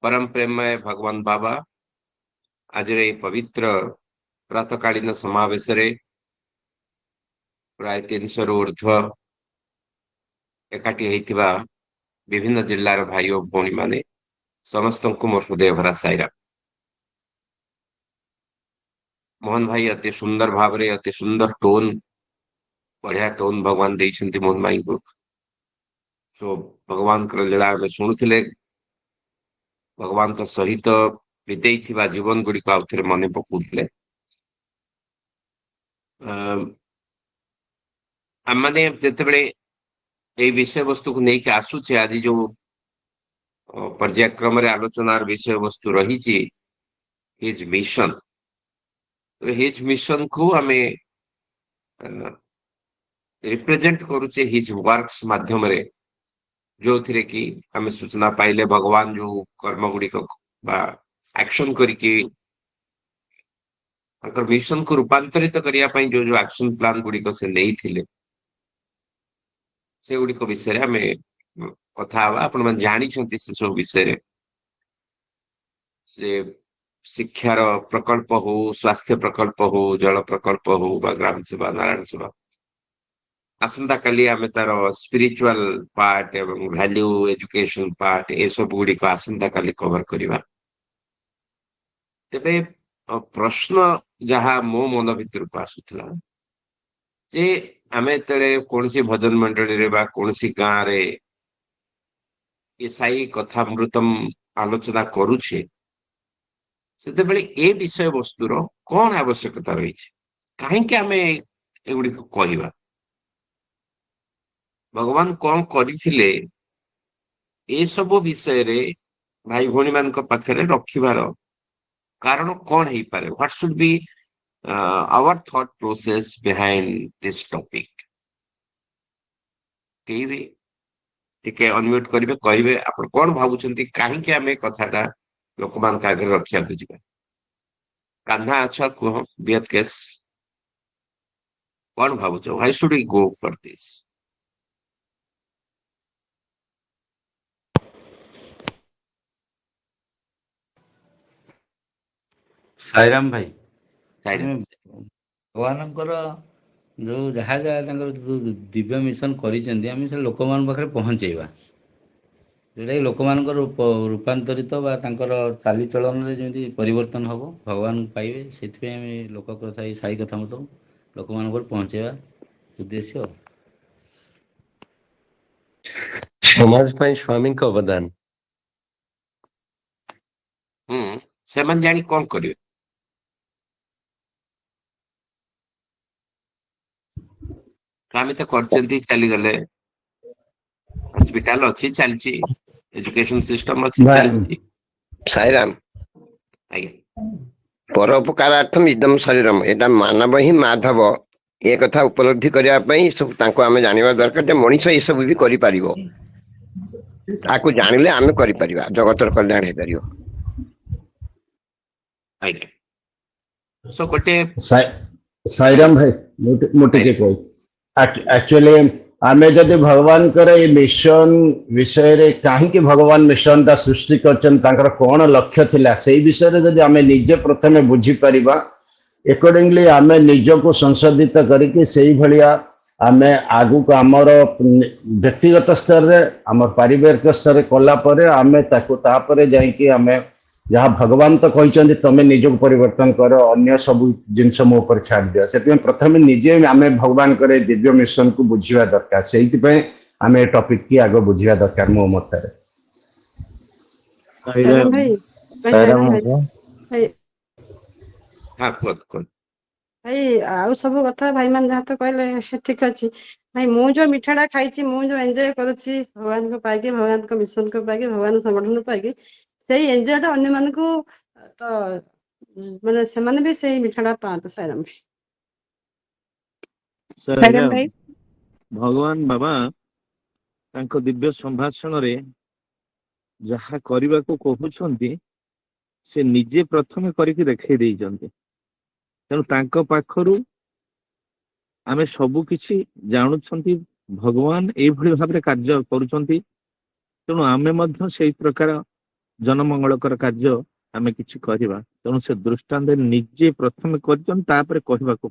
परम प्रेममय भगवान बाबा आज पवित्र प्रातकालीन समावेश प्राय 300 रु ऊर्ध्व एकाठी होता विभिन्न जिल्लार भाई और भौणी माने समस्त को मोर हृदय भरा साईरा। मोहन भाई अति सुंदर भाव अति सुंदर टोन बढ़िया टोन भगवान देइछन्ति मोहन भाई को। सो भगवान लीला आम शुणुले भगवान सहित बीतई जीवन गुड़िक आउ थे मन पकाउले। आमने जितेबले ये विषय वस्तु को लेकिन आसूचे आज जो पर्यायक्रम आलोचनार विषय वस्तु रही हिज मिशन। तो हिज मिशन को आम रिप्रेजेंट करुचे हिज वर्क्स माध्यम रे जो थिरे कि आम सूचना पाइले भगवान जो कर्म गुड़िक एक्शन करके मिशन को रूपांतरित करने जो जो एक्शन प्लान गुड़िक से नहीं थिले से गुड़िक विषय आम कथा आपण जानी से सब विषय से शिक्षार प्रकल्प हो स्वास्थ्य प्रकल्प हो जल प्रकल्प हो ग्राम सेवा नारायण सेवा आसंता काली आम तार स्पिरिचुअल पार्ट एवं वैल्यू एजुकेशन पार्ट ए सब गुड़िक आसंता काली कवर करवा। तेबे प्रश्न जहाँ मो मन भीतर को आसूला जे आमे तेरे कौन सी भजन मंडली रे बा कौन सी गाँव रे ये साई कथा मृतम आलोचना करुछे से ए विषय वस्तुर कौन आवश्यकता रही कहीं आमे एगुड़ी कहवा भगवान कौन करथिले ए सब विषय रे भाई भौणी मान पाखे रखिबार कारण कौन है पारे what should be our thought process behind this topic टिके अनम्यूट करिवे कहिवे आपण कोन भाबुचंती काहे कि हमें कथाटा लोकमान का आगे रखिया बुझिबा कान्हा अच्छा को बियत केस कोन भाबुचो why should we go for this. Sairam भाई साईराम भगवान जो जहाँ जहाँ जो दिव्य मिशन कर लोक मान पाखे पहुँचेवा जोटा कि लोक मान रूपांतरित चालीचलन जमी परिवर्तन हम भगवान पाइबे से लोक कथा साई कथा मत लोक मान पहुँचेवा उद्देश्य समाज पाई स्वामी का अवदान से मन जानी कौन करिवे आम तो करचंती चली गले हॉस्पिटल अच्छी चलची एजुकेशन सिस्टम अच्छी चलची। साईराम आज्ञा परोपकारार्थम इदम शरीरम एटा मानव ही माधव ए कथा उपलब्धि करने सब तांको आमे जानिबा दरकार जे मनीष ये सब भी करि पारिबो ताको जानिले आमे करि परिबा जगतर कल्याण हे परिबो। आज्ञा सो कोटे साईराम भाई मोटे के कोई एक्चुअली आमे जदि भगवान करे मिशन विषय रे काहे कि भगवान मिशन ता सृष्टि करचन तांकर कोन लक्ष्य थिला सेही विषय रे जदि आमे निजे प्रथमे बुझी परिबा अकॉर्डिंगली आमे निज को संशोधित करके सेही भलिया आमे आगु को हमर व्यक्तिगत स्तर रे हमर पारिवारिक स्तर रे कला परे आमे ताको ता परे जाई कि आमे जहाँ भगवान तो कहते तुम्हें निज को परिवर्तन कर अन्य सब जिनस मो पर छाड़ दिया से प्रथम निजे आम भगवान करे दिव्य मिशन को बुझा दरकार से आम टॉपिक की आगे बुझा दरकार मो मत भाई आउ सब कथा भाई मान जहाँ तो कहले ठीक अच्छे भाई मु जो मिठाटा खाई मु जो एंजॉय करुच्ची भगवान को पाइकी भगवान को मिशन को पाइकी भगवान संगठन पाइकी से एंजॉयटा अन्य मान को तो माने से माने भी से मिठाटा पाते। साईराम भाई भगवान बाबा तांको दिव्य संभाषण रे जहा करबा को कहउछंती से निजे प्रथमे करके देखाई देइछंती तेणु तांको पाखरु आमे सबु किछि जानुछंती भगवान एई भली भाबरे कार्य करूछंती तेणु आमे मध्य सेई प्रकार ଜନମଙ୍ଗଳକର କାର୍ଯ୍ୟ ଆମେ କିଛି କରିବା। ତେଣୁ ସେ ଦୃଷ୍ଟାନ୍ତ ନିଜେ ପ୍ରଥମେ କରିଛନ୍ତି, ତାପରେ କହିବାକୁ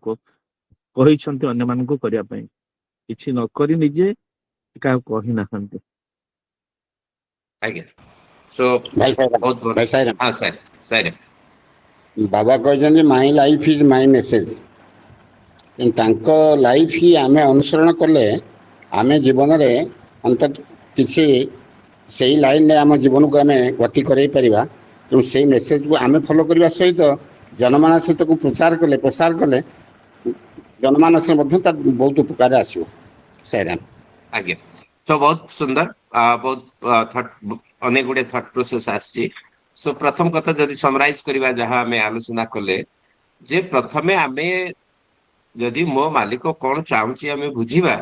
କହିଛନ୍ତି ଅନ୍ୟମାନଙ୍କୁ କରିବା ପାଇଁ। କିଛି ନ କରି ନିଜେ କାହାକୁ କହିନାହାନ୍ତି। ଆଜ୍ଞା। ସୋ ଭାଇ ସାଇରାମ, ବହୁତ ଭଲ। ଭାଇ ସାଇରାମ। ହଁ ସାର୍ ସାର୍ ବାବା କହିଛନ୍ତି ମାଇ ଲାଇଫ ଇଜ ମାଇ ମେସେଜ। ତାଙ୍କ ଲାଇଫ ହିଁ ଆମେ ଅନୁସରଣ କଲେ ଆମେ ଜୀବନରେ ଅନ୍ତତଃ କିଛି ସେଇ ଲାଇନରେ ଆମ ଜୀବନକୁ ଆମେ ଗତି କରାଇ ପାରିବା। ତେଣୁ ସେଇ ମେସେଜକୁ ଆମେ ଫଲୋ କରିବା ସହିତ ଜନମାନସକୁ ପ୍ରସାର କଲେ ଜନମାନସରେ ମଧ୍ୟ ତାର ବହୁତ ଉପକାର ଆସିବ। ସାଇରାମ। ଆଜ୍ଞା। ତ ବହୁତ ସୁନ୍ଦର, ବହୁତ ଅନେକ ଗୁଡେ ଥଟ୍ ପ୍ରୋସେସ ଆସିଛି। ସୋ ପ୍ରଥମ କଥା ଯଦି ସମରାଇଜ କରିବା ଯାହା ଆମେ ଆଲୋଚନା କଲେ, ଯେ ପ୍ରଥମେ ଆମେ ଯଦି ମୋ ମାଲିକ କଣ ଚାହୁଁଛି ଆମେ ବୁଝିବା,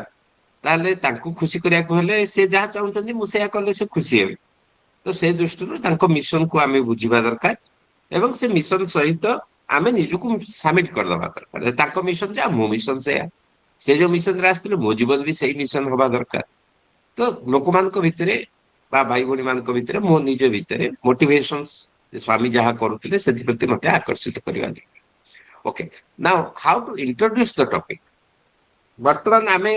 ତାହେଲେ ତାଙ୍କୁ ଖୁସି କରିବାକୁ ହେଲେ ସେ ଯାହା ଚାହୁଁଛନ୍ତି ମୁଁ ସେଇଆ କଲେ ସେ ଖୁସି ହେବେ। ତ ସେ ଦୃଷ୍ଟିରୁ ତାଙ୍କ ମିଶନକୁ ଆମେ ବୁଝିବା ଦରକାର ଏବଂ ସେ ମିଶନ ସହିତ ଆମେ ନିଜକୁ ସାମିଲ କରିଦବା ଦରକାର। ତାଙ୍କ ମିଶନ ଯାହା ମୋ ମିଶନ ସେଇଆ, ସେ ଯୋଉ ମିଶନରେ ଆସିଥିଲେ ମୋ ଜୀବନ ବି ସେଇ ମିଶନ ହବା ଦରକାର। ତ ଲୋକମାନଙ୍କ ଭିତରେ ବା ଭାଇ ଭଉଣୀ ମାନଙ୍କ ଭିତରେ ମୋ ନିଜ ଭିତରେ ମୋଟିଭେସନ୍ସ ସ୍ୱାମୀ ଯାହା କରୁଥିଲେ ସେଥିପ୍ରତି ମତେ ଆକର୍ଷିତ କରିବା ଦରକାର। Okay, now how to introduce the topic. ବର୍ତ୍ତମାନ ଆମେ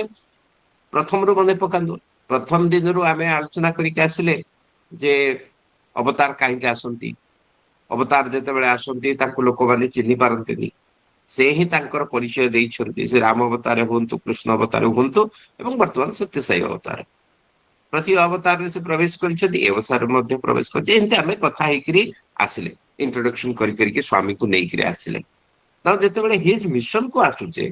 ପ୍ରଥମରୁ ମନେ ପକାନ୍ତୁ, ପ୍ରଥମ ଦିନରୁ ଆମେ ଆଲୋଚନା କରିକି ଆସିଲେ ଯେ ଅବତାର କାହିଁକି ଆସନ୍ତି। ଅବତାର ଯେତେବେଳେ ଆସନ୍ତି ତାଙ୍କୁ ଲୋକମାନେ ଚିହ୍ନି ପାରନ୍ତିନି। ସେ ହିଁ ତାଙ୍କର ପରିଚୟ ଦେଇଛନ୍ତି, ସେ ରାମ ଅବତାର ହୁଅନ୍ତୁ, କୃଷ୍ଣ ଅବତାର ହୁଅନ୍ତୁ ଏବଂ ବର୍ତ୍ତମାନ ସତ୍ୟସାଇ ଅବତାର। ପ୍ରତି ଅବତାରରେ ସେ ପ୍ରବେଶ କରିଛନ୍ତି, ଏ ଅବତାରରେ ମଧ୍ୟ ପ୍ରବେଶ କରିଛି। ଏମିତି ଆମେ କଥା ହେଇକିରି ଆସିଲେ, ଇଣ୍ଟ୍ରୋଡକ୍ସନ କରିକି ସ୍ୱାମୀକୁ ନେଇକିରି ଆସିଲେ। ଆଉ ଯେତେବେଳେ ହିଜ ମିଶନକୁ ଆସୁଛେ,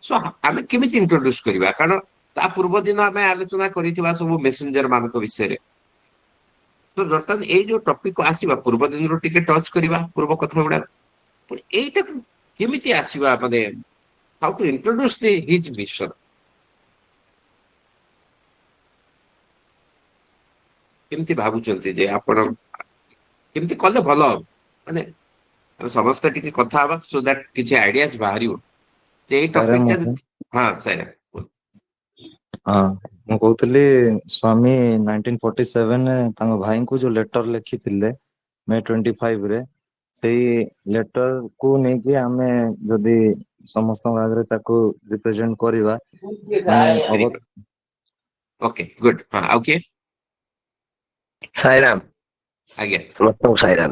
ସୋ ଆମେ କେମିତି ଇଣ୍ଟ୍ରୋଡ୍ୟୁସ କରିବା? କାରଣ ତା ପୂର୍ବ ଦିନ ଆମେ ଆଲୋଚନା କରିଥିବା ସବୁ ମେସେଞ୍ଜର ମାନଙ୍କ ବିଷୟରେ। ତ ବର୍ତ୍ତମାନ ଏଇ ଯୋଉ ଟପିକ ଆସିବା ପୂର୍ବ ଦିନରୁ ଟିକେ ଟଚ୍ କରିବା ପୂର୍ବ କଥା ଗୁଡା, এইটাକୁ କେମିତି ଆସିବା, ମାନେ how to introduce the his mission. କେମିତି ଭାବୁଛନ୍ତି ଯେ ଆପଣ କେମିତି କଲେ ଭଲ ହବ? ମାନେ ଆମେ ସମସ୍ତେ ଟିକେ କଥା ହବା ସୋ ଦ୍ୟାଟ କିଛି ଆଇଡିଆସ ବାହାରିବ ଯେ ଏଇ ସାଇରାମ ଟପିକଟା ମତେ ହଁ ସାର୍। ହଁ, ମୁଁ କହୁଥିଲି ସ୍ୱାମୀ 1947 ତାଙ୍କ ଭାଇଙ୍କୁ ଯୋଉ ଲେଟର ଲେଖିଥିଲେ ମେ 25 ସେଇ ଲେଟର କୁ ନେଇକି ଆମେ ଯଦି ସମସ୍ତଙ୍କ ଆଗରେ ତାକୁ ରିପ୍ରେଜେଣ୍ଟ କରିବା, ମାନେ ଓକେ ଗୁଡ୍। ହଁ, ଆଉ କିଏ? ସାଇରାମ। ଆଜ୍ଞା। ସମସ୍ତଙ୍କୁ ସାଇରାମ।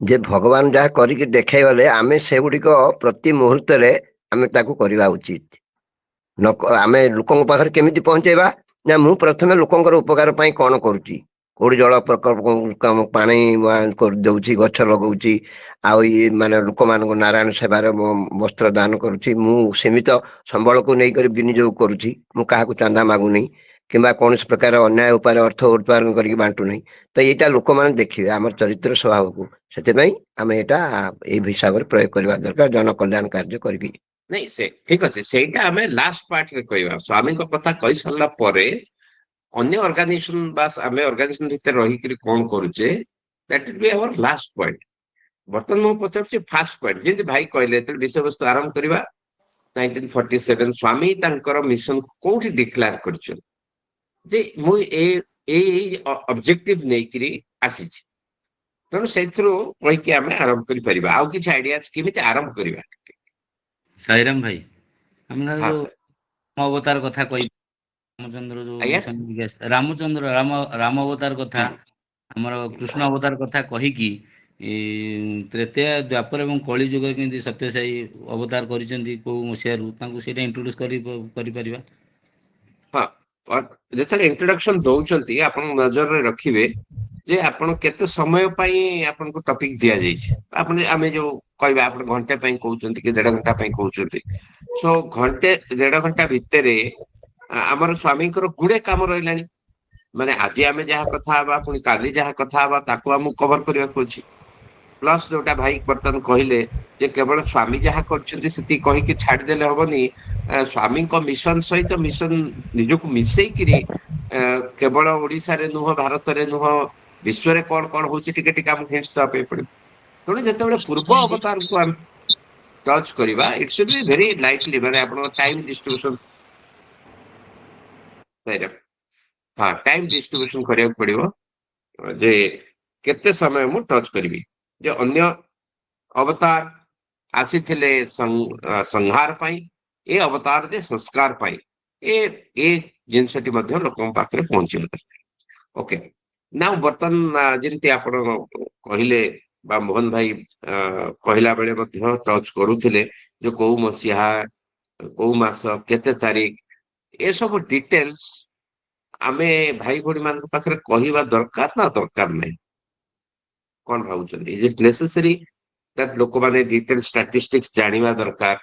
ଯେ ଭଗବାନ ଯାହା କରିକି ଦେଖେଇଗଲେ ଆମେ ସେଗୁଡିକ ପ୍ରତି ମୁହୂର୍ତ୍ତରେ ଆମେ ତାକୁ କରିବା ଉଚିତ। ଆମେ ଲୋକଙ୍କ ପାଖରେ କେମିତି ପହଞ୍ଚେଇବା? ନା ମୁଁ ପ୍ରଥମେ ଲୋକଙ୍କର ଉପକାର ପାଇଁ କଣ କରୁଛି, କୋଉଠି ଜଳ ପ୍ରକଳ୍ପ ପାଣି ଦଉଛି, ଗଛ ଲଗଉଛି, ଆଉ ଇଏ ମାନେ ଲୋକମାନଙ୍କୁ ନାରାୟଣ ସେବାରେ ବସ୍ତ୍ର ଦାନ କରୁଛି, ମୁଁ ସୀମିତ ସମ୍ବଳକୁ ନେଇକରି ବିନିଯୋଗ କରୁଛି, ମୁଁ କାହାକୁ ଚାନ୍ଦା ମାଗୁନି କିମ୍ବା କୌଣସି ପ୍ରକାର ଅନ୍ୟାୟ ଉପାୟରେ ଅର୍ଥ ଉତ୍ପାଦନ କରିକି ବାଣ୍ଟୁ ନାହିଁ। ତ ଏଇଟା ଲୋକମାନେ ଦେଖିବେ ଆମର ଚରିତ୍ର ସ୍ୱଭାବକୁ। ସେଥିପାଇଁ ଆମେ ଏଇଟା ଏଇ ହିସାବରେ ପ୍ରୟୋଗ କରିବା ଦରକାର ଜନକଲ୍ୟାଣ କାର୍ଯ୍ୟ କରିକି। ନାଇଁ ସେ ଠିକ ଅଛି, ସେଇଟା ଆମେ ଲାଷ୍ଟ ପାର୍ଟରେ କହିବା। ସ୍ୱାମୀଙ୍କ କଥା କହି ସାରିଲା ପରେ ଅନ୍ୟ ଅର୍ଗାନାଇଜେସନ ବା ଆମେ ଅର୍ଗାନାଇଜେସନ ଭିତରେ ରହିକିରି କଣ କରୁଛେ, that will be our last point. ବର୍ତ୍ତମାନ ମୁଁ ପଚାରୁଛି ଫାଷ୍ଟ ପଏଣ୍ଟ, ଯେମିତି ଭାଇ କହିଲେ ଯେତେବେଳେ ବିଷୟବସ୍ତୁ ଆରମ୍ଭ କରିବା 1947 ସ୍ୱାମୀ ତାଙ୍କର ମିଶନକୁ କୋଉଠି ଡିକ୍ଲାର କରିଛନ୍ତି ଯେ ମୁଁ ଏଇ ଅବଜେକ୍ଟିଭ ନେଇକିରି ଆସିଛି। ତେଣୁ ସେଇଥିରୁ କହିକି ଆମେ ଆରମ୍ଭ କରିପାରିବା। ଆଉ କିଛି ଆଇଡିଆ କେମିତି ଆରମ୍ଭ କରିବା? ସାଇରାମ ଭାଇ, ଆମେ ହଁ ଯୋଉ ସାର୍। ରାମ ଅବତାର କଥା କହିବା, ରାମଚନ୍ଦ୍ର ଯୋଉ ଆଜ୍ଞା। ମିଶନ ରାମଚନ୍ଦ୍ର ରାମ ଅବତାର କଥା, ଆମର କୃଷ୍ଣ ଅବତାର କଥା କହିକି ତ୍ରେତୟା, ଦ୍ୱାପର ଏବଂ କଳି ଯୁଗରେ କେମିତି ସତ୍ୟସାଇ ଅବତାର କରିଛନ୍ତି କୋଉ ମସିହାରୁ, ତାଙ୍କୁ ସେଇଟା ଇଣ୍ଟ୍ରୋଡ୍ୟୁସ କରିପାରିବା। ହଁ, ଯେତେବେଳେ ଇଣ୍ଟ୍ରୋଡକ୍ସନ ଦଉଛନ୍ତି ଆପଣ ନଜରରେ ରଖିବେ ଯେ ଆପଣ କେତେ ସମୟ ପାଇଁ ଆପଣଙ୍କୁ ଟପିକ ଦିଆଯାଇଛି। ଆପଣ ଆମେ ଯୋଉ କହିବା ଆପଣ ଘଣ୍ଟେ ପାଇଁ କହୁଛନ୍ତି କି 1.5 ଘଣ୍ଟା ପାଇଁ କହୁଛନ୍ତି, ସୋ ଘଣ୍ଟେ 1.5 ଘଣ୍ଟା ଭିତରେ ଆମର ସ୍ୱାମୀଙ୍କର ଗୁଡେ କାମ ରହିଲାଣି। ମାନେ ଆଜି ଆମେ ଯାହା କଥା ହବା, ପୁଣି କାଲି ଯାହା କଥା ହବା, ତାକୁ ଆମକୁ କଭର କରିବାକୁ ଅଛି। ପ୍ଲସ୍ ଯୋଉଟା ଭାଇ ବର୍ତ୍ତମାନ କହିଲେ ଯେ କେବଳ ସ୍ୱାମୀ ଯାହା କରିଛନ୍ତି ସେତିକି କହିକି ଛାଡିଦେଲେ ହବନି। ସ୍ୱାମୀଙ୍କ ମିଶନ ସହିତ ମିଶନ ନିଜକୁ ମିଶେଇକିରି କେବଳ ଓଡିଶାରେ ନୁହଁ, ଭାରତରେ ନୁହଁ, ବିଶ୍ୱରେ କଣ କଣ ହଉଛି ଟିକେ ଟିକେ ଆମକୁ ହିଣ୍ଟସ ଦେବା ପାଇଁ ପଡିବ। ତେଣୁ ଯେତେବେଳେ ପୂର୍ବ ଅବତାରକୁ ଆମେ ଟଚ୍ କରିବା, ଇଟ୍ ସୁଡ୍ ବି ଭେରି ଲାଇଟଲି, ମାନେ ଆପଣଙ୍କ ଟାଇମ ଡିଷ୍ଟ୍ରିବ୍ୟୁସନ, ହଁ ଟାଇମ ଡିଷ୍ଟ୍ରିବ୍ୟୁସନ କରିବାକୁ ପଡିବ। ଯେ केते समय मु टच करी जे अन्य अवतार आसीथिले संहार पाई ए अवतार जे संस्कार पाई ए जिनसटी मध्य लोकन पाखरे पहुंची ओके ना बर्तन जेमती आपण कहले बा मोहन भाई कहला बेले मध्य टच करूथिले जो को मसिहा को मास केते तारीख ए सब डिटेल्स आमे भाई भोनी मान पाखरे कहिबा दरकार ना दरकार नहीं कौन भावुचंदी इज इट नेसेसरी दैट लोक माने डिटेल स्टैटिस्टिक्स जानिबा दरकार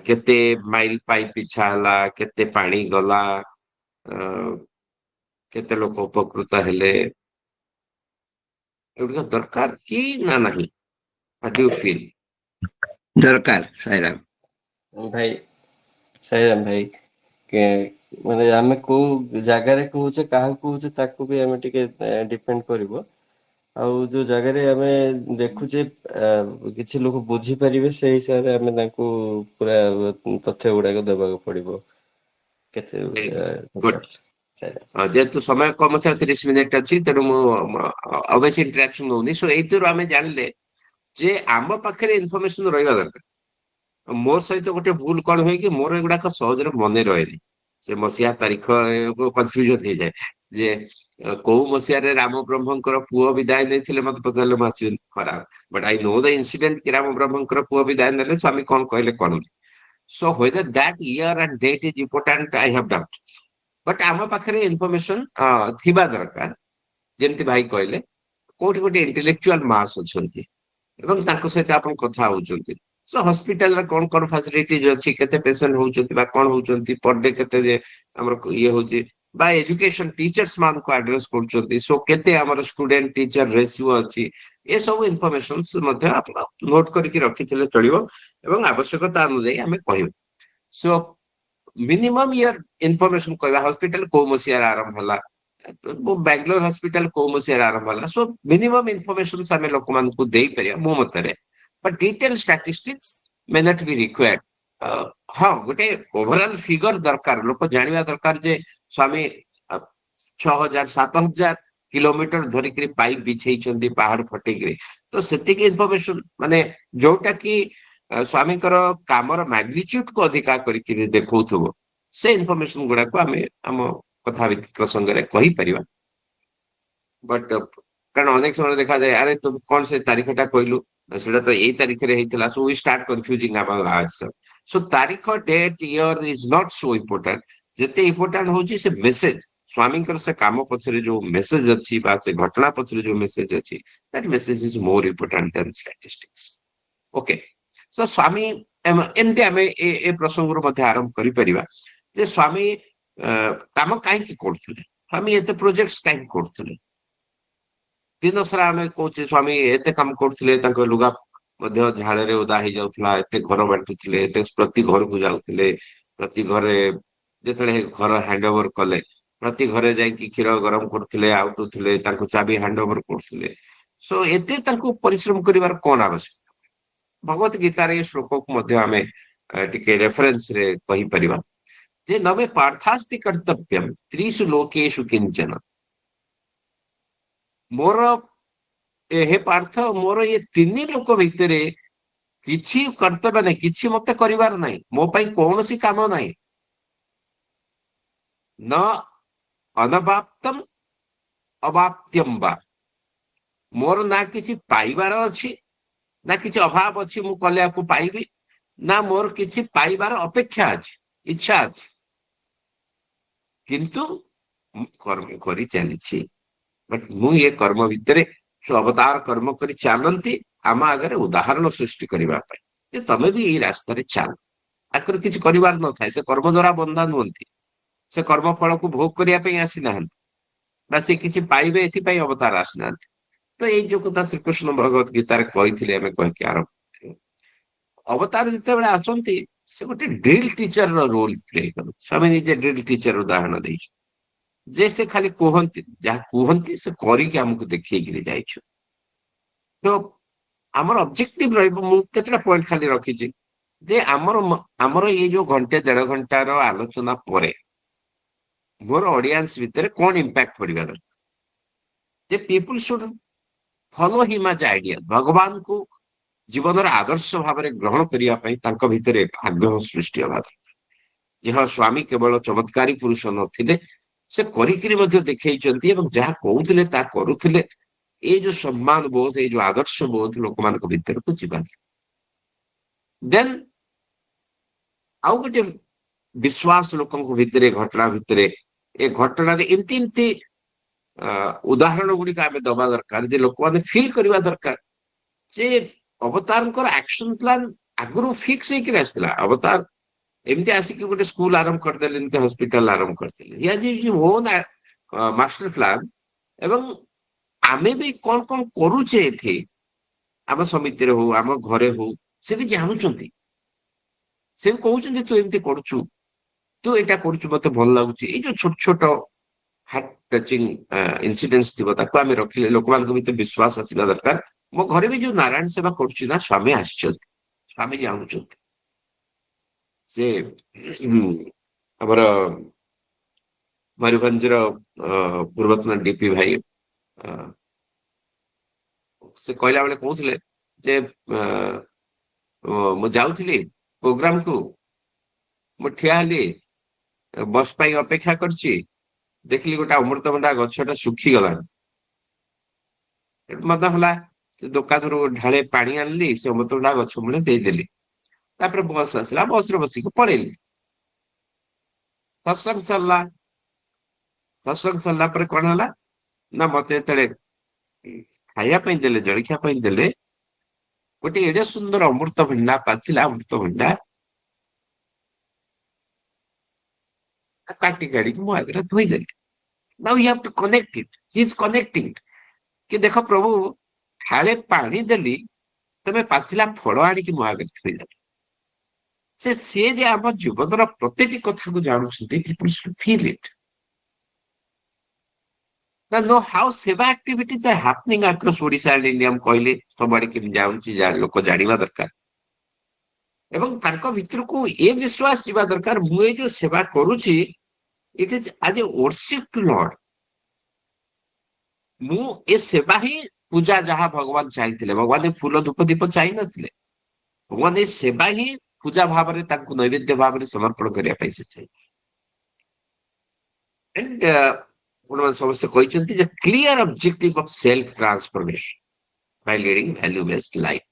केते माइल पाइप पिछा हला केते पानी गला केते लोक उपकृत हेले एगुड़िक दरकार कि ना नहीं व्हाट डू यू फील ଦରକାର ସାଇରାମ। ଭାଇ ସାଇରାମ ଭାଇ के ମାନେ ଆମେ କୋଉ ଜାଗାରେ କହୁଛେ କାହାକୁ କହୁଛେ ତାକୁ ବି ଆମେ ଟିକେ ଡିପେଣ୍ଡ କରିବ ଆଉ ଯୋଉ ଜାଗାରେ ଆମେ ଦେଖୁଛେ କିଛି ଲୋକ ବୁଝିପାରିବେ ସେଇ ହିସାବରେ ଆମେ ତାଙ୍କୁ ପୁରା ତଥ୍ୟ ଗୁଡାକ ଦେବାକୁ ପଡିବ କେତେ गुड जेहेतु समय कम अच्छे 30 मिनिट अच्छी तेणु अवश्य इंटरेक्शन होनी सो एथि आम जानले जे आम पाखे इनफॉरमेशन रहा दरकार मोर सहित गोटे भूल कौन हुए कि मोर एगुड़ाक सहज मन रहे से मसीहा तारीख कन्फ्यूजन हो जाए जे कौ मसीह राम ब्रह्मकर पुओ विदाय नहीं मत पचारे मुझे खराब but I know the incident कि राम ब्रह्मकर पुओ विदाय ने स्वामी कौन कहले कौन so whether that year and date is important I have doubt but आम पाखे इनफॉरमेशन थिबा दरकार जेमती भाई कहले कोठी गोटे इंटेलेक्चुअल मास अच्छी सहित आप कथा होउछंती सो हॉस्पिटल रे कौन कौन फैसिलिटीज अच्छी केते पेशेंट होउछंती बा कौन होउछंती पर डे केते जे हमर ये होउची बा एजुकेशन टीचर्स मान को एड्रेस करछंती सो केते हमर स्टूडेंट टीचर रेशियो अच्छी ये सब इनफॉरमेशंस मध्ये आप नोट करके रखिथिले चलिबो एवं आवश्यकता अनुसार हमें कहबो सो मिनिमम ईयर इनफॉरमेशन कहबा हॉस्पिटल को मसिया आरंभ होला बैंगलोर हॉस्पिटल को मसिया आरंभ होला सो मिनिमम इनफॉरमेशन हमें लोक मान को देई परिया मो मतरे but detailed statistics may not be required हाँ गोटे ओवरऑल फिगर दरकार लोक जानिबा दरकार जे स्वामी 6000-7000 किलोमीटर धरिक पाइप बिछेइछंती पहाड़ फटेकरी तो सेति की इनफॉरमेशन माने जोटा कि स्वामी कामर मैग्निट्यूड को अधिका करिक देखौथबो से इनफॉरमेशन गुडा को आमे हम कथा प्रसंग रे कहि परिबा बट कारण अनेक समय देखा जाए अरे तुम कौन से तारीखटा कहलु सेटा तो यही तारीख रे हेतिला so we start confusing about answer so तारीख date year is not so important जते इंपोर्टेंट होची से मेसेज स्वामी से काम पछरे जो मेसेज अच्छी बा से घटना पछरे जो मेसेज अच्छी that message is more important than statistics okay so स्वामी एमते हमें ए प्रसंग रो मध्ये आरंभ करि परिबा जे स्वामी काम काहे की करथले स्वामी एते प्रोजेक्ट्स काहे करथले दिन सारा आम कहे स्वामी एत कम करते लुगा झाड़े ओदा हो जाऊला एत घर बांटुले प्रति घर को जाऊले प्रति घरे जो घर हैंड ओवर कले प्रति घरे जाकि क्षीर गरम करते आउटुले चाबी हैंड ओवर करते सो एत परिश्रम कर कौन आवश्यक भगवत गीतार श्लोक को आम टे रेफरेन्स रे कहि परिबा जे नवे पार्थास्ति कर्तव्यम त्रिषु लोकेषु किंचन मोर हे पार्थ मोर ये 3 लोक भितर किछि कर्तव्य नहीं किछि मते करिवार नहीं मो पई कोनोसी काम नहीं न अनवाप्तम अवाप्त्यम बा मोर ना किछि पाइबार अछि ना किछि अभाव अछि मु कल्या को पाइबी ना मोर किछि पाइबार अपेक्षा अछि इच्छा अछि किंतु कर्म करी चलीछि बट मु ये कर्म भितर सो अवतार कर्म करी चलती आम आगे उदाहरण सृष्टि करने तमें भी ये रास्ता चल आकर किसी कर न था से कर्म द्वारा बंधा नुहति से कर्म फल को भोग करने आसी ना से किसी पाइबे एपाई अवतार आसी ना तो ये जो कथा श्रीकृष्ण भगवत गीतार कही कहीकि आरंभ अवतार जिते आसती से गोटे ड्रिल टीचर रोल प्ले कर स्वामी निजे ड्रिल टीचर उदाहरण दे जे से खाली कहती जहाँ कहती से करके आमको देखिए जाइछु तो आमर ऑब्जेक्टिव रहा पॉइंट खाली रखी जे आमर ये जो घंटे 1.5 घंटार आलोचना पर मोर ऑडियंस भितर कौन इंपैक्ट पड़ा दरकार जे people should follow him as ideal, ଭଗବାନଙ୍କୁ ଜୀବନର ଆଦର୍ଶ ଭାବରେ ଗ୍ରହଣ କରିବା ପାଇଁ ତାଙ୍କ ଭିତରେ ଏକ ଆଗ୍ରହ ସୃଷ୍ଟି ହେବା ଦରକାର। ଯାହା ସ୍ୱାମୀ କେବଳ ଚମତ୍କାରୀ ପୁରୁଷ ନଥିଲେ, ସେ କରିକିରି ମଧ୍ୟ ଦେଖେଇଛନ୍ତି ଏବଂ ଯାହା କହୁଥିଲେ ତାହା କରୁଥିଲେ। ଏଇ ଯୋଉ ସମ୍ମାନ ବୋଧ, ଏଇ ଯୋଉ ଆଦର୍ଶ ବୋଧ ଲୋକମାନଙ୍କ ଭିତରକୁ ଯିବା। ଦେନ୍ ଆଉ ଗୋଟେ ବିଶ୍ୱାସ ଲୋକଙ୍କ ଭିତରେ, ଘଟଣା ଭିତରେ, ଏ ଘଟଣାରେ ଏମିତି ଏମିତି ଉଦାହରଣ ଗୁଡିକ ଆମେ ଦବା ଦରକାର ଯେ ଲୋକମାନେ ଫିଲ୍ କରିବା ଦରକାର ଯେ ଅବତାରଙ୍କର ଆକ୍ସନ ପ୍ଲାନ ଆଗରୁ ଫିକ୍ସ ହେଇକିରି ଆସିଥିଲା। ଅବତାର ଏମିତି ଆସିକି ଗୋଟେ ସ୍କୁଲ ଆରମ୍ଭ କରିଦେଲେ, ଏମିତି ହସ୍ପିଟାଲ ଆରମ୍ଭ କରିଦେଲେ, ଓନ୍ ମାଷ୍ଟର ପ୍ଲାନ। ଏବଂ ଆମେ ବି କଣ କଣ କରୁଛେ ଏଠି, ଆମ ସମିତିରେ ହଉ, ଆମ ଘରେ ହଉ, ସେ ବି ଜାଣୁଛନ୍ତି। ସେ ବି କହୁଛନ୍ତି ତୁ ଏମିତି କରୁଛୁ, ତୁ ଏଇଟା କରୁଛୁ, ମତେ ଭଲ ଲାଗୁଛି। ଏଇ ଯୋଉ ଛୋଟ ଛୋଟ ହାର୍ଟ ଟଚିଂ ଇନସିଡେଣ୍ଟ ଥିବ ତାକୁ ଆମେ ରଖିଲେ ଲୋକମାନଙ୍କ ଭିତରେ ବିଶ୍ୱାସ ଆସିବା ଦରକାର। ମୋ ଘରେ ବି ଯୋଉ ନାରାୟଣ ସେବା କରୁଛି ନା, ସ୍ୱାମୀ ଆସିଛନ୍ତି, ସ୍ୱାମୀ ଜାଣୁଛନ୍ତି। ସେ ଆମର ମୟୂରଭଞ୍ଜର ପୂର୍ବତନ ଡିପି ଭାଇ, ସେ କହିଲା ବେଳେ କହୁଥିଲେ ଯେ ମୁଁ ଯାଉଥିଲି ପ୍ରୋଗ୍ରାମକୁ, ମୁଁ ଠିଆ ହେଲି, ବସ୍ ପାଇଁ ଅପେକ୍ଷା କରିଛି, ଦେଖିଲି ଗୋଟେ ଅମୃତଭଣ୍ଡା ଗଛଟା ଶୁଖିଗଲାଣି। ମଜା ହେଲା, ସେ ଦୋକାନରୁ ଢାଳେ ପାଣି ଆଣିଲି, ସେ ଅମୃତଭଣ୍ଡା ଗଛ ମୂଳେ ଦେଇଦେଲି। ତାପରେ ବସ୍ ଆସିଲା, ବସରେ ବସିକି ପଳେଇଲି। ସତ୍ସଙ୍ଗ ସରିଲା। ସତ୍ସଙ୍ଗ ସରିଲା ପରେ କଣ ହେଲା ନା, ମତେ ଯେତେବେଳେ ଖାଇବା ପାଇଁ ଦେଲେ, ଜଳଖିଆ ପାଇଁ ଦେଲେ, ଗୋଟେ ଏଡେ ସୁନ୍ଦର ଅମୃତଭଣ୍ଡା, ପାଚିଲା ଅମୃତଭଣ୍ଡା କାଟି କାଢିକି ମୋ ଆଗରେ ଧୋଇଦେଲି। Now you have to connect it, he is connecting କି ଦେଖ ପ୍ରଭୁ, ଥାଳେ ପାଣି ଦେଲି, ତମେ ପାଚିଲା ଫଳ ଆଣିକି ମୋ ଆଗରେ ଥୋଇଦେଲ। ସେ ଯେ ଆମ ଜୀବନର ପ୍ରତିଟି କଥାକୁ ଜାଣୁଛନ୍ତି, people should feel it. Now know how seva activities are happening across Odisha and India। ମୁଁ କହିଲି ସବୁଆଡେ କେମିତି ଯାଉଛି, ଲୋକ ଜାଣିବା ଦରକାର। ଏବଂ ତାଙ୍କ ଭିତରକୁ ଏ ବିଶ୍ୱାସ ଯିବା ଦରକାର, ମୁଁ ଏଇ ଯୋଉ ସେବା କରୁଛି, ଇଟ୍ ଇଜ ଆଜ ଏ worship to Lord। ମୁଁ ଏ ସେବା ହିଁ ପୂଜା, ଯାହା ଭଗବାନ ଚାହିଁଥିଲେ। ଭଗବାନ ଏ ଫୁଲ ଧୂପ ଦୀପ ଚାହିଁ ନଥିଲେ, ଭଗବାନ ଏ ସେବା ହିଁ ପୂଜା ଭାବରେ, ତାଙ୍କୁ ନୈବେଦ୍ୟ ଭାବରେ ସମର୍ପଣ କରିବା ପାଇଁ ସେ ଚାହିଁଥିଲେ। ଆପଣମାନେ ସମସ୍ତେ କହିଛନ୍ତି ଯେ clear objective of self transformation Bai leading value based life.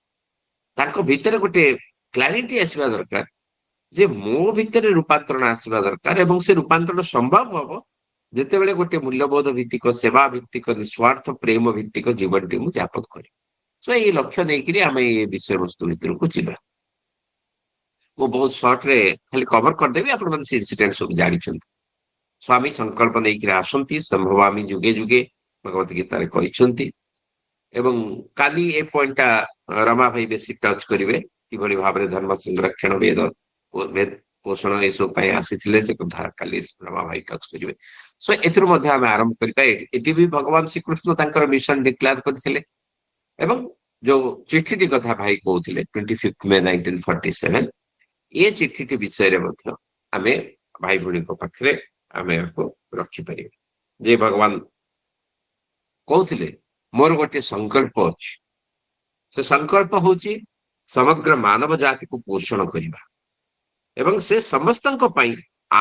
ତାଙ୍କ ଭିତରେ ଗୋଟେ କ୍ଲାରିଟି ଆସିବା ଦରକାର ଯେ ମୋ ଭିତରେ ରୂପାନ୍ତରଣ ଆସିବା ଦରକାର, ଏବଂ ସେ ରୂପାନ୍ତରଣ ସମ୍ଭବ ହବ ଯେତେବେଳେ ଗୋଟେ ମୂଲ୍ୟବୋଧ ଭିତ୍ତିକ, ସେବା ଭିତ୍ତିକ, ନିଃସ୍ୱାର୍ଥ ପ୍ରେମ ଭିତ୍ତିକ ଜୀବନଟି ମୁଁ ଯାପନ କରିବି। ସୋ ଏଇ ଲକ୍ଷ୍ୟ ନେଇକିରି ଆମେ ଏ ବିଷୟବସ୍ତୁ ଭିତରକୁ ଯିବା। ମୁଁ ବହୁତ ସର୍ଟରେ ଖାଲି କଭର କରିଦେବି, ଆପଣମାନେ ସେ ଇନସିଡେଣ୍ଟ ସବୁ ଜାଣିଛନ୍ତି। ସ୍ୱାମୀ ସଂକଳ୍ପ ନେଇକିରି ଆସନ୍ତି, ସମ୍ଭବାମି ଯୁଗେ ଯୁଗେ ଭଗବତ ଗୀତାରେ କହିଛନ୍ତି। ଏବଂ କାଲି ଏ ପଏଣ୍ଟଟା ରମା ଭାଇ ବେଶୀ ଟଚ୍ କରିବେ, କିଭଳି ଭାବରେ ଧର୍ମ ସଂରକ୍ଷଣ, ବେଦ ପୋଷଣ ଏସବୁ ପାଇଁ ଆସିଥିଲେ, ସେ କଥା କାଲି ରମା ଭାଇ ଟଚ୍ କରିବେ। ସୋ ଏଥିରୁ ମଧ୍ୟ ଆମେ ଆରମ୍ଭ କରିବା। ଏଠି ବି ଭଗବାନ ଶ୍ରୀକୃଷ୍ଣ ତାଙ୍କର ମିଶନ ଡିକ୍ଲାର କରିଥିଲେ। ଏବଂ ଯୋଉ ଚିଠିଟି କଥା ଭାଇ କହୁଥିଲେ, 25 ମେ 1947, ଏ ଚିଠିଟି ବିଷୟରେ ମଧ୍ୟ ଆମେ ଭାଇ ଭଉଣୀଙ୍କ ପାଖରେ ଆମେ ଏହାକୁ ରଖିପାରିବା। ଯେ ଭଗବାନ କହୁଥିଲେ ମୋର ଗୋଟିଏ ସଂକଳ୍ପ ଅଛି, ସେ ସଂକଳ୍ପ ହଉଛି ସମଗ୍ର ମାନବ ଜାତିକୁ ପୋଷଣ କରିବା ଏବଂ ସେ ସମସ୍ତଙ୍କ ପାଇଁ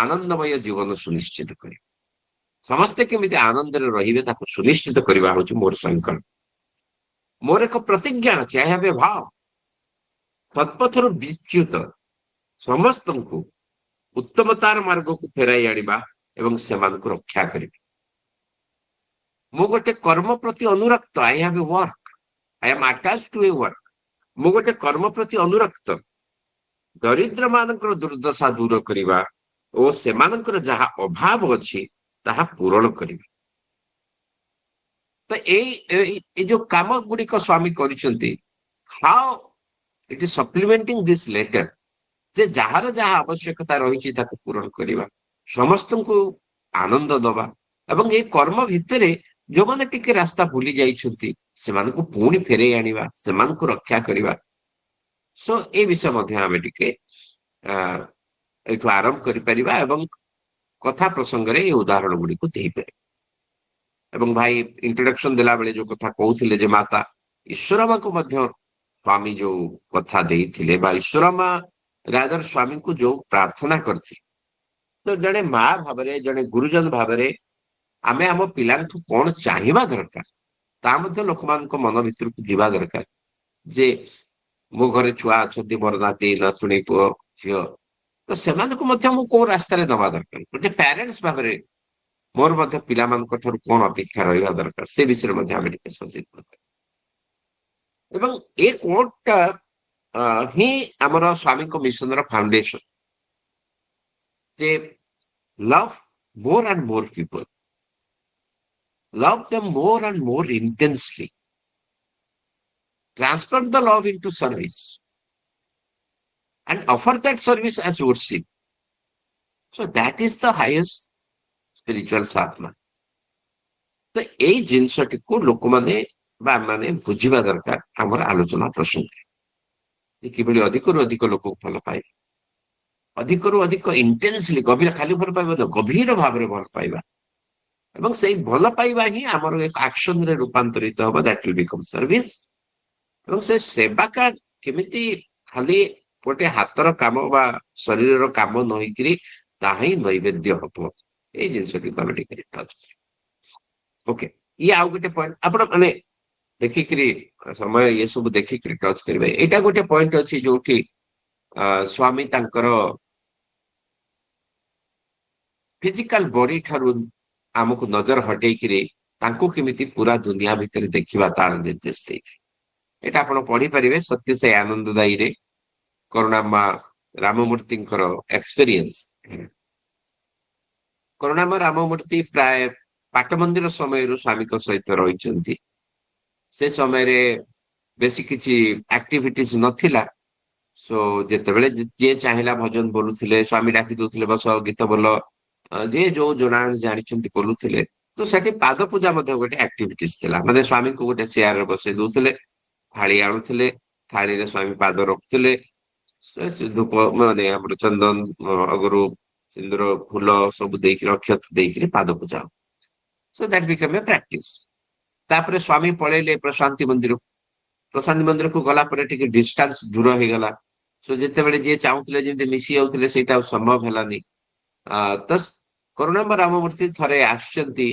ଆନନ୍ଦମୟ ଜୀବନ ସୁନିଶ୍ଚିତ କରିବ। ସମସ୍ତେ କେମିତି ଆନନ୍ଦରେ ରହିବେ ତାକୁ ସୁନିଶ୍ଚିତ କରିବା ହଉଛି ମୋର ସଂକଳ୍ପ। ମୋର ଏକ ପ୍ରତିଜ୍ଞା ଅଛି, ଆଇ ହାଭ୍ ଏ ଭାଓ, ସତ୍ପଥରୁ ବିଚ୍ୟୁତ ସମସ୍ତଙ୍କୁ ଉତ୍ତମତାର ମାର୍ଗକୁ ଫେରାଇ ଆଣିବା ଏବଂ ସେମାନଙ୍କୁ ରକ୍ଷା କରିବି। ମୁଁ ଗୋଟେ କର୍ମ ପ୍ରତି ଅନୁରକ୍ତ, I have a work, I am attach to a work. ମୁଁ ଗୋଟେ କର୍ମ ପ୍ରତି ଅନୁରକ୍ତ, ଦରିଦ୍ର ମାନଙ୍କର ଦୁର୍ଦ୍ଦଶା ଦୂର କରିବା ଓ ସେମାନଙ୍କର ଯାହା ଅଭାବ ଅଛି ତାହା ପୂରଣ କରିବା। ତ ଏଇ ଯୋଉ କାମ ଗୁଡିକ ସ୍ୱାମୀ କରିଛନ୍ତି, ହାଉ ଇଟ୍ ଇଜ ସପ୍ଲିମେଣ୍ଟିଂ ଦିସ୍ ଲେଟର, ଯେ ଯାହାର ଯାହା ଆବଶ୍ୟକତା ରହିଛି ତାକୁ ପୂରଣ କରିବା, ସମସ୍ତଙ୍କୁ ଆନନ୍ଦ ଦବା ଏବଂ ଏଇ କର୍ମ ଭିତରେ ଯୋଉମାନେ ଟିକେ ରାସ୍ତା ଭୁଲି ଯାଇଛନ୍ତି ସେମାନଙ୍କୁ ପୁଣି ଫେରେଇ ଆଣିବା, ସେମାନଙ୍କୁ ରକ୍ଷା କରିବା। ସୋ ଏ ବିଷୟ ମଧ୍ୟ ଆମେ ଟିକେ ଏଇଠୁ ଆରମ୍ଭ କରିପାରିବା ଏବଂ କଥା ପ୍ରସଙ୍ଗରେ ଏ ଉଦାହରଣ ଗୁଡିକୁ ଦେଇପାରିବା। ଏବଂ ଭାଇ ଇଣ୍ଟ୍ରୋଡକ୍ସନ ଦେଲା ବେଳେ ଯୋଉ କଥା କହୁଥିଲେ ଯେ ମାତା ଈଶ୍ୱରମାଙ୍କୁ ମଧ୍ୟ ସ୍ୱାମୀ ଯୋଉ କଥା ଦେଇଥିଲେ ବା ଈଶ୍ୱରମା ରାଦର ସ୍ୱାମୀଙ୍କୁ ଯୋଉ ପ୍ରାର୍ଥନା କରିଥିଲେ, ତ ଜଣେ ମା ଭାବରେ ଜଣେ ଗୁରୁଜନ ଭାବରେ ଆମେ ଆମ ପିଲାଙ୍କୁ କଣ ଚାହିଁବା ଦରକାର ତା ମଧ୍ୟ ଲୋକମାନଙ୍କ ମନ ଭିତରକୁ ଯିବା ଦରକାର ଯେ ମୋ ଘରେ ଛୁଆ ଅଛନ୍ତି, ମୋର ନାତି ନାତୁଣୀ ପୁଅ ଝିଅ, ତ ସେମାନଙ୍କୁ ମଧ୍ୟ ମୁଁ କୋଉ ରାସ୍ତାରେ ନବା ଦରକାର, ଗୋଟେ ପ୍ୟାରେଣ୍ଟସ ଭାବରେ ମୋର ମଧ୍ୟ ପିଲାମାନଙ୍କ ଠାରୁ କଣ ଅପେକ୍ଷା ରହିବା ଦରକାର ସେ ବିଷୟରେ ମଧ୍ୟ ଆମେ ଟିକେ ସଚେତନ କରିବା। ଏବଂ ଏ କୋର୍ଟଟା ହିଁ ଆମର ସ୍ୱାମୀଙ୍କ ମିଶନର ଫାଉଣ୍ଡେସନ ଯେ love more and more people, love them more and more intensely, transfer the love into service and offer that service as worship. So that is the highest spiritual sadhana. ତ ଏଇ ଜିନିଷଟିକୁ ଲୋକମାନେ ବା ଆମମାନେ ବୁଝିବା ଦରକାର ଆମର ଆଲୋଚନା ପ୍ରସଙ୍ଗରେ, ଯେ କିଭଳି ଅଧିକରୁ ଅଧିକ ଲୋକକୁ ଭଲ ପାଇବା, ଅଧିକରୁ ଅଧିକ ଇଣ୍ଟେନ୍ସଲି ଗଭୀର, ଖାଲି ଭଲ ପାଇବା ନୁହଁ, ଗଭୀର ଭାବରେ ଭଲ ପାଇବା, ଏବଂ ସେଇ ଭଲ ପାଇବା ହିଁ ଆମର ଏକ ଆକ୍ସନରେ ରୂପାନ୍ତରିତ ହବ, ଦ୍ୟାଟ ୱିଲ୍ ବିକମ୍ ସର୍ଭିସ। ଏବଂ ସେ ସେବାଟା କେମିତି ଖାଲି ଗୋଟେ ହାତର କାମ ବା ଶରୀରର କାମ ନ ହେଇକିରି ତାହା ହିଁ ନୈବେଦ୍ୟ ହବ, ଏଇ ଜିନିଷଟିକୁ ଆମେ ଟିକେ ଟଚ୍ କରିବା। ଓକେ, ଇଏ ଆଉ ଗୋଟେ ପଏଣ୍ଟ ଆପଣ ମାନେ ଦେଖିକିରି ସମୟ ଇଏ ସବୁ ଦେଖିକିରି ଟଚ୍ କରିବେ। ଏଇଟା ଗୋଟେ ପଏଣ୍ଟ ଅଛି ଯୋଉଠି ସ୍ୱାମୀ ତାଙ୍କର ଫିଜିକାଲ ବଡି ଠାରୁ ଆମକୁ ନଜର ହଟେଇକିରି ତାଙ୍କୁ କେମିତି ପୁରା ଦୁନିଆ ଭିତରେ ଦେଖିବା ତାର ନିର୍ଦ୍ଦେଶ ଦେଇଥିଲେ। ଏଇଟା ଆପଣ ପଢିପାରିବେ ସତ୍ୟସାଇ ଆନନ୍ଦଦାୟୀରେ, କରୁଣାମା ରାମମୂର୍ତ୍ତିଙ୍କର ଏକ୍ସପେରିଏନ୍ସ। କରୁଣାମା ରାମମୂର୍ତ୍ତି ପ୍ରାୟ ପାଟ ମନ୍ଦିର ସମୟରୁ ସ୍ୱାମୀଙ୍କ ସହିତ ରହିଛନ୍ତି। ସେ ସମୟରେ ବେଶୀ କିଛି ଆକ୍ଟିଭିଟିଜ ନଥିଲା, ସୋ ଯେତେବେଳେ ଯିଏ ଚାହିଁଲା ଭଜନ ବୋଲୁଥିଲେ, ସ୍ୱାମୀ ଡାକି ଦଉଥିଲେ ବସ ଗୀତ ବୋଲ, ଯିଏ ଯୋଉ ଜଣା ଜାଣିଛନ୍ତି ବୋଲୁଥିଲେ। ତ ସେଠି ପାଦ ପୂଜା ମଧ୍ୟ ଗୋଟେ ଆକ୍ଟିଭିଟିଜ ଥିଲା, ମାନେ ସ୍ୱାମୀଙ୍କୁ ଗୋଟେ ଚେୟାରରେ ବସେଇ ଦଉଥିଲେ, ଥାଳି ଆଣୁଥିଲେ, ଥାଳିରେ ସ୍ୱାମୀ ପାଦ ରଖୁଥିଲେ, ଧୂପ ମାନେ ଆମର ଚନ୍ଦନ ଅଗରୁ ସିନ୍ଦୁର ଫୁଲ ସବୁ ଦେଇକି ଅକ୍ଷତ ଦେଇକିରି ପାଦ ପୂଜା। So that become a practice. ତାପରେ ସ୍ୱାମୀ ପଳେଇଲେ ପ୍ରଶାନ୍ତି ମନ୍ଦିରକୁ, ପ୍ରଶାନ୍ତି ମନ୍ଦିରକୁ ଗଲା ପରେ ଟିକେ ଡିଷ୍ଟାନ୍ସ ଦୂର ହେଇଗଲା। ସୋ ଯେତେବେଳେ ଯିଏ ଚାହୁଁଥିଲେ ଯେମିତି ମିଶି ଯାଉଥିଲେ ସେଇଟା ଆଉ ସମ୍ଭବ ହେଲାନି। ତ କରୁଣାମା ରାମମୂର୍ତ୍ତି ଥରେ ଆସିଛନ୍ତି,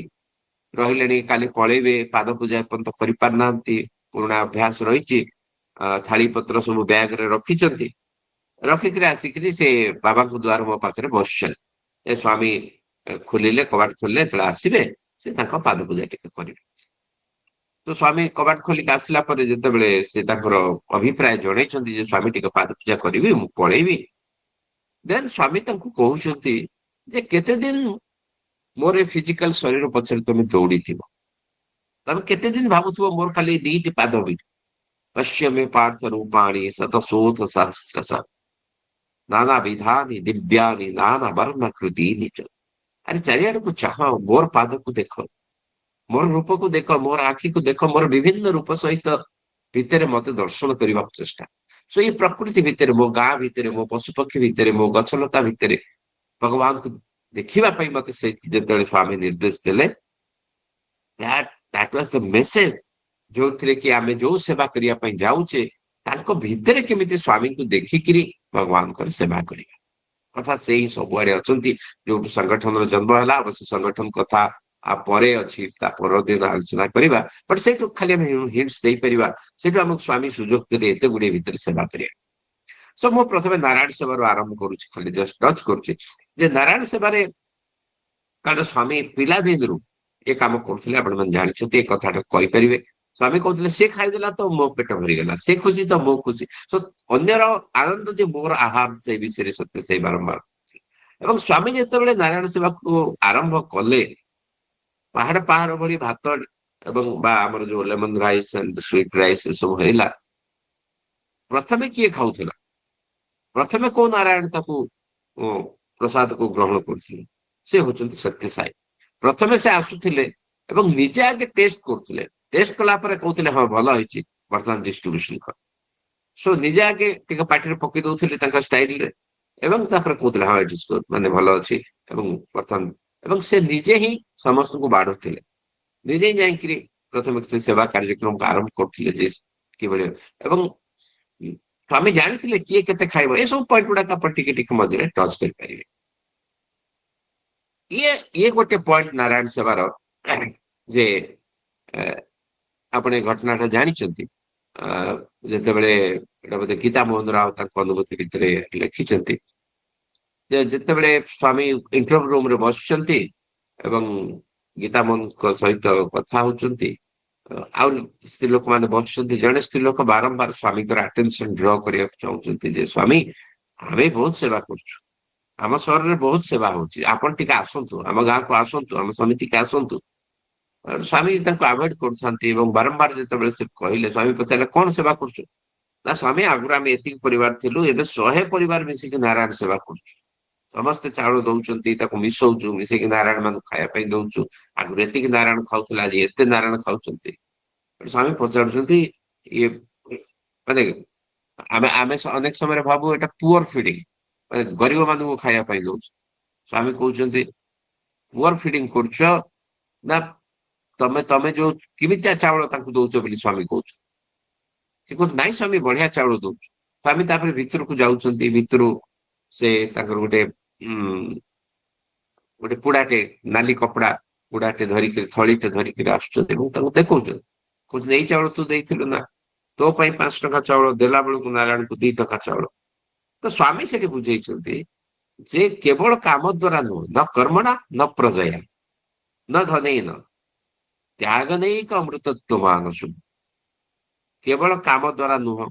ରହିଲେଣି, କାଲି ପଳେଇବେ, ପାଦ ପୂଜା ଏପର୍ଯ୍ୟନ୍ତ କରିପାରିନାହାନ୍ତି, ପୁରୁଣା ଅଭ୍ୟାସ ରହିଛି, ଥାଳି ପତ୍ର ସବୁ ବ୍ୟାଗରେ ରଖିଛନ୍ତି, ରଖିକିରି ଆସିକିରି ସେ ବାବାଙ୍କ ଦ୍ୱାର ମୋ ପାଖରେ ବସିଛନ୍ତି। ଏ ସ୍ୱାମୀ ଖୋଲିଲେ, କବାଟ ଖୋଲିଲେ, ଯେତେବେଳେ ଆସିବେ ସେ ତାଙ୍କ ପାଦ ପୂଜା ଟିକେ କରିବେ। ତ ସ୍ୱାମୀ କବାଟ ଖୋଲିକି ଆସିଲା ପରେ ଯେତେବେଳେ ସେ ତାଙ୍କର ଅଭିପ୍ରାୟ ଜଣେଇଛନ୍ତି ଯେ ସ୍ୱାମୀ ଟିକେ ପାଦ ପୂଜା କରିବି, ମୁଁ ପଳେଇବି, ଦେନ୍ ସ୍ୱାମୀ ତାଙ୍କୁ କହୁଛନ୍ତି ଯେ କେତେ ଦିନ ମୋର ଏ ଫିଜିକାଲ ଶରୀର ପଛରେ ତମେ ଦୌଡିଥିବ, ତମେ କେତେ ଦିନ ଭାବୁଥିବ ମୋର ଖାଲି ଦିଟି ପାଦ ବି, ପଶ୍ୟମେ ପାର୍ଥ ରୂପାଣି ଶତଶୋଥ ସହସ୍ରଶ ନାନା ବିଧାନି ଦିବ୍ୟାନି ନାନା ବର୍ଣ୍ଣ କୃତି ନିଜ। ଆରେ ଚାରିଆଡକୁ ଚାହ, ମୋର ପାଦକୁ ଦେଖ, ମୋର ରୂପକୁ ଦେଖ, ମୋର ଆଖିକୁ ଦେଖ, ମୋର ବିଭିନ୍ନ ରୂପ ସହିତ ଭିତରେ ମତେ ଦର୍ଶନ କରିବାକୁ ଚେଷ୍ଟା। ସୋ ଏଇ ପ୍ରକୃତି ଭିତରେ, ମୋ ଗାଁ ଭିତରେ, ମୋ ପଶୁପକ୍ଷୀ ଭିତରେ, ମୋ ଗଛଲତା ଭିତରେ ଭଗବାନଙ୍କୁ ଦେଖିବା ପାଇଁ ମତେ ସେ ଯେତେବେଳେ ସ୍ୱାମୀ ନିର୍ଦ୍ଦେଶ ଦେଲେ, that was the message, ଯୋଉଥିରେ କି ଆମେ ଯୋଉ ସେବା କରିବା ପାଇଁ ଯାଉଛେ ତାଙ୍କ ଭିତରେ କେମିତି ସ୍ୱାମୀଙ୍କୁ ଦେଖିକିରି ଭଗବାନଙ୍କର ସେବା କରିବା। ଅର୍ଥାତ୍ ସେଇ ସବୁଆଡେ ଅଛନ୍ତି ଯୋଉଠୁ ସଂଗଠନର ଜନ୍ମ ହେଲା। ଅବଶ୍ୟ ସଂଗଠନ କଥା ପରେ ଅଛି, ତା ପରଦିନ ଆଲୋଚନା କରିବା, ବଟ୍ ସେଇଠୁ ଖାଲି ଆମେ ହିଣ୍ଟସ ଦେଇପାରିବା, ସେଇଠୁ ଆମକୁ ସ୍ୱାମୀ ସୁଯୋଗ ଦେଲେ ଏତେ ଗୁଡିଏ ଭିତରେ ସେବା କରିବା। ସୋ ମୁଁ ପ୍ରଥମେ ନାରାୟଣ ସେବାରୁ ଆରମ୍ଭ କରୁଛି, ଖାଲି ଜଷ୍ଟ ଟଚ୍ କରୁଛି ଯେ ନାରାୟଣ ସେବାରେ କାରଣ ସ୍ୱାମୀ ପିଲାଦିନରୁ ଏ କାମ କରୁଥିଲେ, ଆପଣମାନେ ଜାଣିଛନ୍ତି, ଏ କଥାଟା କହିପାରିବେ। ସ୍ୱାମୀ କହୁଥିଲେ ସେ ଖାଇଦେଲା ତ ମୋ ପେଟ ଭରିଗଲା, ସେ ଖୁସି ତ ମୋ ଖୁସି, ଅନ୍ୟର ଆନନ୍ଦ ଯେ ମୋର ଆହାର, ସେ ବିଷୟରେ ସତ୍ୟ ସେଇ ବାରମ୍ବାର। ଏବଂ ସ୍ୱାମୀ ଯେତେବେଳେ ନାରାୟଣ ସେବାକୁ ଆରମ୍ଭ କଲେ, ପାହାଡ ପାହାଡ ଭଳି ଭାତ ଏବଂ ବା ଆମର ଯୋଉ lemon rice and sweet rice ଏସବୁ ହେଲା, ପ୍ରଥମେ କିଏ ଖାଉଥିଲା? ପ୍ରଥମେ କୋଉ ନାରାୟଣ ତାକୁ ପ୍ରସାଦକୁ ଗ୍ରହଣ କରୁଥିଲେ? ସେ ହଉଛନ୍ତି ସତ୍ୟ ସାଇ। ପ୍ରଥମେ ସେ ଆସୁଥିଲେ ଏବଂ ନିଜେ ଆଗେ ଟେଷ୍ଟ କରୁଥିଲେ, ଟେଷ୍ଟ କଲା ପରେ କହୁଥିଲେ ହଁ ଭଲ ହେଇଛି, ବର୍ତ୍ତମାନ ଡିଷ୍ଟ୍ରିବ୍ୟୁସନ କର। ସୋ ନିଜେ ଆଗେ ଟିକେ ପାଟିରେ ପକେଇ ଦଉଥିଲେ ତାଙ୍କ ଷ୍ଟାଇଲରେ, ଏବଂ ତାପରେ କହୁଥିଲେ ହଁ ଇଟ୍ ଇଜ ଗୁଡ୍, ମାନେ ଭଲ ଅଛି, ଏବଂ ବର୍ତ୍ତମାନ ଏବଂ ସେ ନିଜେ ହିଁ ସମସ୍ତଙ୍କୁ ବାଢୁଥିଲେ। ନିଜେ ଯାଇକିରି ପ୍ରଥମେ ସେ ସେବା କାର୍ଯ୍ୟକ୍ରମକୁ ଆରମ୍ଭ କରୁଥିଲେ ଯେ କିଭଳି ଏବଂ ସ୍ୱାମୀ ଜାଣିଥିଲେ କିଏ କେତେ ଖାଇବ ଏସବୁ ପଏଣ୍ଟ ଗୁଡାକ ଆପଣ ଟିକେ ଟିକେ ମଝିରେ ଟଚ୍ କରିପାରିବେ। ଇଏ ଗୋଟେ ପଏଣ୍ଟ ନାରାୟଣ ସେବାର ଯେ ଆପଣ ଏ ଘଟଣାଟା ଜାଣିଛନ୍ତି ଯେତେବେଳେ ଏଟା ବୋଧେ ଗୀତା ମୋହନ ରାଓ ତାଙ୍କ ଅନୁଭୂତି ଭିତରେ ଲେଖିଛନ୍ତି ଯେ ଯେତେବେଳେ ସ୍ୱାମୀ ଇଣ୍ଟରଭ୍ୟୁ ରୁମରେ ବସିଛନ୍ତି ଏବଂ ଗୀତା ମୋହନଙ୍କ ସହିତ କଥା ହଉଛନ୍ତି ଆଉ ସ୍ତ୍ରୀ ଲୋକମାନେ ବସୁଛନ୍ତି ଜଣେ ସ୍ତ୍ରୀ ଲୋକ ବାରମ୍ବାର ସ୍ୱାମୀଙ୍କର ଆଟେନସନ ଡ୍ର କରିବାକୁ ଚାହୁଁଛନ୍ତି ଯେ ସ୍ୱାମୀ ଆମେ ବହୁତ ସେବା କରୁଛୁ ଆମ ସହରରେ ବହୁତ ସେବା ହଉଛି ଆପଣ ଟିକେ ଆସନ୍ତୁ ଆମ ଗାଁକୁ ଆସନ୍ତୁ ଆମ ସମିତିକି ଆସନ୍ତୁ। ସ୍ୱାମୀ ତାଙ୍କୁ ଆଭଏଡ କରୁଥାନ୍ତି ଏବଂ ବାରମ୍ବାର ଯେତେବେଳେ ସେ କହିଲେ ସ୍ୱାମୀ ପଚାରିଲେ କଣ ସେବା କରୁଛୁ ନା ସ୍ୱାମୀ ଆଗରୁ ଆମେ ଏତିକି ପରିବାର ଥିଲୁ ଏବେ 100 ପରିବାର ମିଶିକି ନାରାୟଣ ସେବା କରୁଛୁ ସମସ୍ତେ ଚାଉଳ ଦଉଛନ୍ତି ତାକୁ ମିଶଉଛୁ ମିଶେଇକି ନାରାୟଣ ମାନଙ୍କୁ ଖାଇବା ପାଇଁ ଦଉଛୁ ଆଗରୁ ଏତିକି ନାରାୟଣ ଖାଉଥିଲା ଆଜି ଏତେ ନାରାୟଣ ଖାଉଛନ୍ତି। ସ୍ୱାମୀ ପଚାରୁଛନ୍ତି ଇଏ ମାନେ ଆମେ ଆମେ ଅନେକ ସମୟରେ ଭାବୁ ଏଟା ପୁଅର ଫିଡିଂ ମାନେ ଗରିବ ମାନଙ୍କୁ ଖାଇବା ପାଇଁ ଦଉଛୁ। ସ୍ୱାମୀ କହୁଛନ୍ତି ପୁଅର ଫିଡିଂ କରୁଛ ନା ତମେ ତମେ ଯୋଉ କେମିତିଆ ଚାଉଳ ତାଙ୍କୁ ଦଉଛ ବୋଲି ସ୍ୱାମୀ କହୁଛନ୍ତି। ସେ କହୁଛି ନାଇଁ ସ୍ୱାମୀ ବଢିଆ ଚାଉଳ ଦଉଛୁ। ସ୍ୱାମୀ ତାପରେ ଭିତରକୁ ଯାଉଛନ୍ତି ଭିତରୁ ସେ ତାଙ୍କର ଗୋଟେ ପୁଡାଟେ ନାଲି କପଡା ପୁଡାଟେ ଧରିକିରି ଥଳିଟେ ଧରିକିରି ଆସୁଛନ୍ତି ଏବଂ ତାଙ୍କୁ ଦେଖଉଛନ୍ତି କହୁଛନ୍ତି ଏଇ ଚାଉଳ ତୁ ଦେଇଥିଲୁ ନା ତୋ ପାଇଁ 5 ଟଙ୍କା ଚାଉଳ ଦେଲା ବେଳକୁ ନାରାୟଣକୁ 2 ଟଙ୍କା ଚାଉଳ। ତ ସ୍ୱାମୀ ସେଠି ବୁଝେଇଛନ୍ତି ଯେ କେବଳ କାମ ଦ୍ୱାରା ନୁହଁ ନ କର୍ମଣା ନ ପ୍ରଜୟା ନ ଧନେଇନ ତ୍ୟାଗ ନେଇ ଅମୃତତ୍ୱ ମାନସୁ କେବଳ କାମ ଦ୍ୱାରା ନୁହଁ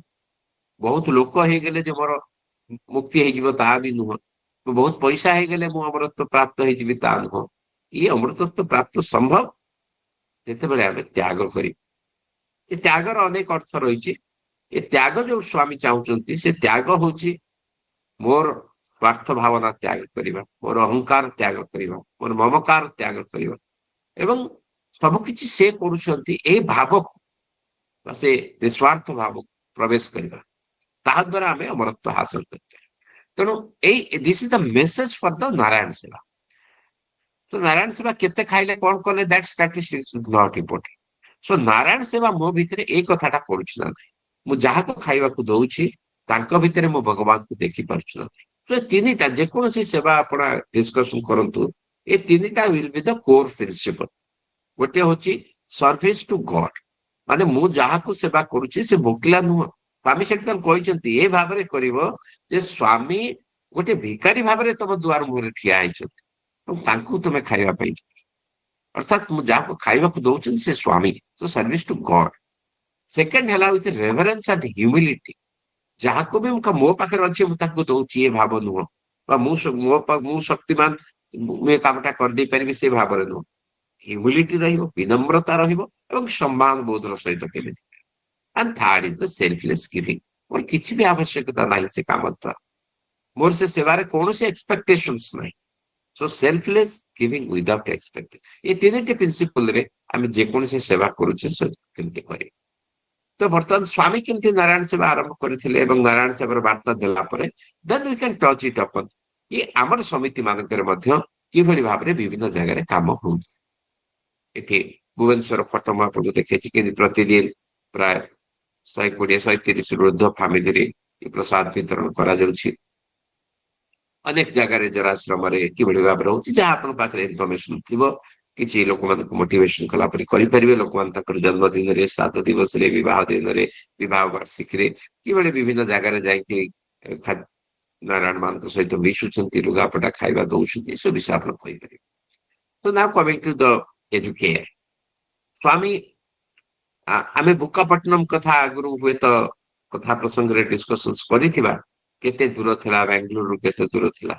ବହୁତ ଲୋକ ହେଇଗଲେ ଯେ ମୋର ମୁକ୍ତି ହେଇଯିବ ତାହା ବି ନୁହଁ ବହୁତ ପଇସା ହେଇଗଲେ ମୁଁ ଅମରତ୍ୱ ପ୍ରାପ୍ତ ହେଇଯିବି ତାହା ନୁହଁ। ଇଏ ଅମୃତତ୍ୱ ପ୍ରାପ୍ତ ସମ୍ଭବ ଯେତେବେଳେ ଆମେ ତ୍ୟାଗ କରିବୁ। ଏ ତ୍ୟାଗର ଅନେକ ଅର୍ଥ ରହିଛି। ଏ ତ୍ୟାଗ ଯୋଉ ସ୍ୱାମୀ ଚାହୁଁଛନ୍ତି ସେ ତ୍ୟାଗ ହଉଛି ମୋର ସ୍ୱାର୍ଥ ଭାବନା ତ୍ୟାଗ କରିବା ମୋର ଅହଙ୍କାର ତ୍ୟାଗ କରିବା ମୋର ମମକାର ତ୍ୟାଗ କରିବା ଏବଂ ସବୁକିଛି ସେ କରୁଛନ୍ତି ଏଇ ଭାବକୁ ବା ସେ ନିଃସ୍ୱାର୍ଥ ଭାବକୁ ପ୍ରବେଶ କରିବା ତାହା ଦ୍ୱାରା ଆମେ ଅମରତ୍ୱ ହାସଲ କରିପାରିବା। ତେଣୁ this is the message for the Narayan Seva. ତ ନାରାୟଣ ସେବା କେତେ ଖାଇଲେ କଣ କଲେ that statistics is not important. So Narayan Seva ମୋ ଭିତରେ ଏଇ କଥାଟା କରୁଛି ନା ନାହିଁ ମୁଁ ଯାହାକୁ ଖାଇବାକୁ ଦଉଛି ତାଙ୍କ ଭିତରେ ମୁଁ ଭଗବାନଙ୍କୁ ଦେଖିପାରୁଛୁ ନା ନାହିଁ। ସୋ ଏ ତିନିଟା ଯେକୌଣସି ସେବା ଆପଣ ଡିସ୍କସନ କରନ୍ତୁ ଏ ତିନିଟା will be the core principal. ଗୋଟେ ହଉଛି ସର୍ଭିସ ଟୁ ଗଡ ମାନେ ମୁଁ ଯାହାକୁ ସେବା କରୁଛି ସେ ଭୋକିଲା ନୁହଁ। ସ୍ୱାମୀ ସେଠି ତାଙ୍କୁ କହିଛନ୍ତି ଏ ଭାବରେ କରିବ ଯେ ସ୍ୱାମୀ ଗୋଟେ ଭିକାରୀ ଭାବରେ ତମ ଦୁଆର ମୁହଁରେ ଠିଆ ହେଇଛନ୍ତି ଏବଂ ତାଙ୍କୁ ତମେ ଖାଇବା ପାଇଁ ଅର୍ଥାତ ମୁଁ ଯାହାକୁ ଖାଇବାକୁ ଦଉଛନ୍ତି ସେ ସ୍ୱାମୀ। ତ ସର୍ଭିସ ଟୁ ଗଡ। ସେକେଣ୍ଡ ହେଲା ୱିଥ ରେଭରେନ୍ସ ଆଣ୍ଡ ହ୍ୟୁମିଲିଟି ଯାହାକୁ ବି ମୋ ପାଖରେ ଅଛି ମୁଁ ତାକୁ ଦଉଛି ଏ ଭାବ ନୁହଁ ବା ମୁଁ ଶକ୍ତିମାନ ମୁଁ ଏ କାମଟା କରିଦେଇ ପାରିବି ସେ ଭାବରେ ନୁହଁ। ହ୍ୟୁମିଲିଟି ରହିବ ବିନମ୍ରତା ରହିବ ଏବଂ ସମ୍ମାନ ବୋଧର ସହିତ କେମିତି and third is the selfless giving ମୋର କିଛି ବି ଆବଶ୍ୟକତା ନାହିଁ ସେ କାମ ଦ୍ୱାରା ମୋର ସେ ସେବାରେ କୌଣସି ଏକ୍ସପେକ୍ଟେସନ୍ସ ନାହିଁ। ସୋ ସେଲ୍ଫଲେସ୍ ଗିଭିଂ ୱିଦାଉଟ୍ ଏକ୍ସପେକ୍ଟେସନ ଏ ତିନିଟି ପ୍ରିନ୍ସିପଲରେ ଆମେ ଯେକୌଣସି ସେବା କରୁଛେ ସେ କେମିତି କରିବେ। ତ ବର୍ତ୍ତମାନ ସ୍ୱାମୀ କେମିତି ନାରାୟଣ ସେବା ଆରମ୍ଭ କରିଥିଲେ ଏବଂ ନାରାୟଣ ସେବାର ବାର୍ତ୍ତା ଦେଲା ପରେ then we can touch it upon କି ଆମର ସମିତି ମାନଙ୍କରେ ମଧ୍ୟ କିଭଳି ଭାବରେ ବିଭିନ୍ନ ଜାଗାରେ କାମ ହଉଛି। ଏଠି ଭୁବନେଶ୍ୱର ଫଟୋ ମୁଁ ଆପଣଙ୍କୁ ଦେଖେଇଛି କିନ୍ତୁ ପ୍ରତିଦିନ ପ୍ରାୟ 120-130 ଊର୍ଦ୍ଧ୍ୱ ଫ୍ୟାମିଲିରେ ପ୍ରସାଦ ବିତରଣ କରାଯାଉଛି। ଅନେକ ଜାଗାରେ ଜରାଶ୍ରମରେ କିଭଳି ଭାବରେ ହଉଛି ଯାହା ଆପଣଙ୍କ ପାଖରେ ଇନଫର୍ମେସନ ଥିବ କିଛି ଲୋକମାନଙ୍କୁ ମୋଟିଭେସନ କଲା ପରେ କରିପାରିବେ। ଲୋକମାନେ ତାଙ୍କର ଜନ୍ମଦିନରେ ଶ୍ରାଦ୍ଧ ଦିବସରେ ବିବାହ ଦିନରେ ବିବାହ ବାର୍ଷିକୀରେ କିଭଳି ବିଭିନ୍ନ ଜାଗାରେ ଯାଇକି ନାରାୟଣ ମାନଙ୍କ ସହିତ ମିଶୁଛନ୍ତି ଲୁଗାପଟା ଖାଇବା ଦଉଛନ୍ତି ଏସବୁ ବିଷୟ ଆପଣ କହିପାରିବେ। ତ ନାଉ କମିଂ ଟୁ ଦ ଏଜୁକେୟାର ସ୍ୱାମୀ ଆମେ ବୁକାପଟ୍ଟନମ କଥା ଆଗରୁ ହୁଏତ କଥା ପ୍ରସଙ୍ଗରେ ଡିସ୍କସନ୍ସ କରିଥିବା କେତେ ଦୂର ଥିଲା ବାଙ୍ଗାଲୋରରୁ କେତେ ଦୂର ଥିଲା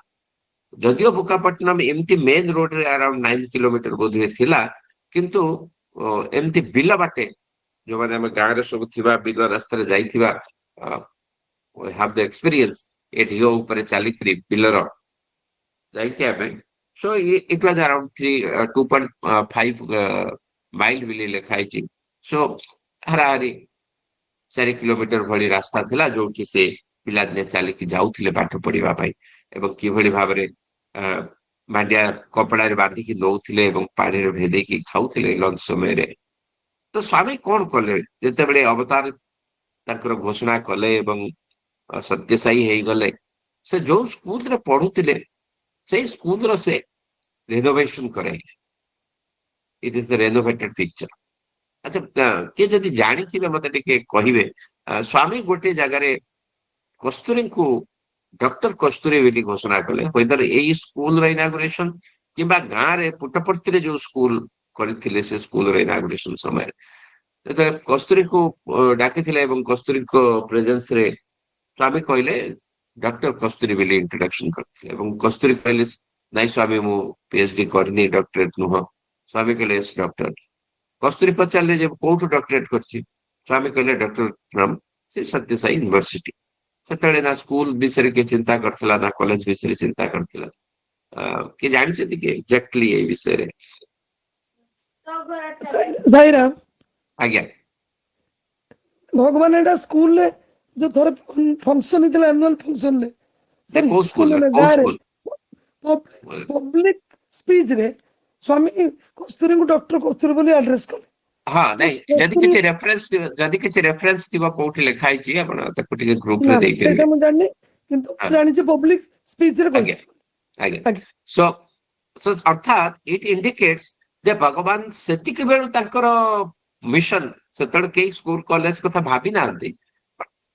ଯଦିଓ ବୁକାପଟ୍ଟନମ ଏମିତି ମେନ୍ ରୋଡରେ ଆରାଉଣ୍ଡ 9 କିଲୋମିଟର ବୋଧହୁଏ ଥିଲା କିନ୍ତୁ ଏମିତି ବିଲ ବାଟେ ଯୋଉମାନେ ଆମେ ଗାଁରେ ସବୁ ଥିବା ବିଲ ରାସ୍ତାରେ ଯାଇଥିବା have the experience ଏ ଢିଅ ଉପରେ ଚାଲିକିରି ବିଲର ଯାଇକି ଆମେ so it was around 2.5 mile ବୋଲି ଲେଖା ହେଇଛି। ସୋ ହାରାହାରି 4 କିଲୋମିଟର ଭଳି ରାସ୍ତା ଥିଲା ଯୋଉଠି ସେ ପିଲାଦିନେ ଚାଲିକି ଯାଉଥିଲେ ପାଠ ପଢିବା ପାଇଁ ଏବଂ କିଭଳି ଭାବରେ ମାଣ୍ଡିଆ କପଡାରେ ବାନ୍ଧିକି ଦଉଥିଲେ ଏବଂ ପାଣିରେ ଭେଦେଇକି ଖାଉଥିଲେ ଲଞ୍ଚ ସମୟରେ। ତ ସ୍ୱାମୀ କଣ କଲେ ଯେତେବେଳେ ଅବତାର ତାଙ୍କର ଘୋଷଣା କଲେ ଏବଂ ସତ୍ୟସାୟୀ ହେଇଗଲେ, ସେ ଯୋଉ ସ୍କୁଲରେ ପଢୁଥିଲେ ସେଇ ସ୍କୁଲର ସେ ରେନୋଭେସନ କରାଇଲେ। ଇଟ୍ ଇಸ್ ଦ ରେନୋଭେଟେଡ ପିକ୍ଚର। ଆଚ୍ଛା, କିଏ ଯଦି ଜାଣିଥିବେ ମତେ ଟିକେ କହିବେ। ସ୍ୱାମୀ ଗୋଟେ ଜାଗାରେ କସ୍ତୁରୀଙ୍କୁ ଡକ୍ଟର କସ୍ତୁରୀ ବୋଲି ଘୋଷଣା କଲେ, ହୁଏଦର ଏଇ ସ୍କୁଲର ଇନାଗୁରେସନ କିମ୍ବା ଗାଁରେ ପୁଟପର୍ତ୍ତିରେ ଯୋଉ ସ୍କୁଲ କରିଥିଲେ ସେ ସ୍କୁଲର ଇନାଗୁରେସନ ସମୟରେ ଯେତେବେଳେ କସ୍ତୁରୀଙ୍କୁ ଡାକିଥିଲେ ଏବଂ କସ୍ତୁରୀଙ୍କ ପ୍ରେଜେନ୍ସ ରେ ସ୍ୱାମୀ କହିଲେ ଡକ୍ଟର କସ୍ତୁରୀ ବୋଲି ଇଣ୍ଟ୍ରୋଡକ୍ସନ କରିଥିଲେ ଏବଂ କସ୍ତୁରୀ କହିଲେ ନାଇଁ ସ୍ୱାମୀ ମୁଁ PhD କରିନି, ଡକ୍ଟରେଟ ନୁହଁ। ସ୍ୱାମୀ କହିଲେ ଏସ୍ ଡକ୍ଟର। କସ୍ତୁରୀ ପଚାରିଲେ ଯେ କୋଉଠୁ ଡକ୍ଟରେଟ କରିଛି? ସ୍ୱାମୀ କହିଲେ doctor from Shri Sathyasai university. ସେତେବେଳେ ନା ସ୍କୁଲ ବିଷୟରେ କିଏ ଚିନ୍ତା କରିଥିଲା ନା କଲେଜ ବିଷୟରେ ଚିନ୍ତା କରିଥିଲା। କିଏ ଜାଣିଛନ୍ତି କି ଏକ୍ଜାକ୍ଟଲି ଏଇ ବିଷୟରେ? ସାଇରାମ, ଆଜ୍ଞା, ଭଗବାନ ଏଇଟା ସ୍କୁଲରେ ଯୋଉ ଥରେ ଫଙ୍କସନ ହେଇଥିଲା ଆନୁଆଲ ଫଙ୍କସନରେ, ଯେ ସରି କୋଉ ସ୍କୁଲ ସ୍କୁଲରେ ନୁହେଁ କୋଉ ଗାଁରେ, ସ୍କୁଲ? ପବ୍ଲିକ ସ୍ପିଚରେ ସ୍ୱାମୀ କସ୍ତୁରୀଙ୍କୁ ଡକ୍ଟର କସ୍ତୁରୀ ବୋଲି ଆଡ୍ରେସ କଲେ। ହଁ, ତ ନାଇଁ କସ୍ତୁରୀ ଯଦି କିଛି ରେଫରେନ୍ସ ଥିବ କୋଉଠି ଲେଖା ହେଇଛି ଆପଣ ତାକୁ ଟିକେ ଗ୍ରୁପ ରେ ନା ନା ସେଇଟା ଦେଇପାରିବେ। ମୁଁ ଜାଣିନି, କିନ୍ତୁ ହଁ, ମୁଁ ଜାଣିଛି ପବ୍ଲିକ ସ୍ପିଚରେ ଆଜ୍ଞା କହିଥିଲେ। ଆଜ୍ଞା। ଆଜ୍ଞା ସୋ ସୋ ଅର୍ଥାତ୍ ଇଟ୍ ଇଣ୍ଡିକେଟ୍ସ ଯେ ଭଗବାନ ସେତିକି ବେଳୁ ତାଙ୍କର ମିଶନ, ସେତେବେଳେ କେହି ସ୍କୁଲ କଲେଜ କଥା ଭାବି ନାହାନ୍ତି।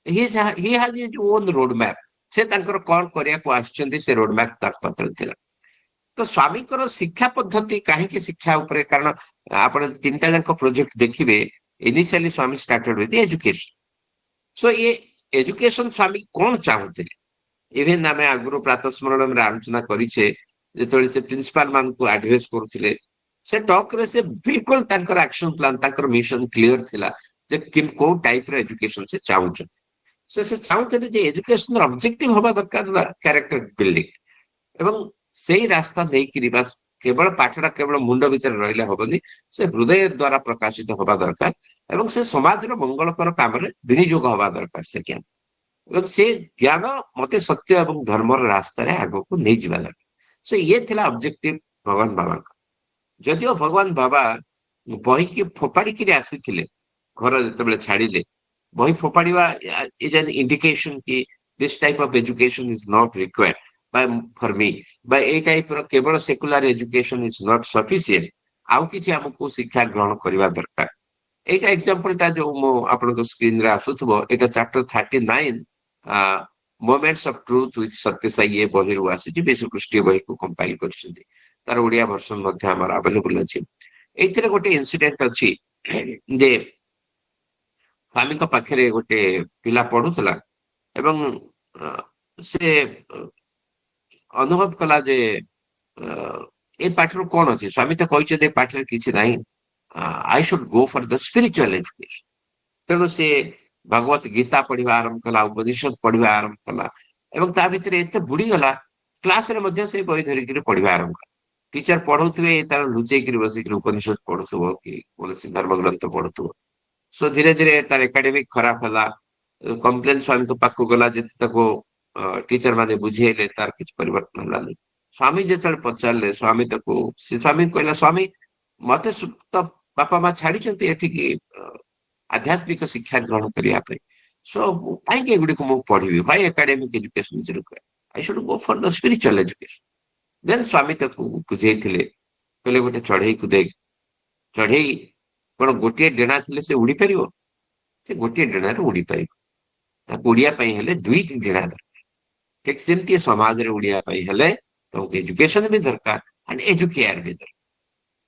He has his own road map. ସେ ତାଙ୍କର କଣ କରିବାକୁ ଆସିଛନ୍ତି ସେ ରୋଡ ମ୍ୟାପ ତାଙ୍କ ପାଖରେ ଥିଲା। ତ ସ୍ୱାମୀଙ୍କର ଶିକ୍ଷା ପଦ୍ଧତି କାହିଁକି ଶିକ୍ଷା ଉପରେ, କାରଣ ଆପଣ ତିନିଟା ଯାକ ପ୍ରୋଜେକ୍ଟ ଦେଖିବେ, initially Swami started with education. So ଏ ଏଜୁକେସନ ସ୍ୱାମୀ କଣ ଚାହୁଁଥିଲେ? ଇଭେନ ଆମେ ଆଗରୁ ପ୍ରାତଃସ୍ମରଣରେ ଆଲୋଚନା କରିଛେ, ଯେତେବେଳେ ସେ ପ୍ରିନ୍ସିପାଲ ମାନଙ୍କୁ ଆଡ୍ରେସ କରୁଥିଲେ ସେ ଟକରେ ସେ ବିଲକୁଲ ତାଙ୍କର ଆକ୍ସନ ପ୍ଲାନ, ତାଙ୍କର ମିଶନ କ୍ଲିୟର ଥିଲା ଯେ କୋଉ ଟାଇପର ଏଜୁକେସନ ସେ ଚାହୁଁଛନ୍ତି। ସେ ଚାହୁଁଥିଲେ ଯେ ଏଜୁକେସନର ଅବଜେକ୍ଟିଭ ହବା ଦରକାର କ୍ୟାରେକ୍ଟର ବିଲ୍ଡିଂ, ଏବଂ ସେଇ ରାସ୍ତା ନେଇକିରି ବାସ୍ କେବଳ ପାଠଟା କେବଳ ମୁଣ୍ଡ ଭିତରେ ରହିଲେ ହବନି, ସେ ହୃଦୟ ଦ୍ଵାରା ପ୍ରକାଶିତ ହବା ଦରକାର ଏବଂ ସେ ସମାଜର ମଙ୍ଗଳକର କାମରେ ବିନିଯୋଗ ହବା ଦରକାର ସେ ଜ୍ଞାନ। ଏବଂ ସେ ଜ୍ଞାନ ମତେ ସତ୍ୟ ଏବଂ ଧର୍ମର ରାସ୍ତାରେ ଆଗକୁ ନେଇଯିବା ଦରକାର। ସେ ଇଏ ଥିଲା ଅବଜେକ୍ଟିଭ ଭଗବାନ ବାବାଙ୍କ। ଯଦିଓ ଭଗବାନ ବାବା ବହିକି ଫୋପାଡ଼ିକିରି ଆସିଥିଲେ, ଘର ଯେତେବେଳେ ଛାଡ଼ିଲେ ବହି ଫୋପାଡ଼ିବା ଇଜ ଆନ୍ ଇଣ୍ଡିକେସନ କି this type of education is not required by for me, ବା ଏଇ ଟାଇପର କେବଳ secular education is not sufficient, ଆଉ କିଛି ଆମକୁ ଶିକ୍ଷା ଗ୍ରହଣ କରିବା ଦରକାର। ଏଇଟା ଏକ୍ସାମ୍ପଲଟା ଯୋଉ ମୁଁ ଆପଣଙ୍କ ସ୍କ୍ରିନରେ ଆସୁଥିବ, ଏଇଟା chapter 39 moments of truth with Sathya Sai ଏ ବହିରୁ ଆସିଛି। ବିଶ୍ୱକୃଷ୍ଟି ବହିକୁ କମ୍ପାଇଲ କରିଛନ୍ତି, ତାର ଓଡିଆ ଭର୍ସନ ମଧ୍ୟ ଆମର ଆଭେଲେବୁଲ ଅଛି। ଏଇଥିରେ ଗୋଟେ ଇନସିଡେଣ୍ଟ ଅଛି ଯେ ସ୍ୱାମୀଙ୍କ ପାଖରେ ଗୋଟେ ପିଲା ପଢୁଥିଲା ଏବଂ ସେ ଅନୁଭବ କଲା ଯେ ଏ ପାଠରୁ କଣ ଅଛି, ସ୍ୱାମୀ ତ କହିଛନ୍ତି ଏ ପାଠରେ କିଛି ନାହିଁ, I should go for the spiritual education. ତେଣୁ ସେ ଭଗବତ ଗୀତା ପଢିବା ଆରମ୍ଭ କଲା, ଉପନିଷଦ ପଢିବା ଆରମ୍ଭ କଲା ଏବଂ ତା ଭିତରେ ଏତେ ବୁଡିଗଲା କ୍ଲାସରେ ମଧ୍ୟ ସେ ବହି ଧରିକିରି ପଢିବା ଆରମ୍ଭ କଲା। ଟିଚର ପଢଉଥିବେ ତାର ଲୁଚେଇକିରି ବସିକିରି ଉପନିଷଦ ପଢୁଥିବ କି କୌଣସି ଧର୍ମଗ୍ରନ୍ଥ ପଢୁଥିବ। ସୋ ଧୀରେ ଧୀରେ ତାର ଏକାଡେମିକ ଖରାପ ହେଲା, କମ୍ପ୍ଲେନ ସ୍ୱାମୀଙ୍କ ପାଖକୁ ଗଲା, ଯେତେ ତାକୁ ଟିଚର ମାନେ ବୁଝେଇଲେ ତାର କିଛି ପରିବର୍ତ୍ତନ ହେଲାନି। ସ୍ୱାମୀ ଯେତେବେଳେ ପଚାରିଲେ ସ୍ୱାମୀ ତାକୁ, ସେ ସ୍ୱାମୀ କହିଲା ସ୍ୱାମୀ ମତେ ତ ବାପା ମା ଛାଡିଛନ୍ତି ଏଠିକି ଆଧ୍ୟାତ୍ମିକ ଶିକ୍ଷା ଗ୍ରହଣ କରିବା ପାଇଁ, ସୋ କାହିଁକି ଏଗୁଡିକୁ ମୁଁ ପଢିବି? ଭାଇ academic education is required, I should go for the spiritual education. Then Swami ତାକୁ ବୁଝେଇଥିଲେ, କହିଲେ ଗୋଟେ ଚଢେଇକୁ ଦେଖ, ଚଢେଇ କଣ ଗୋଟିଏ ଡେଣା ଥିଲେ ସେ ଉଡି ପାରିବ? ସେ ଗୋଟିଏ ଡେଣାରେ ଉଡି ପାରିବ, ତାକୁ ଉଡିବା ପାଇଁ ହେଲେ ଦୁଇଟି ଡେଣା ଦରକାର। ଠିକ ସେମିତି ସମାଜରେ ଉଡିବା ପାଇଁ ହେଲେ ତମକୁ ଏଜୁକେସନ ବି ଦରକାର ଆଣ୍ଡ ଏଜୁକେୟାର ବି ଦରକାର।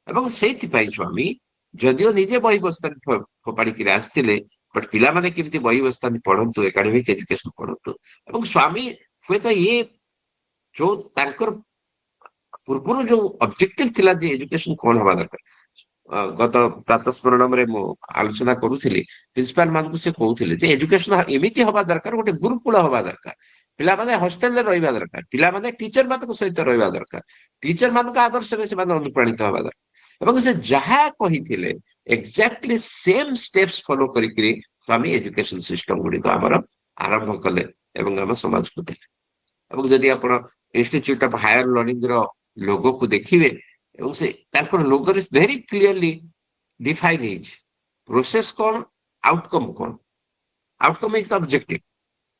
ଏବଂ ସେଇଥିପାଇଁ ସ୍ୱାମୀ ଯଦିଓ ନିଜେ ବହି ବସ୍ତାନି ଫୋପାଡ଼ିକିରି ଆସିଥିଲେ, ବଟ୍ ପିଲାମାନେ କେମିତି ବହି ବସ୍ତାନି ପଢନ୍ତୁ, ଏକାଡେମିକ ଏଜୁକେସନ ପଢନ୍ତୁ। ଏବଂ ସ୍ୱାମୀ ହୁଏତ ଇଏ ଯୋଉ ତାଙ୍କର ପୂର୍ବରୁ ଯୋଉ ଅବଜେକ୍ଟିଭ ଥିଲା ଯେ ଏଜୁକେସନ କଣ ହବା ଦରକାର, ଗତ ପ୍ରାତଃସ୍ମରଣରେ ମୁଁ ଆଲୋଚନା କରୁଥିଲି, ପ୍ରିନ୍ସିପାଲ ମାନଙ୍କୁ ସେ କହୁଥିଲେ ଯେ ଏଜୁକେସନ ଏମିତି ହବା ଦରକାର, ଗୋଟେ ଗୁରୁକୁଳ ହବା ଦରକାର। ପିଲାମାନେ ହଷ୍ଟେଲରେ ରହିବା ଦରକାର, ପିଲାମାନେ ଟିଚର ମାନଙ୍କ ସହିତ ରହିବା ଦରକାର, ଟିଚର ମାନଙ୍କ ଆଦର୍ଶରେ ସେମାନେ ଅନୁପ୍ରାଣିତ ହବା ଦରକାର। ଏବଂ ସେ ଯାହା କହିଥିଲେ ଏକ୍ଜାକ୍ଟଲି ସେମ ଷ୍ଟେପ୍ସ ଫଲୋ କରିକିରି ସ୍ୱାମୀ ଏଜୁକେସନ ସିଷ୍ଟମ ଗୁଡିକ ଆମର ଆରମ୍ଭ କଲେ ଏବଂ ଆମ ସମାଜକୁ ଦେଲେ। ଏବଂ ଯଦି ଆପଣ ଇନଷ୍ଟିଚ୍ୟୁଟ ଅଫ ହାୟର ଲର୍ଣ୍ଣିଂ ର ଲୋଗୋକୁ ଦେଖିବେ ଏବଂ ସେ ତାଙ୍କର ଲୋଗୋରେ ଭେରି କ୍ଲିୟରଲି ଡିଫାଇନ୍ ହେଇଛି ପ୍ରୋସେସ କଣ, ଆଉଟକମ୍ କଣ। Outcome is the objective.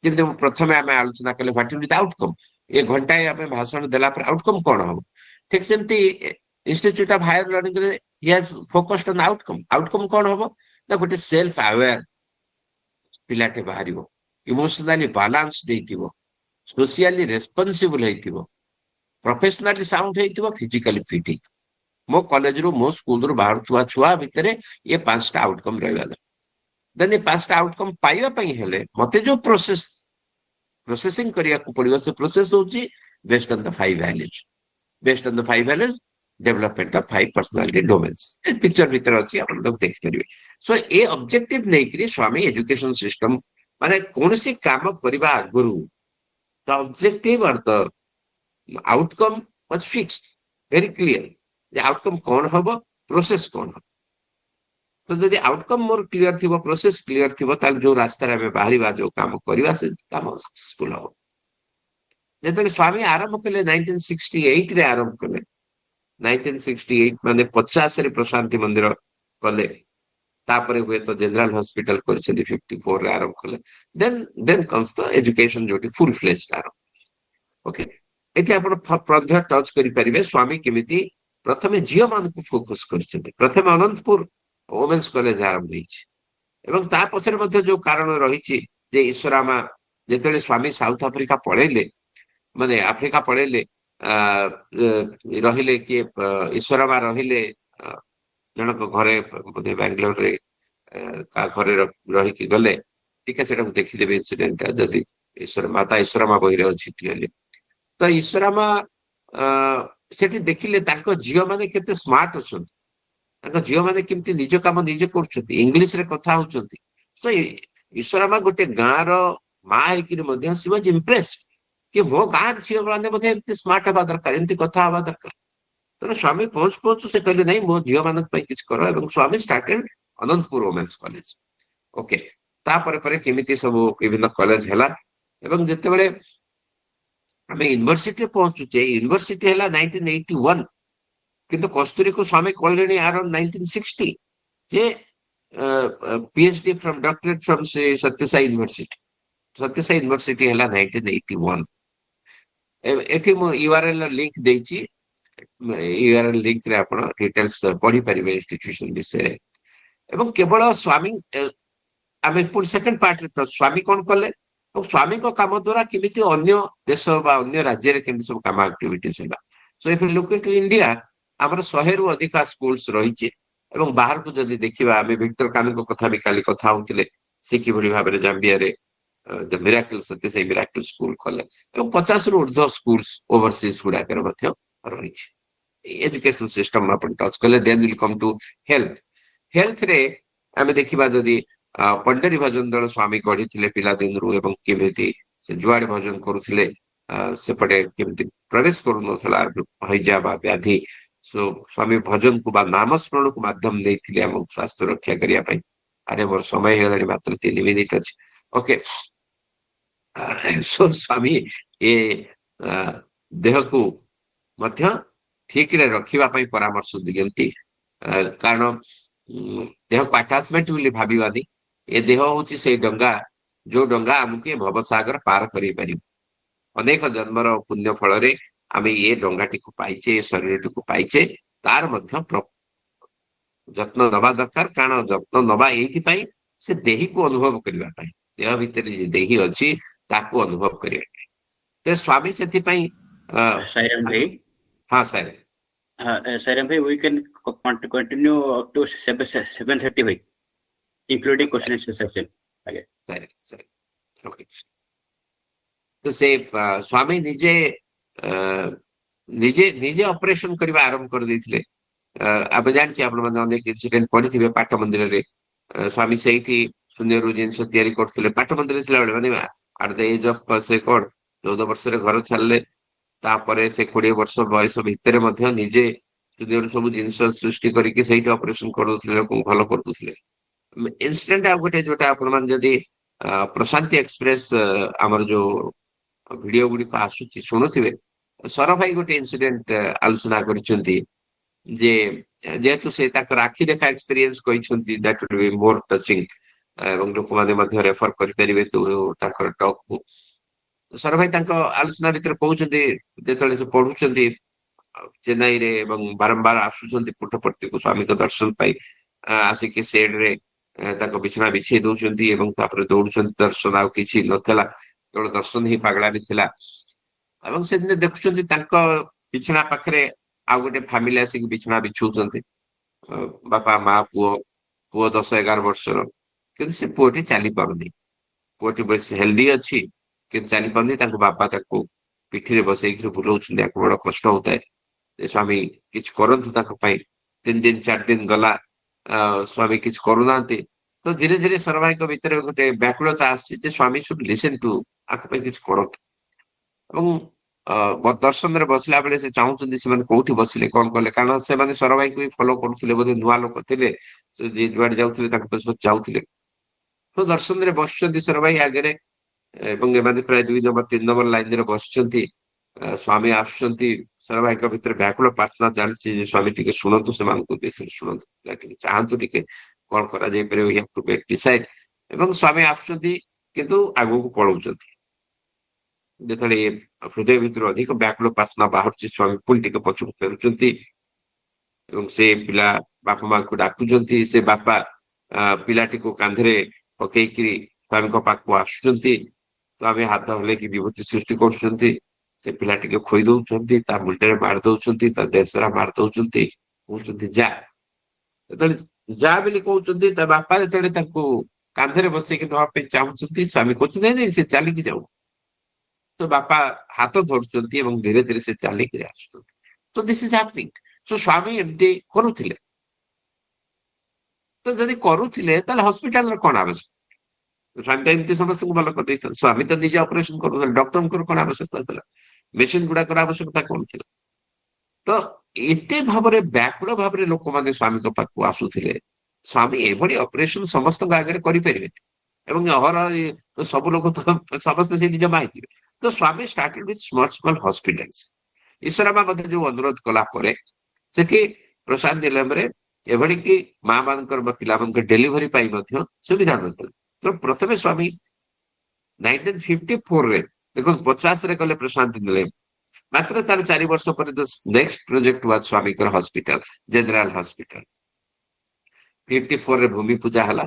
ଯେମିତି ପ୍ରଥମେ ଆମେ ଆଲୋଚନା କଲେ ହ୍ୱାଟ ଇଜ ଦ ଆଉଟକମ୍, ଏ ଘଣ୍ଟାଏ ଆମେ ଭାଷଣ ଦେଲା ପରେ ଆଉଟକମ୍ କଣ ହବ। ଠିକ ସେମିତି ଇନଷ୍ଟିଚ୍ୟୁଟ ଅଫ ହାୟର ଲର୍ଣ୍ଣିଂରେ he has focused on outcome. Outcome କଣ ହବ ନା ଗୋଟେ ସେଲ୍ଫ ଆୱେୟାର ପିଲାଟେ ବାହାରିବ, ଇମୋସନାଲି ବାଲାନ୍ସଡ ହେଇଥିବ, ସୋସିଆଲି ରେସ୍ପନ୍ସିବଲ ହେଇଥିବ, ପ୍ରଫେସନାଲି ସାଉଣ୍ଡ ହେଇଥିବ, ଫିଜିକାଲି ଫିଟ୍ ହେଇଥିବ। ମୋ କଲେଜରୁ ମୋ ସ୍କୁଲରୁ ବାହାରୁଥିବା ଛୁଆ ଭିତରେ ଏ 5ଟା ଆଉଟକମ୍ ରହିବା ଦରକାର। ଦେନ୍ ଏ 5ଟା ଆଉଟକମ୍ ପାଇବା ପାଇଁ ହେଲେ ମତେ ଯୋଉ ପ୍ରୋସେସିଂ କରିବାକୁ ପଡିବ, ସେ ପ୍ରୋସେସ ହଉଛି based on the 5 values। Based on the 5 values development of 5 personality domains picture ଭିତରେ ଅଛି, ଆପଣ ତାକୁ ଦେଖିପାରିବେ। ସୋ ଏ ଅବଜେକ୍ଟିଭ ନେଇକରି ସ୍ୱାମୀ ଏଜୁକେସନ ସିଷ୍ଟମ ମାନେ କୌଣସି କାମ କରିବା ଆଗରୁ the objective or the outcome was fixed, very clear ଯେ ଆଉଟକମ୍ କଣ ହବ, ପ୍ରୋସେସ କଣ ହବ। ତ ଯଦି ଆଉଟକମ୍ ମୋର କ୍ଲିୟର ଥିବ, ପ୍ରୋସେସ କ୍ଲିୟର ଥିବ, ତାହେଲେ ଯୋଉ ରାସ୍ତାରେ ଆମେ ବାହାରିବା, ଯୋଉ କାମ କରିବା, ସେ କାମ ସକ୍ସେସଫୁଲ ହବ। ଯେତେବେଳେ ସ୍ୱାମୀ ଆରମ୍ଭ କଲେ 1968ରେ ଆରମ୍ଭ କଲେ, 1968 ମାନେ 50ରେ ପ୍ରଶାନ୍ତି ମନ୍ଦିର କଲେ, ତାପରେ ହୁଏତ ଜେନେରାଲ ହସ୍ପିଟାଲ କରିଛନ୍ତି 54ରେ ଆରମ୍ଭ କଲେ। ଦେନ୍ କମ୍ସ ଦ ଏଜୁକେସନ ଯୋଉଠି ଫୁଲ ଫ୍ଲେଜ ଆରମ୍ଭ। ଓକେ, ଏଠି ଆପଣ ମଧ୍ୟ ଟଚ୍ କରିପାରିବେ ସ୍ୱାମୀ କେମିତି ପ୍ରଥମେ ଝିଅ ମାନଙ୍କୁ ଫୋକସ କରିଛନ୍ତି। ପ୍ରଥମେ ଅନନ୍ତପୁର ଓମେନ୍ସ କଲେଜ ଆରମ୍ଭ ହେଇଛି ଏବଂ ତା ପଛରେ ମଧ୍ୟ ଯୋଉ କାରଣ ରହିଛି ଯେ ଈଶ୍ୱରାମା ଯେତେବେଳେ ସ୍ୱାମୀ ସାଉଥ ଆଫ୍ରିକା ପଳେଇଲେ, ମାନେ ଆଫ୍ରିକା ପଳେଇଲେ, ରହିଲେ କିଏ ଈଶ୍ୱରାମା ରହିଲେ ଜଣକ ଘରେ, ବୋଧେ ବାଙ୍ଗାଲୋରରେ କାହା ଘରେ ରହିକି ଗଲେ। ଟିକେ ସେଟାକୁ ଦେଖିଦେବେ ଇନସିଡେଣ୍ଟଟା, ଯଦି ମାତା ଈଶ୍ୱରାମା ବହିରେ ଅଛି କ୍ଲିୟରଲି। ତ ଈଶ୍ୱରାମା ସେଠି ଦେଖିଲେ ତାଙ୍କ ଝିଅ ମାନେ କେତେ ସ୍ମାର୍ଟ ଅଛନ୍ତି, ତାଙ୍କ ଝିଅ ମାନେ କେମିତି ନିଜ କାମ ନିଜେ କରୁଛନ୍ତି, ଇଂଲିଶରେ କଥା ହଉଛନ୍ତି। ସୋ ଈଶ୍ୱରାମା ଗୋଟେ ଗାଁର ମା ହେଇକିରି ମଧ୍ୟ ସି ୱାଜ ଇମ୍ପ୍ରେସ୍ଡ କି ମୋ ଗାଁର ଝିଅ ମାନେ ମଧ୍ୟ ଏମିତି ସ୍ମାର୍ଟ ହବା ଦରକାର, ଏମିତି କଥା ହବା ଦରକାର। ତେଣୁ ସ୍ୱାମୀ ପହଞ୍ଚୁ ପହଞ୍ଚୁ ସେ କହିଲେ ନାଇଁ, ମୋ ଝିଅ ମାନଙ୍କ ପାଇଁ କିଛି କର, ଏବଂ ସ୍ୱାମୀ started Anantapur women's college. Okay, ତାପରେ ପରେ କେମିତି ସବୁ ବିଭିନ୍ନ କଲେଜ ହେଲା ଏବଂ ଯେତେବେଳେ ଆମେ ୟୁନିଭର୍ସିଟିରେ ପହଞ୍ଚୁଛେ, ୟୁନିଭର୍ସିଟି ହେଲା 1981, କିନ୍ତୁ କସ୍ତୁରୀକୁ ସ୍ୱାମୀ କହିଲେଣି ଆରାଉଣ୍ଡ 1960 ଯେ PhD from doctorate from Sathyasai university. Sathyasai university ହେଲା 1981। ଏଠି ମୁଁ URL ଲିଙ୍କ ଦେଇଛି, URL ଲିଙ୍କରେ ଆପଣ ଡିଟେଲ୍ସ ପଢିପାରିବେ ଇନଷ୍ଟିଟ୍ୟୁସନ ବିଷୟରେ। ଏବଂ କେବଳ ସ୍ୱାମୀ, ଆମେ ପୁଣି ସେକେଣ୍ଡ ପାର୍ଟରେ ସ୍ୱାମୀ କଣ କଲେ ଏବଂ ସ୍ୱାମୀଙ୍କ କାମ ଦ୍ୱାରା କେମିତି ଅନ୍ୟ ଦେଶ ବା ଅନ୍ୟ ରାଜ୍ୟରେ କେମିତି ସବୁ କାମ ଆକ୍ଟିଭିଟିଜ ହେଲା। So if you look into India, ଆମର 100ରୁ ଅଧିକା ସ୍କୁଲସ ରହିଛି ଏବଂ ବାହାରକୁ ଯଦି ଦେଖିବା, ଆମେ ଭିକ୍ଟର କାନୁଙ୍କ କଥା ବି କାଲି କଥା ହଉଥିଲେ, ସେ କିଭଳି ଭାବରେ ଜାମ୍ବିଆରେ ଦ ମିରାକଲ ସତ୍ୟସାଇ ମିରାକଲ ସ୍କୁଲ କଲେ ଏବଂ 50ରୁ ଉର୍ଦ୍ଧ୍ୱ ସ୍କୁଲସ ଓଭରସିଜ ଗୁଡାକରେ ମଧ୍ୟ ରହିଛି। ଏଜୁକେସନ ସିଷ୍ଟମ ଆପଣ ଟଚ୍ କଲେ। ଦେନ୍ ୱିଲ୍ କମ୍ ଟୁ ହେଲ୍ଥ। ହେଲ୍ଥରେ ଆମେ ଦେଖିବା ଯଦି ପଣ୍ଡରୀ ଭଜନ ଦଳ ସ୍ୱାମୀ ଗଢିଥିଲେ ପିଲାଦିନରୁ ଏବଂ କେମିତି ସେ ଯୁଆଡେ ଭଜନ କରୁଥିଲେ ସେପଟେ କେମିତି ପ୍ରବେଶ କରୁନଥିଲା ହଇଜା ବା ବ୍ୟାଧି। ସୋ ସ୍ୱାମୀ ଭଜନକୁ ବା ନାମସ୍ମରଣକୁ ମାଧ୍ୟମ ଦେଇଥିଲେ ଆମକୁ ସ୍ୱାସ୍ଥ୍ୟ ରକ୍ଷା କରିବା ପାଇଁ। ଆରେ ମୋର ସମୟ ହେଇଗଲାଣି, ମାତ୍ର 3 ମିନିଟ ଅଛି। ଓକେ, ସୋ ସ୍ୱାମୀ ଏ ଦେହକୁ ମଧ୍ୟ ଠିକରେ ରଖିବା ପାଇଁ ପରାମର୍ଶ ଦିଅନ୍ତି, କାରଣ ଦେହକୁ ଆଟାଚମେଣ୍ଟ ବୋଲି ଭାବିବାନି। ଏ ଦେହ ହଉଛି ସେଇ ଡଙ୍ଗା, ଯୋଉ ଡଙ୍ଗା ଆମକୁ ଏ ଭବସାଗର ପାର କରେଇ ପାରିବ। ଅନେକ ଜନ୍ମର ପୁଣ୍ୟ ଫଳରେ ଆମେ ଏ ଡଙ୍ଗାଟିକୁ ପାଇଛେ, ଏ ଶରୀରଟିକୁ ପାଇଛେ। ତାର ମଧ୍ୟ ଯତ୍ନ ନେବା ଦରକାର, କାରଣ ଯତ୍ନ ନେବା ଏଇଥିପାଇଁ ସେ ଦେହୀକୁ ଅନୁଭବ କରିବା ପାଇଁ। ଦେହ ଭିତରେ ଯେ ଦେହୀ ଅଛି ତାକୁ ଅନୁଭବ କରିବା ପାଇଁ। ସ୍ୱାମୀ ସେଥିପାଇଁ Sairam bhai, ହଁ sir. Sairam bhai, we can continue up to 7:30 bhai, including question and answer session. Okay. Sir okay. ତ ସେ ସ୍ୱାମୀ ନିଜେ ନିଜେ ନିଜେ ଅପରେସନ କରିବା ଆରମ୍ଭ କରିଦେଇଥିଲେ। ଆମେ ଜାଣିଛେ, ଆପଣମାନେ ଅନେକ ଇନସିଡେଣ୍ଟ ପଢିଥିବେ ପାଠ ମନ୍ଦିରରେ। ସ୍ୱାମୀ ସେଇଠି ଶୂନ୍ୟରୁ ଜିନିଷ ତିଆରି କରୁଥିଲେ ପାଠ ମନ୍ଦିରରେ ଥିଲାବେଳେ, ମାନେ ଆଟ ଦ ଏଜ ଅଫ ସେ କଣ 14 ବର୍ଷରେ ଘର ଛାଡିଲେ, ତାପରେ ସେ 20 ବର୍ଷ ବୟସ ଭିତରେ ମଧ୍ୟ ନିଜେ ଶୂନ୍ୟରୁ ସବୁ ଜିନିଷ ସୃଷ୍ଟି କରିକି ସେଇଠି ଅପରେସନ କରିଦଉଥିଲେ, ଲୋକଙ୍କୁ ଭଲ କରିଦଉଥିଲେ। ଇନସିଡେଣ୍ଟ ଆଉ ଗୋଟେ ଯୋଉଟା ଆପଣମାନେ ଯଦି ପ୍ରଶାନ୍ତି ଏକ୍ସପ୍ରେସ ଆମର ଯୋଉ ଭିଡିଓ ଗୁଡିକ ଆସୁଛି ଶୁଣୁଥିବେ, ସର ଭାଇ ଗୋଟେ ଇନସିଡେଣ୍ଟ ଆଲୋଚନା କରିଛନ୍ତି ଯେ ଯେହେତୁ ସେ ତାଙ୍କର ଆଖି ଦେଖା ଏକ୍ସପିରିଏନ୍ସ କହିଛନ୍ତି ଦ୍ୟାଟ୍ ୱିଲ୍ ବି ମୋର ଟଚିଂ ଏବଂ ଲୋକମାନେ ମଧ୍ୟ ରେଫର କରିପାରିବେ ତାଙ୍କର ଟକ୍ କୁ। ସର ଭାଇ ତାଙ୍କ ଆଲୋଚନା ଭିତରେ କହୁଛନ୍ତି ଯେତେବେଳେ ସେ ପଢୁଛନ୍ତି ଚେନ୍ନାଇରେ ଏବଂ ବାରମ୍ବାର ଆସୁଛନ୍ତି ପୁଟ୍ଟପର୍ତ୍ତିକୁ ସ୍ୱାମୀଙ୍କ ଦର୍ଶନ ପାଇଁ ଆସିକି ସେଡରେ ତାଙ୍କ ବିଛଣା ବିଛେଇ ଦଉଛନ୍ତି ଏବଂ ତାପରେ ଦୌଡୁଛନ୍ତି ଦର୍ଶନ ଆଉ କିଛି ନଥିଲା କେବଳ ଦର୍ଶନ ହିଁ ପାଗଳାରେ ଥିଲା। ଏବଂ ସେଦିନ ଦେଖୁଛନ୍ତି ତାଙ୍କ ବିଛଣା ପାଖରେ ଆଉ ଗୋଟେ ଫ୍ୟାମିଲି ଆସିକି ବିଛଣା ବିଛଉଛନ୍ତି ବାପା ମା ପୁଅ 10-11 ବର୍ଷର କିନ୍ତୁ ସେ ପୁଅଟି ଚାଲି ପାରୁନି। ପୁଅଟି ବେଶ ହେଲ୍ଦି ଅଛି କିନ୍ତୁ ଚାଲି ପାରୁନି। ତାଙ୍କ ବାପା ତାକୁ ପିଠିରେ ବସେଇକି ବୁଲଉଛନ୍ତି। ତାକୁ ବଡ କଷ୍ଟ ହଉଥାଏ ଯେ ସ୍ୱାମୀ କିଛି କରନ୍ତୁ ତାଙ୍କ ପାଇଁ। 3 ଦିନ 4 ଦିନ ଗଲା ସ୍ୱାମୀ କିଛି କରୁନାହାନ୍ତି। ତ ଧୀରେ ଧୀରେ ସର ଭାଇଙ୍କ ଭିତରେ ଗୋଟେ ବ୍ୟାକୁଳତା ଆସିଛି ଯେ ସ୍ୱାମୀ ସୁଡ୍ ଲିସେନ୍ ଟୁ ଆଙ୍କ ପାଇଁ କିଛି କରନ୍ତୁ। ଏବଂ ଦର୍ଶନରେ ବସିଲା ବେଳେ ସେ ଚାହୁଁଛନ୍ତି ସେମାନେ କୋଉଠି ବସିଲେ କଣ କଲେ, କାରଣ ସେମାନେ ସର ଭାଇକୁ ହିଁ ଫଲୋ କରୁଥିଲେ, ବୋଧେ ନୂଆ ଲୋକ ଥିଲେ ସେ ଯୁଆଡେ ଯାଉଥିଲେ ତାଙ୍କ ପଛ ଯାଉଥିଲେ। ତ ଦର୍ଶନରେ ବସିଛନ୍ତି ସର ଭାଇ ଆଗରେ ଏବଂ ଏମାନେ ପ୍ରାୟ 2 ନମ୍ବର 3 ନମ୍ବର ଲାଇନରେ ବସିଛନ୍ତି। ସ୍ୱାମୀ ଆସୁଛନ୍ତି। ସର ଭାଇଙ୍କ ଭିତରେ ବ୍ୟାକୁଳ ପ୍ରାର୍ଥନା ଚାଲିଛି ଯେ ସ୍ୱାମୀ ଟିକେ ଶୁଣନ୍ତୁ, ସେମାନଙ୍କୁ ବେଶୀ ଶୁଣନ୍ତୁ, ଟିକେ ଚାହାନ୍ତୁ ଟିକେ କଣ କରାଯାଇ ପାରିବ ଡିସାଇଡ୍। ଏବଂ ସ୍ୱାମୀ ଆସୁଛନ୍ତି କିନ୍ତୁ ଆଗକୁ ପଳଉଛନ୍ତି। ଯେତେବେଳେ ହୃଦୟ ଭିତରୁ ଅଧିକ ବ୍ୟାକୁଳ ପ୍ରାର୍ଥନା ବାହାରୁଛି ସ୍ୱାମୀ ପୁଣି ଟିକେ ପଛକୁ ଫେରୁଛନ୍ତି ଏବଂ ସେ ପିଲା ବାପା ମାଙ୍କୁ ଡାକୁଛନ୍ତି। ସେ ବାପା ପିଲାଟିକୁ କାନ୍ଧରେ ପକେଇକିରି ସ୍ୱାମୀଙ୍କ ପାଖକୁ ଆସୁଛନ୍ତି। ସ୍ୱାମୀ ହାତ ହଲେଇକି ବିଭୂତି ସୃଷ୍ଟି କରୁଛନ୍ତି। ସେ ପିଲା ଟିକେ ଖୋଇ ଦଉଛନ୍ତି, ତା ମୁଣ୍ଡରେ ମାରି ଦଉଛନ୍ତି, ତା ଦେଶରା ମାରି ଦଉଛନ୍ତି, କହୁଛନ୍ତି ଯା। ଯେତେବେଳେ ଯା ବୋଲି କହୁଛନ୍ତି ତା ବାପା ଯେତେବେଳେ ତାଙ୍କୁ କାନ୍ଧରେ ବସେଇକି ନେବା ପାଇଁ ଚାହୁଁଛନ୍ତି ସ୍ୱାମୀ କହୁଛନ୍ତି ନାଇଁ ନାଇଁ ସେ ଚାଲିକି ଯାଉ। ତ ବାପା ହାତ ଧରୁଛନ୍ତି ଏବଂ ଧୀରେ ଧୀରେ ସେ ଚାଲିକିରି ଆସୁଛନ୍ତି। So this is happening. So ସ୍ୱାମୀ ଏମିତି କରୁଥିଲେ। ତ ଯଦି କରୁଥିଲେ ତାହେଲେ ହସ୍ପିଟାଲର କଣ ଆବଶ୍ୟକ? ସ୍ୱାମୀ ତ ଏମିତି ସମସ୍ତଙ୍କୁ ଭଲ କରିଦେଇଥାନ୍ତି। ସ୍ୱାମୀ ତ ନିଜେ ଅପରେସନ କରୁଥିଲେ, ଡକ୍ଟରଙ୍କର କଣ ଆବଶ୍ୟକତା ଥିଲା? ମେସିନ ଗୁଡାକର ଆବଶ୍ୟକତା କଣ ଥିଲା? ତ ଏତେ ଭାବରେ ବ୍ୟାକୁଳ ଭାବରେ ଲୋକମାନେ ସ୍ୱାମୀଙ୍କ ପାଖକୁ ଆସୁଥିଲେ। ସ୍ୱାମୀ ଏଭଳି ଅପରେସନ ସମସ୍ତଙ୍କ ଆଗରେ କରିପାରିବେନି ଏବଂ ସବୁ ଲୋକ ତ ସମସ୍ତେ ସେଠି ଜମା ହେଇଥିବେ। ତ ସ୍ୱାମୀ ଷ୍ଟାର୍ଟେଡ୍ ୱିଥ୍ ସ୍ମଲ୍ ହସ୍ପିଟାଲ୍ସ। ଈଶ୍ୱରାମା ମଧ୍ୟ ଯୋଉ ଅନୁରୋଧ କଲା ପରେ ସେଠି ପ୍ରଶାନ୍ତ ନିଲମରେ ଏଭଳି କି ମା ମାନଙ୍କର ବା ପିଲାମାନଙ୍କର ଡେଲିଭରି ପାଇଁ ମଧ୍ୟ ସୁବିଧା ନଥିଲା। ତ ପ୍ରଥମେ ସ୍ୱାମୀ 1954ରେ ଦେଖନ୍ତୁ 50ରେ କଲେ ପ୍ରଶାନ୍ତ ନିଲମ, ମାତ୍ର ତାର 4 ବର୍ଷ ପରେ ନେକ୍ସଟ ପ୍ରୋଜେକ୍ଟ ୱାଜ ସ୍ୱାମୀଙ୍କର ହସ୍ପିଟାଲ, ଜେନେରାଲ ହସ୍ପିଟାଲ। 54ରେ ଭୂମି ପୂଜା ହେଲା,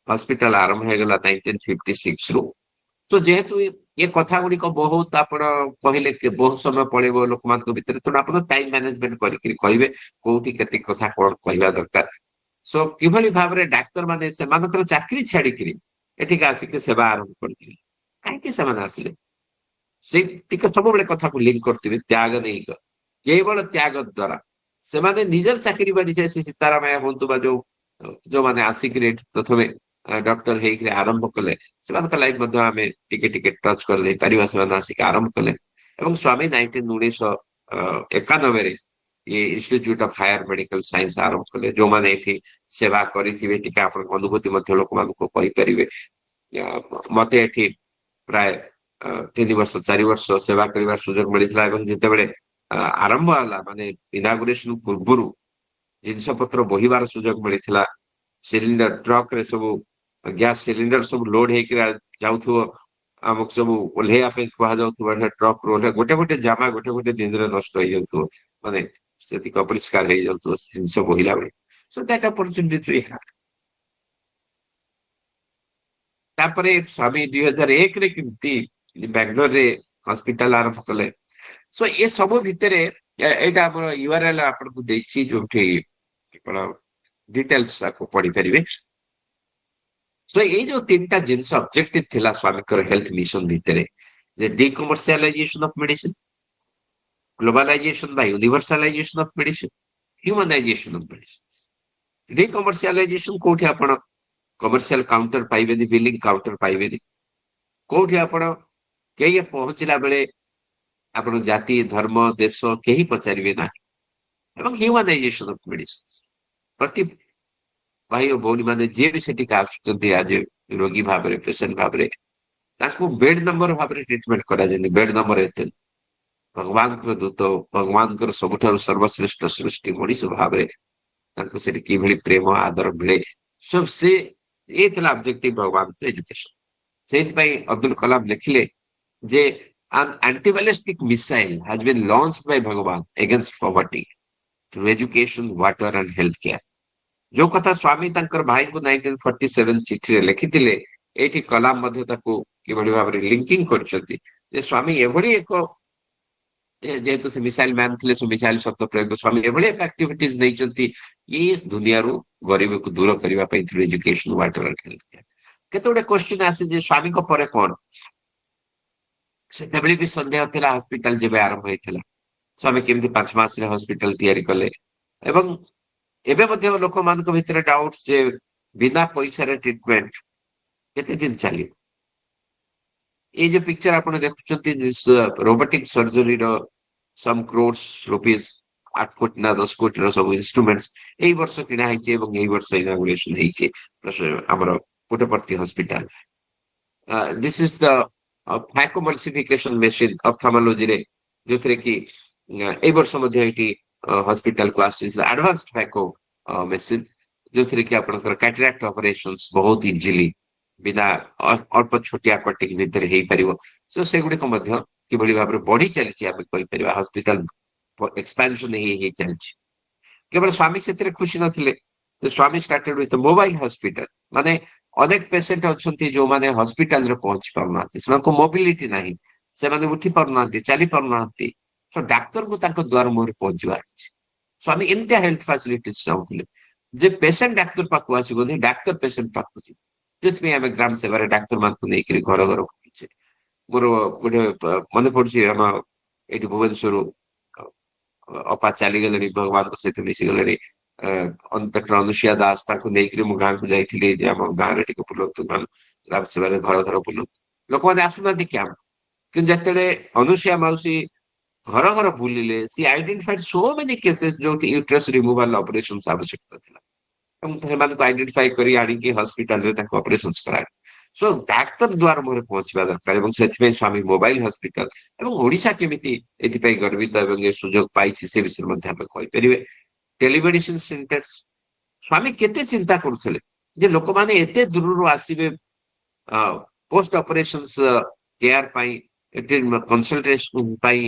ହସ୍ପିଟାଲ ଆରମ୍ଭ ହେଇଗଲା 1956ରୁ। ତ ଯେହେତୁ ଏ କଥା ଗୁଡିକ ବହୁତ ଆପଣ କହିଲେ ବହୁତ ସମୟ ପଳେଇବ ଲୋକମାନଙ୍କ ଭିତରେ, ତେଣୁ ଆପଣ ଟାଇମ ମ୍ୟାନେଜମେଣ୍ଟ କରିକିରି କହିବେ କୋଉଠି କେତେ କଥା କଣ କହିବା ଦରକାର। ସୋ କିଭଳି ଭାବରେ ଡାକ୍ତର ମାନେ ସେମାନଙ୍କର ଚାକିରି ଛାଡିକିରି ଏଠିକି ଆସିକି ସେବା ଆରମ୍ଭ କରିଥିଲେ। କାହିଁକି ସେମାନେ ଆସିଲେ? ସେଇ ଟିକେ ସବୁବେଳେ କଥାକୁ ଲିଙ୍କ କରିଥିବେ ତ୍ୟାଗ ନେଇକ। କେବଳ ତ୍ୟାଗ ଦ୍ଵାରା ସେମାନେ ନିଜର ଚାକିରି ବାଡି ସେ ସୀତାରାମୟା ହୁଅନ୍ତୁ ବା ଯୋଉମାନେ ଆସିକିରି ଏଠି ପ୍ରଥମେ ଡକ୍ଟର ହେଇକିରି ଆରମ୍ଭ କଲେ, ସେମାନଙ୍କ ଲାଇଫ ମଧ୍ୟ ଆମେ ଟିକେ ଟିକେ ଟଚ୍ କରିଦେଇ ପାରିବା। ସେମାନେ ଆସିକି ଆରମ୍ଭ କଲେ ଏବଂ ସ୍ୱାମୀ 1991ରେ ये institute of higher medical science ଆରମ୍ଭ କଲେ। ଯୋଉମାନେ ଏଠି ସେବା କରିଥିବେ ଟିକେ ଆପଣଙ୍କ ଅନୁଭୂତି ମଧ୍ୟ ଲୋକମାନଙ୍କୁ କହିପାରିବେ। ମତେ ଏଠି ପ୍ରାୟ 3 ବର୍ଷ 4 ବର୍ଷ ସେବା କରିବାର ସୁଯୋଗ ମିଳିଥିଲା ଏବଂ ଯେତେବେଳେ ଆରମ୍ଭ ହେଲା ମାନେ ଇନାଗୁରେସନ ପୂର୍ବରୁ ଜିନିଷ ପତ୍ର ବୋହିବାର ସୁଯୋଗ ମିଳିଥିଲା। ସିଲିଣ୍ଡର ଟ୍ରକ ରେ ସବୁ ଗ୍ୟାସ ସିଲିଣ୍ଡର ସବୁ ଲୋଡ ହେଇକି ଯାଉଥିବ, ଆମକୁ ସବୁ ଓହ୍ଲେଇବା ପାଇଁ କୁହାଯାଉଥିବ। ଟ୍ରକ ଗୋଟେ ଗୋଟେ ଜାମା ଗୋଟେ ଗୋଟେ ଦିନରେ ନଷ୍ଟ ହେଇଯାଉଥିବ, ମାନେ ସେତିକି ଅପରିଷ୍କାର ହେଇଯାଉଥିବ ଜିନିଷ ବୋହିଲା ବେଳେ। So that opportunity we had. ତାପରେ ସ୍ୱାମୀ 2001ରେ କେମିତି ବାଙ୍ଗାଲୋରରେ ହସ୍ପିଟାଲ ଆରମ୍ଭ କଲେ। ସୋ ଏ ସବୁ ଭିତରେ ଏଇଟା ଆମର ୟୁଆରଏଲ ଆପଣଙ୍କୁ ଦେଇଛି, ଯୋଉଠି ଆପଣ ଡିଟେଲ୍ସ ତାକୁ ପଢିପାରିବେ। ସୋ ଏଇ ଯୋଉ 3ଟା ଜିନିଷ ଅବଜେକ୍ଟିଭ ଥିଲା ସ୍ୱାମୀଙ୍କର ହେଲ୍ଥ ମିଶନ ଭିତରେ, ଯେ ଡିକମର୍ସିଆଲାଇଜେସନ ଅଫ ମେଡିସିନ, ଗ୍ଲୋବାଲାଇଜେସନ ବା ୟୁନିଭର୍ସାଲାଇଜେସନ ଅଫ ମେଡିସିନ, ହ୍ୟୁମାନାଇଜେସନ ଅଫ ମେଡିସିନ। ଡିକମର୍ସିଆଲାଇଜେସନ କୋଉଠି ଆପଣ କମର୍ସିଆଲ କାଉଣ୍ଟର ପାଇବେନି, ବିଲିଂ କାଉଣ୍ଟର ପାଇବେନି। କୋଉଠି ଆପଣ କେହି ପହଞ୍ଚିଲା ବେଳେ ଆପଣ ଜାତି ଧର୍ମ ଦେଶ କେହି ପଚାରିବେ ନାହିଁ। ଏବଂ ହ୍ୟୁମାନାଇଜେସନ ଅଫ ମେଡିସିନ, ପ୍ରତି ଭାଇ ଓ ଭଉଣୀ ମାନେ ଯିଏ ବି ସେଠିକି ଆସୁଛନ୍ତି ଆଜି ରୋଗୀ ଭାବରେ ପେସେଣ୍ଟ ଭାବରେ, ତାଙ୍କୁ ବେଡ ନମ୍ବର ଭାବରେ ଟ୍ରିଟମେଣ୍ଟ କରାଯାଏନି। ବେଡ ନମ୍ବର ଏତେ ଭଗବାନଙ୍କର ଦୂତ, ଭଗବାନଙ୍କର ସବୁଠାରୁ ସର୍ବଶ୍ରେଷ୍ଠ ସୃଷ୍ଟି ମଣିଷ ଭାବରେ ତାଙ୍କୁ ସେଠି କିଭଳି ପ୍ରେମ ଆଦର ମିଳେ, ସବୁ ସେ ଏ ଥିଲା ଅବଜେକ୍ଟିଭ ଭଗବାନଙ୍କର ଏଜୁକେସନ। ସେଇଥିପାଇଁ ଅବଦୁଲ କଲାମ ଲେଖିଲେ ଯେ an anti-ballistic missile has been launched by Bhagavan against poverty through education, water and healthcare। ଯୋଉ କଥା ସ୍ୱାମୀ ତାଙ୍କର ଭାଇଙ୍କୁ 1947 ଚିଠିରେ ଲେଖିଥିଲେ, ଏଇଠି କଲାମ ମଧ୍ୟ ତାକୁ କିଭଳି ଭାବରେ ଲିଙ୍କିଂ କରିଛନ୍ତି ଯେ ସ୍ୱାମୀ ଏଭଳି ଏକ, ଯେହେତୁ ସେ ମିସାଇଲ ମ୍ୟାନ ଥିଲେ, ସେ ମିସାଇଲ ଶବ୍ଦ ପ୍ରୟୋଗ, ସ୍ୱାମୀ ଏଭଳି ଏକ ଆକ୍ଟିଭିଟିଜ ନେଇଛନ୍ତି ଏ ଦୁନିଆରୁ ଗରିବକୁ ଦୂର କରିବା ପାଇଁ through education, water and Healthcare. କେତେ ଗୁଡେ କ୍ୱେଶ୍ଚିନ୍ ଆସେ ଯେ ସ୍ୱାମୀଙ୍କ ପରେ କଣ? ସେତେବେଳେ ବି ସନ୍ଦେହ ଥିଲା ହସ୍ପିଟାଲ ଯେବେ ଆରମ୍ଭ ହେଇଥିଲା, ସ୍ୱାମୀ କେମିତି 5 ମାସରେ ହସ୍ପିଟାଲ ତିଆରି କଲେ। ଏବଂ ଏବେ ମଧ୍ୟ ଲୋକମାନଙ୍କ ଭିତରେ ଡାଉଟ ଯେ ବିନା ପଇସାରେ ଟ୍ରିଟମେଣ୍ଟ କେତେ ଦିନ ଚାଲିବ। ଏଇ ଯୋଉ ପିକ୍ଚର ଆପଣ ଦେଖୁଛନ୍ତି ରୋବୋଟିକ ସର୍ଜରୀର ସମ୍ କ୍ରୋର୍ସ ରୁପିଜ, 8 କୋଟି ନା 10 କୋଟିର ସବୁ ଇନଷ୍ଟ୍ରୁମେଣ୍ଟସ ଏଇ ବର୍ଷ କିଣା ହେଇଛି ଏବଂ ଏଇ ବର୍ଷ ଇନାଗୁରେସନ ହେଇଛି ଆମର Puttaparthi hospital. This is the phacoemulsification machine ଅପଥମୋଲୋଜିରେ, ଯୋଉଥିରେ କି ଏଇ ବର୍ଷ ମଧ୍ୟ ଏଇଠି ହସ୍ପିଟାଲକୁ ଆସିଛି ଆଡଭାନ୍ସଡ ଫ୍ୟାକୋ ମେସିନ, ଯୋଉଥିରେ କି ଆପଣଙ୍କର କ୍ୟାଟରାକ୍ଟ ଅପରେସନ୍ସ ବହୁତ ଇଜିଲି ବିନା ଅଳ୍ପ ଛୋଟିଆ କଟିଂ ଭିତରେ ହେଇପାରିବ। ସୋ ସେଗୁଡିକ ମଧ୍ୟ କିଭଳି ଭାବରେ ବଢି ଚାଲିଛି ଆମେ କହିପାରିବା, ହସ୍ପିଟାଲ ଏକ୍ସପାନସନ ହେଇ ଚାଲିଛି। କେବଳ ସ୍ୱାମୀ ସେଥିରେ ଖୁସି ନଥିଲେ, ସ୍ୱାମୀ ଷ୍ଟାର୍ଟେଡ ୱିଥ ମୋବାଇଲ ହସ୍ପିଟାଲ। ମାନେ ଅନେକ ପେସେଣ୍ଟ ଅଛନ୍ତି ଯୋଉମାନେ ହସ୍ପିଟାଲରେ ପହଞ୍ଚି ପାରୁନାହାନ୍ତି, ସେମାନଙ୍କୁ ମୋବିଲିଟି ନାହିଁ, ସେମାନେ ଉଠି ପାରୁନାହାନ୍ତି, ଚାଲି ପାରୁନାହାନ୍ତି, ତ ଡାକ୍ତରଙ୍କୁ ତାଙ୍କ ଦ୍ୱାର ମୁହଁରେ ପହଞ୍ଚିବାର ଅଛି। ସ୍ୱାମୀ ଏମିତିଆ ହେଲ୍ଥ ଫାସିଲିଟିସ ଚାହୁଁଥିଲେ ଯେ ପେସେଣ୍ଟ ଡାକ୍ତର ପାଖକୁ ଆସିବନି, ଡାକ୍ତର ପେସେଣ୍ଟ ପାଖକୁ ଯିବ। ଯୋଉଥିପାଇଁ ଆମେ ଗ୍ରାମ ସେବାରେ ଡାକ୍ତର ମାନଙ୍କୁ ନେଇକରି ଘର ଘର ବୁଲୁଛେ। ମୋର ଗୋଟେ ମନେ ପଡୁଛି, ଆମ ଏଇଠି ଭୁବନେଶ୍ୱରରୁ ଅପା ଚାଲିଗଲେଣି, ଭଗବାନଙ୍କ ସହିତ ମିଶିଗଲେଣି, ଡକ୍ଟର ଅନୁସୂୟା ଦାସ, ତାଙ୍କୁ ନେଇକରି ମୁଁ ଗାଁକୁ ଯାଇଥିଲି ଯେ ଆମ ଗାଁରେ ଟିକେ ବୁଲନ୍ତୁ, ଗ୍ରାମ ସେବାରେ ଘର ଘର ବୁଲନ୍ତୁ। ଲୋକମାନେ ଆସୁନାହାନ୍ତି କ୍ୟାମ୍ପ, କିନ୍ତୁ ଯେତେବେଳେ ଅନୁସୂୟା ମାଉସୀ ଘର ଘର ବୁଲିଲେ, ସି ଆଇଡେଣ୍ଟିଫାଇଡ ସୋ ମେନି କେସେସ୍ ଯୋଉଠି ୟୁଟ୍ରସ୍ ରିମୁଭାଲ ଅପରେସନ ଆବଶ୍ୟକତା ଥିଲା, ଏବଂ ସେମାନଙ୍କୁ ଆଇଡେଣ୍ଟିଫାଇ କରି ଆଣିକି ହସ୍ପିଟାଲରେ ତାଙ୍କୁ ଅପରେସନ କରାଏ। ସୋ ଡାକ୍ତର ଦ୍ୱାର ମୁହଁରେ ପହଞ୍ଚିବା ଦରକାର, ଏବଂ ସେଥିପାଇଁ ସ୍ୱାମୀ ମୋବାଇଲ ହସ୍ପିଟାଲ ଏବଂ ଓଡିଶା କେମିତି ଏଥିପାଇଁ ଗର୍ବିତ ଏବଂ ଏ ସୁଯୋଗ ପାଇଛି ସେ ବିଷୟରେ ମଧ୍ୟ ଆମେ କହିପାରିବେ। ଟେଲିମେଡିସିନ ସେଣ୍ଟର୍ସ, ସ୍ୱାମୀ କେତେ ଚିନ୍ତା କରୁଥିଲେ ଯେ ଲୋକମାନେ ଏତେ ଦୂରରୁ ଆସିବେ ପୋଷ୍ଟ ଅପରେସନ କେୟାର ପାଇଁ, କନସଲଟେସନ ପାଇଁ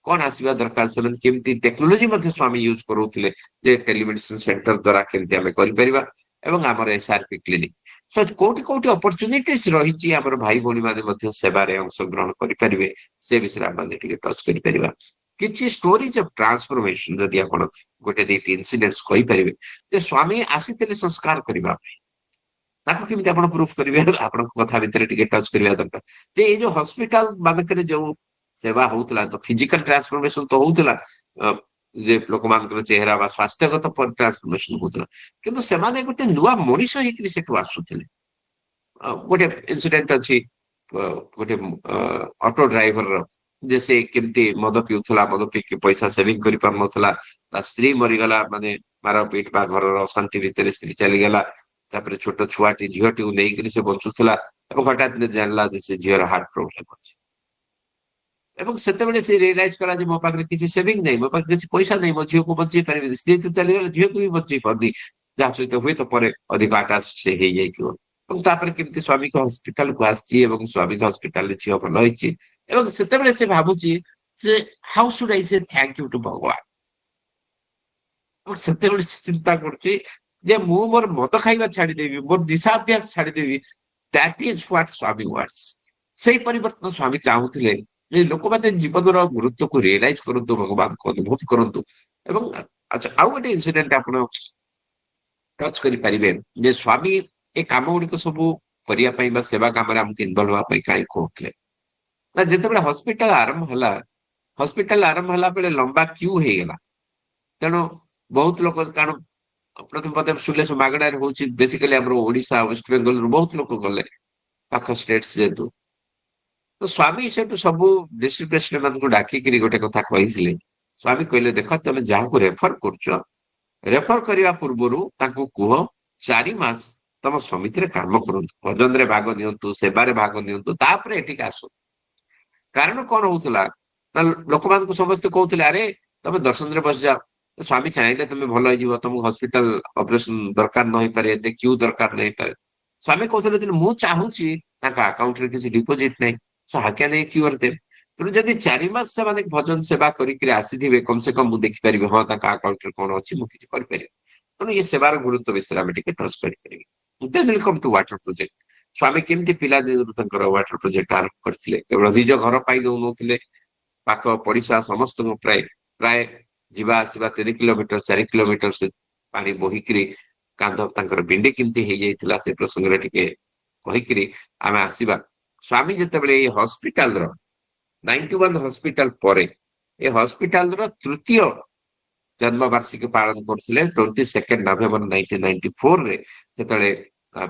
କଣ ଆସିବା ଦରକାର, ସେମାନେ କେମିତି ଟେକ୍ନୋଲୋଜି ମଧ୍ୟ ସ୍ୱାମୀ ୟୁଜ କରୁଥିଲେ ଯେ ଟେଲିମେଡିସିନ ସେଣ୍ଟର ଦ୍ୱାରା କେମିତି ଆମେ କରିପାରିବା, ଏବଂ ଆମର ଏସଆରପି କ୍ଲିନିକ। ସୋ କୋଉଠି କୋଉଠି ଅପରଚୁନିଟିସ ରହିଛି, ଆମର ଭାଇ ଭଉଣୀ ମାନେ ମଧ୍ୟ ସେବାରେ ଅଂଶଗ୍ରହଣ କରିପାରିବେ, ସେ ବିଷୟରେ ଆମେ ଟିକେ ଟଚ କରିପାରିବା। କିଛି ଷ୍ଟୋରିଜ ଅଫ ଟ୍ରାନ୍ସଫରମେସନ ଯଦି ଆପଣ ଗୋଟେ ଦିଟି ଇନସିଡେଣ୍ଟସ କହିପାରିବେ ଯେ ସ୍ୱାମୀ ଆସିଥିଲେ ସଂସ୍କାର କରିବା ପାଇଁ, ତାକୁ କେମିତି ଆପଣ ପ୍ରୁଫ କରିବେ, ଆପଣଙ୍କ କଥା ଭିତରେ ଟିକେ ଟଚ କରିବା ଦରକାର। ଯେ ଏଇ ଯୋଉ ହସ୍ପିଟାଲ ମାନଙ୍କରେ ଯୋଉ ସେବା ହଉଥିଲା, ତ ଫିଜିକାଲ ଟ୍ରାନ୍ସଫରମେସନ ତ ହଉଥିଲା, ଯେ ଲୋକମାନଙ୍କର ଚେହେରା ବା ସ୍ୱାସ୍ଥ୍ୟଗତ ଟ୍ରାନ୍ସଫରମେସନ ହଉଥିଲା, କିନ୍ତୁ ସେମାନେ ଗୋଟେ ନୂଆ ମଣିଷ ହେଇକିରି ସେଠୁ ଆସୁଥିଲେ। ଗୋଟେ ଇନସିଡେଣ୍ଟ ଅଛି, ଗୋଟେ ଅଟୋ ଡ୍ରାଇଭରର, ଯେ ସେ କେମିତି ମଦ ପିଉଥିଲା, ମଦ ପିଇକି ପଇସା ସେଭିଂ କରିପାରୁନଥିଲା, ତା ସ୍ତ୍ରୀ ମରିଗଲା, ମାନେ ମାରପିଟ ବା ଘରର ଅଶାନ୍ତି ଭିତରେ ସ୍ତ୍ରୀ ଚାଲିଗଲା, ତାପରେ ଛୋଟ ଛୁଆଟି ଝିଅଟିକୁ ନେଇକରି ସେ ବଞ୍ଚୁଥିଲା, ଏବଂ ହଠାତ୍ ଜାଣିଲା ଯେ ସେ ଝିଅର ହାର୍ଟ ପ୍ରୋବ୍ଲେମ ଅଛି। ଏବଂ ସେତେବେଳେ ସେ ରିଏଲାଇଜ କଲା ଯେ ମୋ ପାଖରେ କିଛି ସେଭିଂ ନାହିଁ, ମୋ ପାଖରେ କିଛି ପଇସା ନାହିଁ, ମୋ ଝିଅକୁ ବଞ୍ଚେଇ ପାରିବିନି, ସ୍ତ୍ରୀ ତ ଚାଲିଗଲା, ଝିଅକୁ ବି ବଞ୍ଚେଇ ପାରୁନି, ଯାହା ସହିତ ହୁଏତ ପରେ ଅଧିକ ଆଟାଚ ସେ ହେଇଯାଇଥିବ। ଏବଂ ତାପରେ କେମିତି ସ୍ୱାମୀଙ୍କ ହସ୍ପିଟାଲକୁ ଆସିଛି, ଏବଂ ସ୍ୱାମୀଙ୍କ ହସ୍ପିଟାଲରେ ଝିଅ ଭଲ ହେଇଛି, ଏବଂ ସେତେବେଳେ ସେ ଭାବୁଛି ଯେ ହାଉ ସୁଡ ଆଇ ସେ ଥ୍ୟାଙ୍କ ୟୁ ଟୁ ଭଗବାନ। ଏବଂ ସେତେବେଳେ ସେ ଚିନ୍ତା କରୁଛି ଯେ ମୁଁ ମୋର ମଦ ଖାଇବା ଛାଡିଦେବି, ମୋର ନିଶାଭ୍ୟାସ ଛାଡିଦେବି, ଦ୍ୟାଟ ଇଜ ହ୍ୱାଟ ସ୍ୱାମୀ ୱାଣ୍ଟସ। ସେଇ ପରିବର୍ତ୍ତନ ସ୍ୱାମୀ ଚାହୁଁଥିଲେ ଯେ ଲୋକମାନେ ଜୀବନର ଗୁରୁତ୍ୱକୁ ରିଏଲାଇଜ କରନ୍ତୁ, ଭଗବାନଙ୍କୁ ଅନୁଭବ କରନ୍ତୁ। ଏବଂ ଆଚ୍ଛା, ଆଉ ଗୋଟେ ଇନସିଡେଣ୍ଟ ଆପଣ ଟଚ କରିପାରିବେ ଯେ ସ୍ୱାମୀ ଏ କାମ ଗୁଡିକ ସବୁ କରିବା ପାଇଁ ବା ସେବା କାମରେ ଆମକୁ ଇନଭଲ୍ଭ ହେବା ପାଇଁ କାହିଁ କହୁଥିଲେ ନା, ଯେତେବେଳେ ହସ୍ପିଟାଲ ଆରମ୍ଭ ହେଲା ବେଳେ ଲମ୍ବା କ୍ୟୁ ହେଇଗଲା, ତେଣୁ ବହୁତ ଲୋକ, କାରଣ ପ୍ରଥମ ପ୍ରଥମେ ସୁଲେଶ ମାଗଣାରେ ହଉଛି, ବେସିକାଲି ଆମର ଓଡିଶା ୱେଷ୍ଟବେଙ୍ଗଲରୁ ବହୁତ ଲୋକ ଗଲେ, ପାଖ ଷ୍ଟେଟ୍ସ ଯେହେତୁ। ତ ସ୍ୱାମୀ ସେଠୁ ସବୁ ଡିଷ୍ଟ୍ରିକ୍ଟ ପ୍ରେସିଡେଣ୍ଟ ମାନଙ୍କୁ ଡାକିକିରି ଗୋଟେ କଥା କହିଥିଲେ। ସ୍ୱାମୀ କହିଲେ, ଦେଖ ତମେ ଯାହାକୁ ରେଫର କରୁଛ, ରେଫର କରିବା ପୂର୍ବରୁ ତାଙ୍କୁ କୁହ 4 ମାସ ତମ ସମିତିରେ କାମ କରନ୍ତୁ, ଭଜନରେ ଭାଗ ନିଅନ୍ତୁ, ସେବାରେ ଭାଗ ନିଅନ୍ତୁ, ତାପରେ ଏଠିକି ଆସନ୍ତୁ। କାରଣ କଣ ହଉଥିଲା ଲୋକମାନଙ୍କୁ ସମସ୍ତେ କହୁଥିଲେ ଆରେ ତମେ ଦର୍ଶନରେ ବସିଯାଅ, ସ୍ୱାମୀ ଚାହିଁଲେ ତମେ ଭଲ ହେଇଯିବ, ତମକୁ ହସ୍ପିଟାଲ ଅପରେସନ ଦରକାର ନ ହେଇପାରେ, ଏତେ କ୍ୟୁ ଦରକାର ନ ହେଇପାରେ। ସ୍ୱାମୀ କହୁଥିଲେ ଯେ ମୁଁ ଚାହୁଁଛି ତାଙ୍କ ଆକାଉଣ୍ଟରେ କିଛି ଡିପୋଜିଟ ନାହିଁ, so how can I cure them. ତେଣୁ ଯଦି 4 ମାସ ସେମାନେ ଭଜନ ସେବା କରିକିରି ଆସିଥିବେ, କମ ସେ କମ ମୁଁ ଦେଖିପାରିବି ହଁ ତାଙ୍କ ଆକାଉଣ୍ଟରେ କଣ ଅଛି, ମୁଁ କିଛି କରିପାରିବି। ତେଣୁ ଏ ସେବାର ଗୁରୁତ୍ୱ ବିଷୟରେ ଆମେ ଟିକେ ଟଚ୍ କରିପାରିବି। Then will come to water project. Swami କେମିତି ପିଲାଦିନରୁ ତାଙ୍କର ୱାଟର ପ୍ରୋଜେକ୍ଟ ଆରମ୍ଭ କରିଥିଲେ, କେବଳ ନିଜ ଘର ପାଇଁ ଦଉନଥିଲେ, ପାଖ ପଡିଶା ସମସ୍ତଙ୍କୁ ପ୍ରାୟ ପ୍ରାୟ ଯିବା ଆସିବା 3 କିଲୋମିଟର 4 କିଲୋମିଟର ସେ ପାଣି ବୋହିକିରି କାନ୍ଧ ତାଙ୍କର ବିଣ୍ଡି କେମିତି ହେଇଯାଇଥିଲା ସେ ପ୍ରସଙ୍ଗରେ ଟିକେ କହିକିରି ଆମେ ଆସିବା। ସ୍ୱାମୀ ଯେତେବେଳେ ଏଇ ହସ୍ପିଟାଲର 91 ହସ୍ପିଟାଲ ପରେ ଏ ହସ୍ପିଟାଲର ତୃତୀୟ ଜନ୍ମ ବାର୍ଷିକୀ ପାଳନ କରୁଥିଲେ 22 ନଭେମ୍ବର 1994ରେ, ଯେତେବେଳେ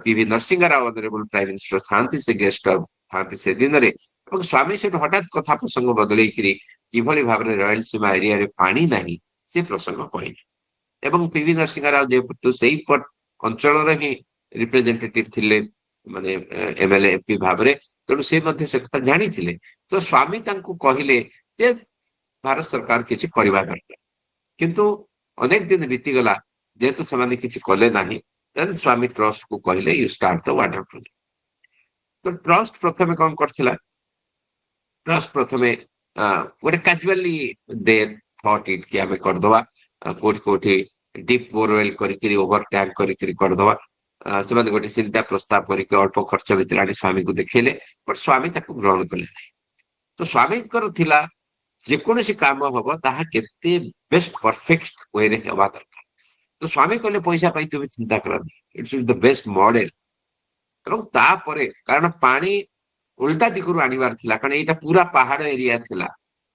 P V Narasimha Rao honourable prime minister ଥାନ୍ତି, ସେ ଗେଷ୍ଟ ଥାନ୍ତି ସେ ଦିନରେ। ଏବଂ ସ୍ୱାମୀ ସେଠୁ ହଠାତ୍ କଥା ପ୍ରସଙ୍ଗ ବଦଳେଇକିରି କିଭଳି ଭାବରେ ରୟଲସୀମା ଏରିଆରେ ପାଣି ନାହିଁ ସେ ପ୍ରସଙ୍ଗ କହିଲେ। ଏବଂ ପିଭି ନରସିଂହ ରାଓ ଯେହେତୁ ସେଇ ଅଞ୍ଚଳର ହିଁ ରିପ୍ରେଜେଣ୍ଟେଟିଭ ଥିଲେ, ମାନେ ଏମଏଲଏ ଏମପି ଭାବରେ, ତେଣୁ ସେ ମଧ୍ୟ ସେ କଥା ଜାଣିଥିଲେ। ତ ସ୍ୱାମୀ ତାଙ୍କୁ କହିଲେ ଯେ ଭାରତ ସରକାର କିଛି କରିବା ଦରକାର। କିନ୍ତୁ ଅନେକ ଦିନ ବିତିଗଲା, ଯେହେତୁ ସେମାନେ କିଛି କଲେ ନାହିଁ, ଦେନ୍ ସ୍ୱାମୀ ଟ୍ରଷ୍ଟକୁ କହିଲେ you start the water project. ତ ଟ୍ରଷ୍ଟ ପ୍ରଥମେ କଣ କରିଥିଲା, ଟ୍ରଷ୍ଟ ପ୍ରଥମେ ଗୋଟେ କାଜୁଆଲି ଦେ ଥଟ୍ ଇଟ୍ କି ଆମେ କରିଦବା, କୋଉଠି କୋଉଠି ଡିପ୍ ବୋରୱେଲ କରିକିରି ଓଭର ଟ୍ୟାଙ୍କ କରିକିରି କରିଦବା। ସେମାନେ ଗୋଟେ ଚିନ୍ତା ପ୍ରସ୍ତାବ କରିକି ଅଳ୍ପ ଖର୍ଚ୍ଚ ଭିତରେ ଆଣି ସ୍ୱାମୀକୁ ଦେଖେଇଲେ, ବଟ୍ ସ୍ୱାମୀ ତାକୁ ଗ୍ରହଣ କଲେ ନାହିଁ। ତ ସ୍ୱାମୀଙ୍କର ଥିଲା ଯେକୌଣସି କାମ ହବ ତାହା କେତେ ବେଷ୍ଟ ପରଫେକ୍ଟ ୱେରେ ହେବା ଦରକାର। ତ ସ୍ୱାମୀ କହିଲେ ପଇସା ପାଇଁ ତୁମେ ଚିନ୍ତା କରନି, ଇଟ୍ ସୁଡ୍ ଦ ବେଷ୍ଟ ମଡେଲ। ଏବଂ ତାପରେ କାରଣ ପାଣି ଉଲ୍ଟା ଦିଗରୁ ଆଣିବାର ଥିଲା, କାରଣ ଏଇଟା ପୁରା ପାହାଡ ଏରିଆ ଥିଲା,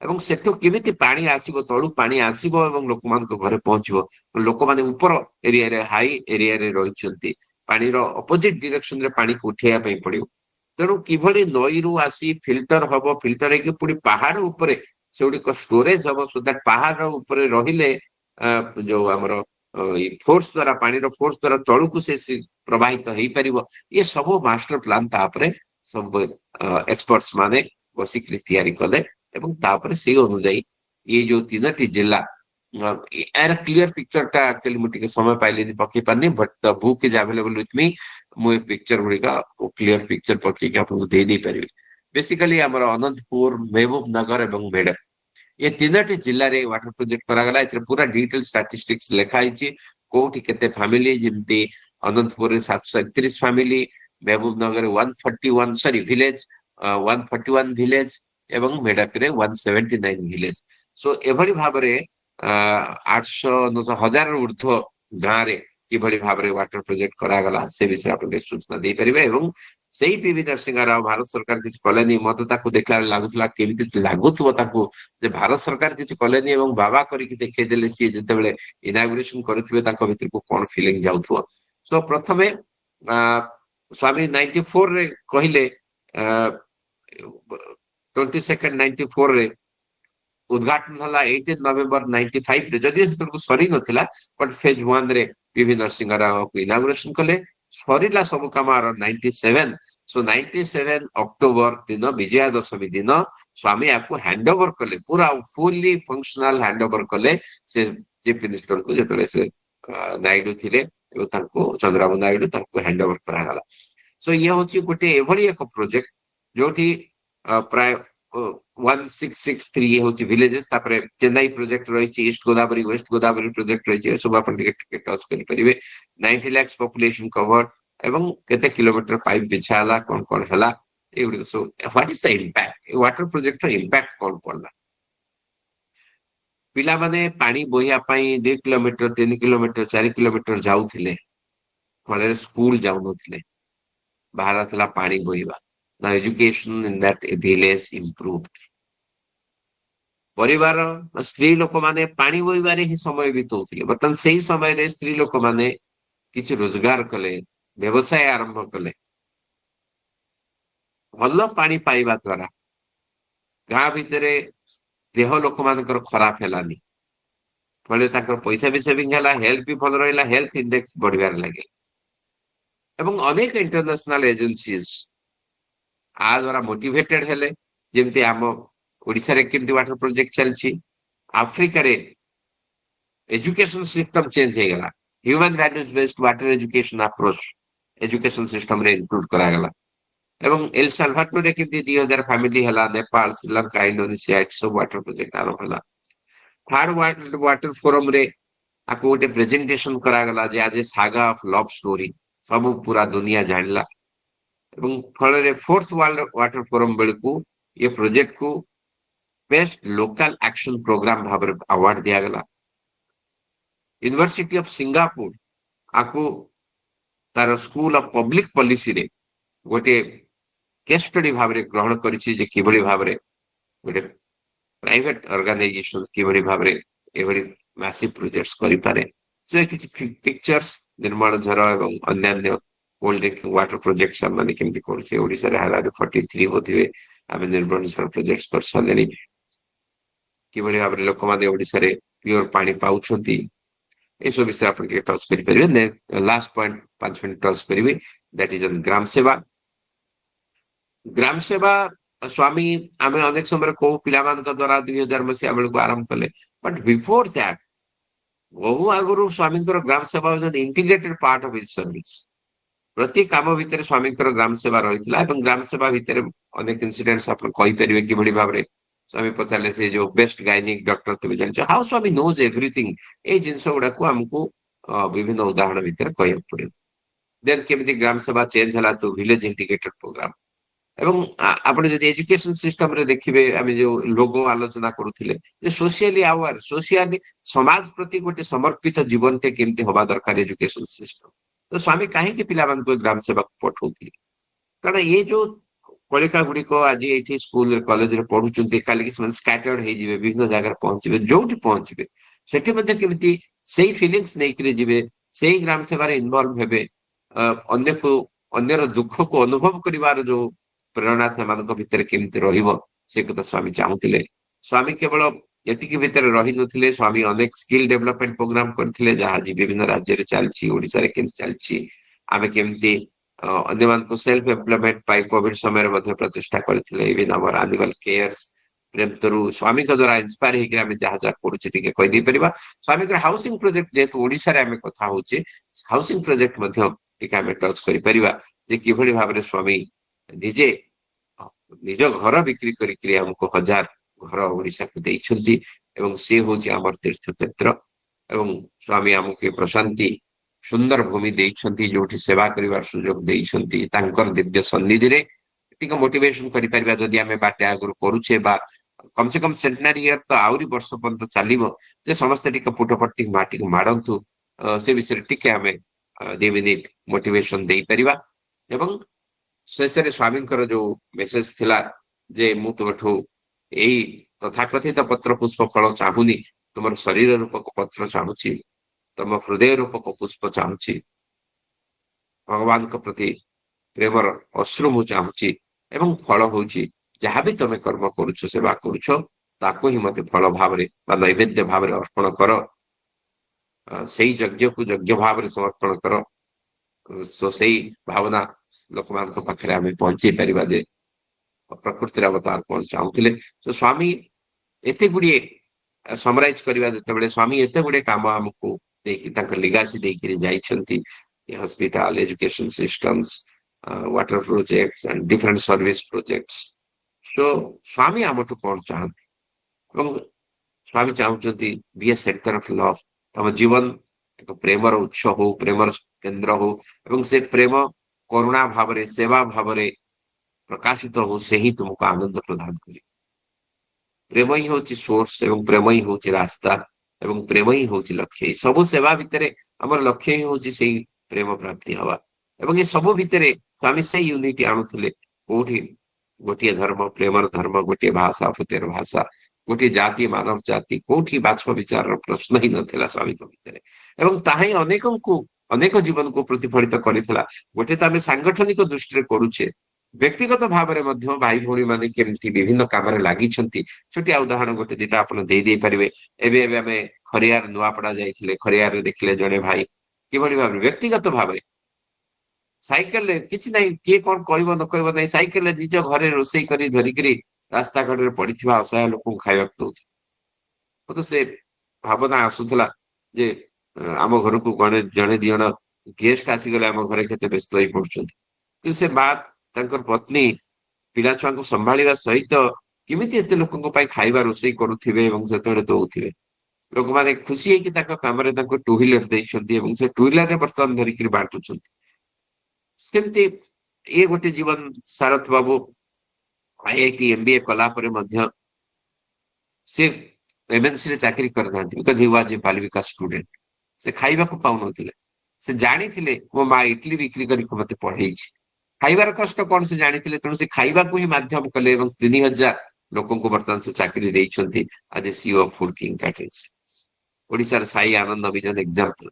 ଏବଂ ସେଠୁ କେମିତି ପାଣି ଆସିବ, ତଳୁ ପାଣି ଆସିବ ଏବଂ ଲୋକମାନଙ୍କ ଘରେ ପହଞ୍ଚିବ। ଲୋକମାନେ ଉପର ଏରିଆରେ ହାଇ ଏରିଆରେ ରହିଛନ୍ତି, ପାଣିର ଅପୋଜିଟ ଡିରେକ୍ସନରେ ପାଣିକୁ ଉଠେଇବା ପାଇଁ ପଡିବ। ତେଣୁ କିଭଳି ନଈରୁ ଆସି ଫିଲ୍ଟର ହବ, ଫିଲ୍ଟର ହେଇକି ପୁଣି ପାହାଡ ଉପରେ ସେଗୁଡିକ ଷ୍ଟୋରେଜ ହବ, ସୋ ଦ୍ୟାଟ ପାହାଡ ଉପରେ ରହିଲେ ଯୋଉ ଆମର ଫୋର୍ସ ଦ୍ଵାରା, ପାଣିର ଫୋର୍ସ ଦ୍ଵାରା ତଳକୁ ସେ ପ୍ରବାହିତ ହେଇପାରିବ। ଇଏ ସବୁ ମାଷ୍ଟର ପ୍ଲାନ ତାପରେ ସବୁ ଏକ୍ସପର୍ଟସ ମାନେ ବସିକିରି ତିଆରି କଲେ। ଏବଂ ତାପରେ ସେଇ ଅନୁଯାୟୀ ଏଇ ଯୋଉ 3ଟି ଜିଲ୍ଲା, ଏହାର କ୍ଲିୟର ପିକ୍ଚରଟା ଆକ୍ଚୁଆଲି ମୁଁ ଟିକେ ସମୟ ପାଇଲିନି ପକେଇ ପାରିନି, but the book is available with ମି। ମୁଁ ଏ ପିକ୍ଚର ଗୁଡିକ କ୍ଲିୟର ପିକ୍ଚର ପକେଇକି ଆପଣଙ୍କୁ ଦେଇ ପାରିବି। ବେସିକାଲି ଆମର ଅନନ୍ତପୁର, ମେହବୁବ ନଗର ଏବଂ ମେଡକ, ଏ 3ଟି ଜିଲ୍ଲାରେ ୱାଟର ପ୍ରୋଜେକ୍ଟ କରାଗଲା। ଏଥିରେ ପୁରା ଡିଟେଲ ଷ୍ଟାଟିଷ୍ଟିକ୍ସ ଲେଖା ହେଇଛି, କୋଉଠି କେତେ ଫ୍ୟାମିଲି, ଯେମିତି ଅନନ୍ତପୁରରେ 731 ଫ୍ୟାମିଲି, ମେହବୁବ ନଗରରେ 141 ଭିଲେଜ, 141 ଭିଲେଜ ଏବଂ ମେଡକରେ 179 ଭିଲେଜ। ସୋ ଏଭଳି ଭାବରେ 800-1000 ଉର୍ଦ୍ଧ୍ୱ ଗାଁରେ କିଭଳି ଭାବରେ ୱାଟର ପ୍ରୋଜେକ୍ଟ କରାଗଲା ସେ ବିଷୟରେ ଆପଣ ଟିକେ ସୂଚନା ଦେଇପାରିବେ। ଏବଂ ସେଇ ପିଭି ନରସିଂହ ରାଓ ଭାରତ ସରକାର କିଛି କଲେନି, ମତେ ତାକୁ ଦେଖିଲା ବେଳେ ଲାଗୁଥିଲା କେମିତି ଲାଗୁଥିବ ତାକୁ ଯେ ଭାରତ ସରକାର କିଛି କଲେନି ଏବଂ ବାବା କରିକି ଦେଖେଇଦେଲେ। ସିଏ ଯେତେବେଳେ ଇନାଗୁରେସନ କରିଥିବେ ତାଙ୍କ ଭିତରକୁ କଣ ଫିଲିଂ ଯାଉଥିବ। ସୋ ପ୍ରଥମେ ସ୍ୱାମୀ 94ରେ କହିଲେ, 22 94ରେ ଉଦ୍ଘାଟନ ହେଲା 18 ନଭେମ୍ବର 95ରେ, ଯଦିଓ ସେତେବେଳକୁ ସରି ନଥିଲା, ବଟ୍ ଫେଜ 1ରେ ପିଭି ନରସିଂହ ରାଓକୁ ଇନାଗୁରେସନ କଲେ। ସରିଲା ସବୁ କାମ 97। ସୋ 97 ଅକ୍ଟୋବର ଦିନ, ବିଜୟା ଦଶମୀ ଦିନ ସ୍ୱାମୀ ୟାକୁ ହ୍ୟାଣ୍ଡ ଓଭର କଲେ, ପୁରା ଫୁଲି ଫଙ୍କସନାଲ ହ୍ୟାଣ୍ଡ ଓଭର କଲେ ସେ ଚିଫ ମିନିଷ୍ଟରକୁ, ଯେତେବେଳେ ସେ ନାଇଡୁ ଥିଲେ ଏବଂ ତାଙ୍କୁ ଚନ୍ଦ୍ରବାବୁ ନାଇଡୁ ତାଙ୍କୁ ହ୍ୟାଣ୍ଡ ଓଭର କରାଗଲା। ସୋ ଇଏ ହଉଛି ଗୋଟେ ଏଭଳି ଏକ ପ୍ରୋଜେକ୍ଟ ଯୋଉଠି ପ୍ରାୟ 1663 ହଉଛି ଭିଲେଜେସ୍। ତାପରେ ଚେନ୍ନାଇ ପ୍ରୋଜେକ୍ଟ ରହିଛି, ଇଷ୍ଟ ଗୋଦାବରୀ, ୱେଷ୍ଟ ଗୋଦାବରୀ ପ୍ରୋଜେକ୍ଟ ରହିଛି, ଏସବୁ ଆପଣ ଟିକେ ଟଚ୍ କରିପାରିବେ। 90 lakhs ପପୁଲେସନ କଭର ଏବଂ କେତେ କିଲୋମିଟର ପାଇପ୍ ବିଛା ହେଲା, କଣ କଣ ହେଲା, ଏଗୁଡିକ ସବୁ। What is the impact, water projector impact କଣ ପଡିଲା? ପିଲାମାନେ ପାଣି ବୋହିବା ପାଇଁ 2 କିଲୋମିଟର, 3 କିଲୋମିଟର, 4 କିଲୋମିଟର ଯାଉଥିଲେ, ଫଳରେ ସ୍କୁଲ ଯାଉନଥିଲେ, ବାହାର ଥିଲା ପାଣି ବୋହିବା। The education in that village improved. ପରିବାର ସ୍ତ୍ରୀ ଲୋକମାନେ ପାଣି ବୋହିବାରେ ହିଁ ସମୟ ବିତଉଥିଲେ, ବର୍ତ୍ତମାନ ସେଇ ସମୟରେ ସ୍ତ୍ରୀ ଲୋକମାନେ କିଛି ରୋଜଗାର କଲେ, ବ୍ୟବସାୟ ଆରମ୍ଭ କଲେ। ଭଲ ପାଣି ପାଇବା ଦ୍ଵାରା ଗାଁ ଭିତରେ ଦେହ ଲୋକମାନଙ୍କର ଖରାପ ହେଲାନି, ଫଳରେ ତାଙ୍କର ପଇସା ବି ସେଭିଂ ହେଲା, ହେଲ୍ଥ ବି ଭଲ ରହିଲା, ହେଲ୍ଥ ଇଣ୍ଡେକ୍ସ ବଢିବାରେ ଲାଗିଲା। ଏବଂ ଅନେକ ଇଣ୍ଟରନ୍ୟାସନାଲ ଏଜେନ୍ସିଜ ଆ ଦ୍ୱାରା ମୋଟିଭେଟେଡ ହେଲେ, ଯେମିତି ଆମ ओडिशा रे केमती वाटर प्रोजेक्ट चलछि अफ्रीका रे एजुकेशन सिस्टम चेंज हो गला human values based water education approach education system रे इंक्लूड करा गला एवं एल साल्वाडोर रे केमती 2000 फैमिली हला नेपाल श्रीलंका इंडोनेशिया एट सब वाटर प्रोजेक्ट आरंभ हला थर्ड वर्ल्ड वाटर फोरम रे आपको गोटे प्रेजेंटेशन करा गला जे आज सागा ऑफ लव स्टोरी सब पूरा दुनिया जानला एवं फल रे फोर्थ वर्ल्ड वाटर फोरम बेलकू ये प्रोजेक्ट को बेस्ट लोकल एक्शन प्रोग्राम भाव अवार्ड दिया गला यूनिवर्सिटी ऑफ सिंगापुर आपको तार स्कूल ऑफ पब्लिक पॉलिसी रे गोटे केस स्टडी भाव ग्रहण करिछि जे किभली भाव गोटे प्राइवेट ऑर्गेनाइजेशंस किभली भाव एभली मैसिव प्रोजेक्ट्स करि पारे सो किछि पिक्चर्स निर्माण झर एवं अन्य ओल्ड ड्रिंकिंग वाटर प्रोजेक्ट्स माने केमति करूछे ओडिसा रे हालारे 43 होथिबे आमे निर्माण झर प्रोजेक्ट्स कर सनेनी किभली भाव लोक माने ओडिसा रे प्योर पानी पाउछंती ए सब विषय अपन के टच करि परिबे लास्ट पॉइंट 5 मिनट टच करिवे दैट इज ऑन ग्राम सेवा स्वामी आमे अनेक समय को पिलामान का द्वारा 2000 मसीहा बेलू आरंभ कले बट बिफोर दैट बहु आगुरु स्वामी ग्राम सेवा was an integrated part of his service प्रति काम भितर स्वामी ग्राम सेवा रही ग्राम सेवा भितर अनेक इंसिडेंट्स आप कही परिवे कि भली भाव स्वामी पचारे से जो बेस्ट गायनिक डॉक्टर तुम जान हाउ स्वामी नोज एवरीथिंग ए जिनस गुड़ा को आमको विभिन्न उदाहरण भितर कह पड़े देन केमिति ग्राम सेवा चेंज हला तो विलेज इंटीग्रेटेड प्रोग्राम एवं आपण जदि एजुकेशन सिस्टम रे देखिबे आमे जो लोगो आलोचना करूथिले जे सोशियली आवर सोशियली समाज प्रति गोटे समर्पित जीवन ते केमती होबा दरकार एजुकेशन सिस्टम तो स्वामी काहे कि पिला मान को ग्राम सेवा पठौथिले कारण ये जो कलिका गुडी को आज एठी स्कूल कॉलेज रे पढुचंती काली कि समान स्कैटर्ड हे जिवे विभिन्न जगह पहुंचबे जोठी पहुंचबे सेठी मध्ये केमती सेही फीलिंग्स नै करे जिवे सेही ग्राम सेवा रे इन्वॉल्व हेबे अन्य को अन्यर दुख को अनुभव करिवार जो प्रेरणा से भितर केमती रहिबो से कथा स्वामी चाहूतिले स्वामी केवल एतिकी भितर रही नथिले स्वामी अनेक स्किल डेवलपमेंट प्रोग्राम करथिले जहा जी विभिन्न राज्य रे चलछि ओडिसा रे केमती चलछि आमे केमती अन्य मान को सेल्फ एम्प्लॉयमेंट पाई कोविड समय रे मध्ये प्रतिष्ठा करथिले इवन हमर एनुअल केयर्स प्रेम तरु स्वामी का द्वारा इंस्पायर हे कि आमे जहा जहा करूछि टिके कहि दे परिबा स्वामी के हाउसिंग प्रोजेक्ट जेत ओडिसा रे आमे कथा होछि हाउसिंग प्रोजेक्ट मध्ये टिके आमे टच करि परिबा जे किभली भाव रे स्वामी निजे निज घर बिक्री करी हमको 1000 घर ओडिसा को देइछंती एवं से होची हमर तीर्थ क्षेत्र एवं स्वामी हमके प्रशांति सुंदर भूमि देइछंती जोठी सेवा करिवार सुयोग देइछंती तांकर दिव्य सन्निधि रे टिक मोटिवेशन करि परिबा जदि हमें बाटे आगुर करूछे बा कम से कम सेंटेनरी ईयर तो आउरी वर्ष पर्यंत चलिबो जे समस्त टिक पुटपट्टी माटी को माडंतु से विषय टिके हमें 2 मिनिट मोटिवेशन देई परिबा एवं शेषे स्वामी जो मेसेज थिला जे मु तुमठू यही तथाकथित पत्र पुष्प फल चाहूनी तुम शरीर रूपक पत्र चाहूची तुम हृदय रूपक पुष्प चाहूची भगवान को प्रति प्रेमर अश्रु मु चाहूची एवं फल होची जहाँ भी तुम कर्म करुछ सेवा करुछ ताको ही मते फल भाव नैवेद्य भाव अर्पण कर से यज्ञ को यज्ञ भाव समर्पण कर सो से भावना लोक मान पाखे आम पहुंचे पारिबा जे प्रकृति अवतार कौन चाहूले तो स्वामी एते गुड़िए समराइज करवा जिते स्वामी एते गुड़े काम आमको लिगासी देकर जाइछंती hospital education systems water projects and different service projects so Swami आमठू कौन चाहती स्वामी चाहते be a centre of love तम जीवन एक प्रेमर उत्स हो प्रेमर केंद्र हो एवं से प्रेम करुणा भाव सेवा भाव प्रकाशित हो से ही तुमको आनंद प्रदान करे प्रेम ही हूँ सोर्स एवं प्रेम ही हूँ रास्ता एवं प्रेम ही हूँ लक्ष्य सब सेवा भितर आमर लक्ष्य ही हूँ से प्रेम प्राप्ति हवा एवं ये सब भितर स्वामी से यूनिटी आणुले कोठी गोटे धर्म प्रेमर धर्म गोटे भाषा भूतेर भाषा गोटे जाति मानव जाति कोठी बाछव विचार प्रश्न ही नथिला स्वामी भितर एवं ताही अनेक जीवन को प्रतिफलित करितला गोटे तो आम सांगठनिक दृष्टि करुचे व्यक्तिगत भाव में भाई भौणी माने केमती विभिन्न काम लगी छोटिया उदाहरण गोटे दिटा आपन दे पारे एवं आम खरियार नुआपड़ा जाइए खरियार देखले जड़े भाई किभली भाव व्यक्तिगत भाव साइकेल किसी ना किए कौन कह न कह ना साइकेल निज घरे रोषे कर धरिकी ରାସ୍ତାଘାଟରେ ପଡିଥିବା ଅସହାୟ ଲୋକଙ୍କୁ ଖାଇବାକୁ ଦଉଥିଲେ। ମତେ ସେ ଭାବନା ଆସୁଥିଲା ଯେ ଆମ ଘରକୁ ଜଣେ ଦି ଜଣ ଗେଷ୍ଟ ଆସିଗଲେ ଆମ ଘରେ କେତେ ବ୍ୟସ୍ତ ହେଇ ପଡୁଛନ୍ତି, କିନ୍ତୁ ସେ ମା ତାଙ୍କର ପତ୍ନୀ ପିଲା ଛୁଆଙ୍କୁ ସମ୍ଭାଳିବା ସହିତ କେମିତି ଏତେ ଲୋକଙ୍କ ପାଇଁ ଖାଇବା ରୋଷେଇ କରୁଥିବେ ଏବଂ ସେତେବେଳେ ଦଉଥିବେ। ଲୋକମାନେ ଖୁସି ହେଇକି ତାଙ୍କ କାମରେ ତାଙ୍କୁ ଟୁ ହ୍ୱିଲର ଦେଇଛନ୍ତି ଏବଂ ସେ ଟୁ ହ୍ୱିଲରରେ ବର୍ତ୍ତମାନ ଧରିକିରି ବାଣ୍ଟୁଛନ୍ତି। ସେମିତି ଇଏ ଗୋଟେ ଜୀବନ। ସାରଥ ବାବୁ IIT MBA କଲା ପରେ ମଧ୍ୟ ସେ MNC ରେ ଚାକିରି କରିନାହାନ୍ତି, because he was a Bal Vikas student. ସେ ଖାଇବାକୁ ପାଉନଥିଲେ। ସେ ଜାଣିଥିଲେ ମୋ ମା ଇଟଲି ବିକ୍ରି କରିକି ମତେ ପଢେଇଛି, ଖାଇବାର କଷ୍ଟ କଣ ସେ ଜାଣିଥିଲେ। ତେଣୁ ସେ ଖାଇବାକୁ ହିଁ ମାଧ୍ୟମ କଲେ ଏବଂ 3000 ଲୋକଙ୍କୁ ବର୍ତ୍ତମାନ ସେ ଚାକିରି ଦେଇଛନ୍ତି ଆଜ ଏ CEO of food king catering service. ଓଡିଶାର ସାଇ ଆନନ୍ଦ ଅଭିଯାନ ଏକ୍ସାମ୍ପଲ।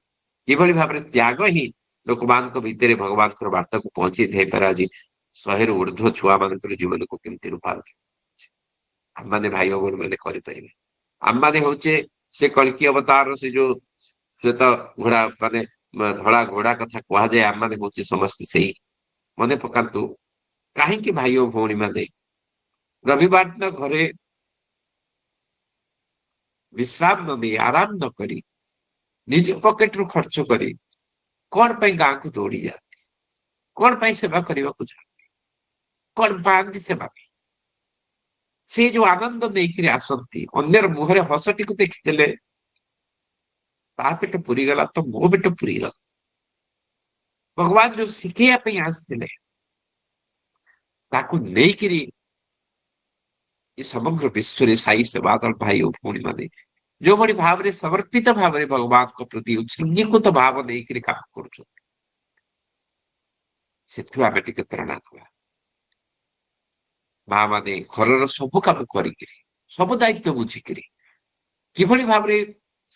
କିଭଳି ଭାବରେ ତ୍ୟାଗ ହିଁ ଲୋକମାନଙ୍କ ଭିତରେ ଭଗବାନଙ୍କର ବାର୍ତ୍ତାକୁ ପହଞ୍ଚେଇ ଦେଇପାରେ। ଆଜି 100ରୁ ଉର୍ଦ୍ଧ୍ୱ ଛୁଆ ମାନଙ୍କର ଜୀବନକୁ କେମିତି ରୂପାନ୍ତର ଆମମାନେ ଭାଇ ଭଉଣୀ ମାନେ କରିପାରିବେ। ଆମମାନେ ହଉଛେ ସେ କଳ୍କି ଅବତାରର ସେ ଯୋଉ ଶ୍ଵେତ ଘୋଡା ମାନେ ଧଳା ଘୋଡା କଥା କୁହାଯାଏ। ଆମମାନେ ହଉଛେ ସମସ୍ତେ ସେଇ। ମନେ ପକାନ୍ତୁ, କାହିଁକି ଭାଇ ଓ ଭଉଣୀ ମାନେ ରବିବାର ଦିନ ଘରେ ବିଶ୍ରାମ ନ ନେଇ ଆରାମ ନ କରି ନିଜ ପକେଟରୁ ଖର୍ଚ୍ଚ କରି କଣ ପାଇଁ ଗାଁକୁ ଦୌଡି ଯାଆନ୍ତି? କଣ ପାଇଁ ସେବା କରିବାକୁ ଯାଆନ୍ତି? କଣ ପାଆନ୍ତି ସେବା ପାଇଁ? ସେ ଯୋଉ ଆନନ୍ଦ ନେଇକିରି ଆସନ୍ତି, ଅନ୍ୟର ମୁହଁରେ ହସଟିକୁ ଦେଖିଥିଲେ ତା ପେଟ ପୁରିଗଲା ତ ମୋ ପେଟ ପୁରିଗଲା। ଭଗବାନ ଯୋଉ ଶିଖେଇବା ପାଇଁ ଆସିଥିଲେ ତାକୁ ନେଇକିରି ଏ ସମଗ୍ର ବିଶ୍ୱରେ ସାଇ ସେବାଦଳ ଭାଇ ଓ ଭଉଣୀ ମାନେ ଯୋଉଭଳି ଭାବରେ ସମର୍ପିତ ଭାବରେ ଭଗବାନଙ୍କ ପ୍ରତି ଉତ୍ସର୍ଗୀକୃତ ଭାବ ନେଇକିରି କାମ କରୁଛନ୍ତି, ସେଥିରୁ ଆମେ ଟିକେ ପ୍ରେରଣା ନବା। ମା ମାନେ ଘରର ସବୁ କାମ କରିକିରି ସବୁ ଦାୟିତ୍ୱ ବୁଝିକିରି କିଭଳି ଭାବରେ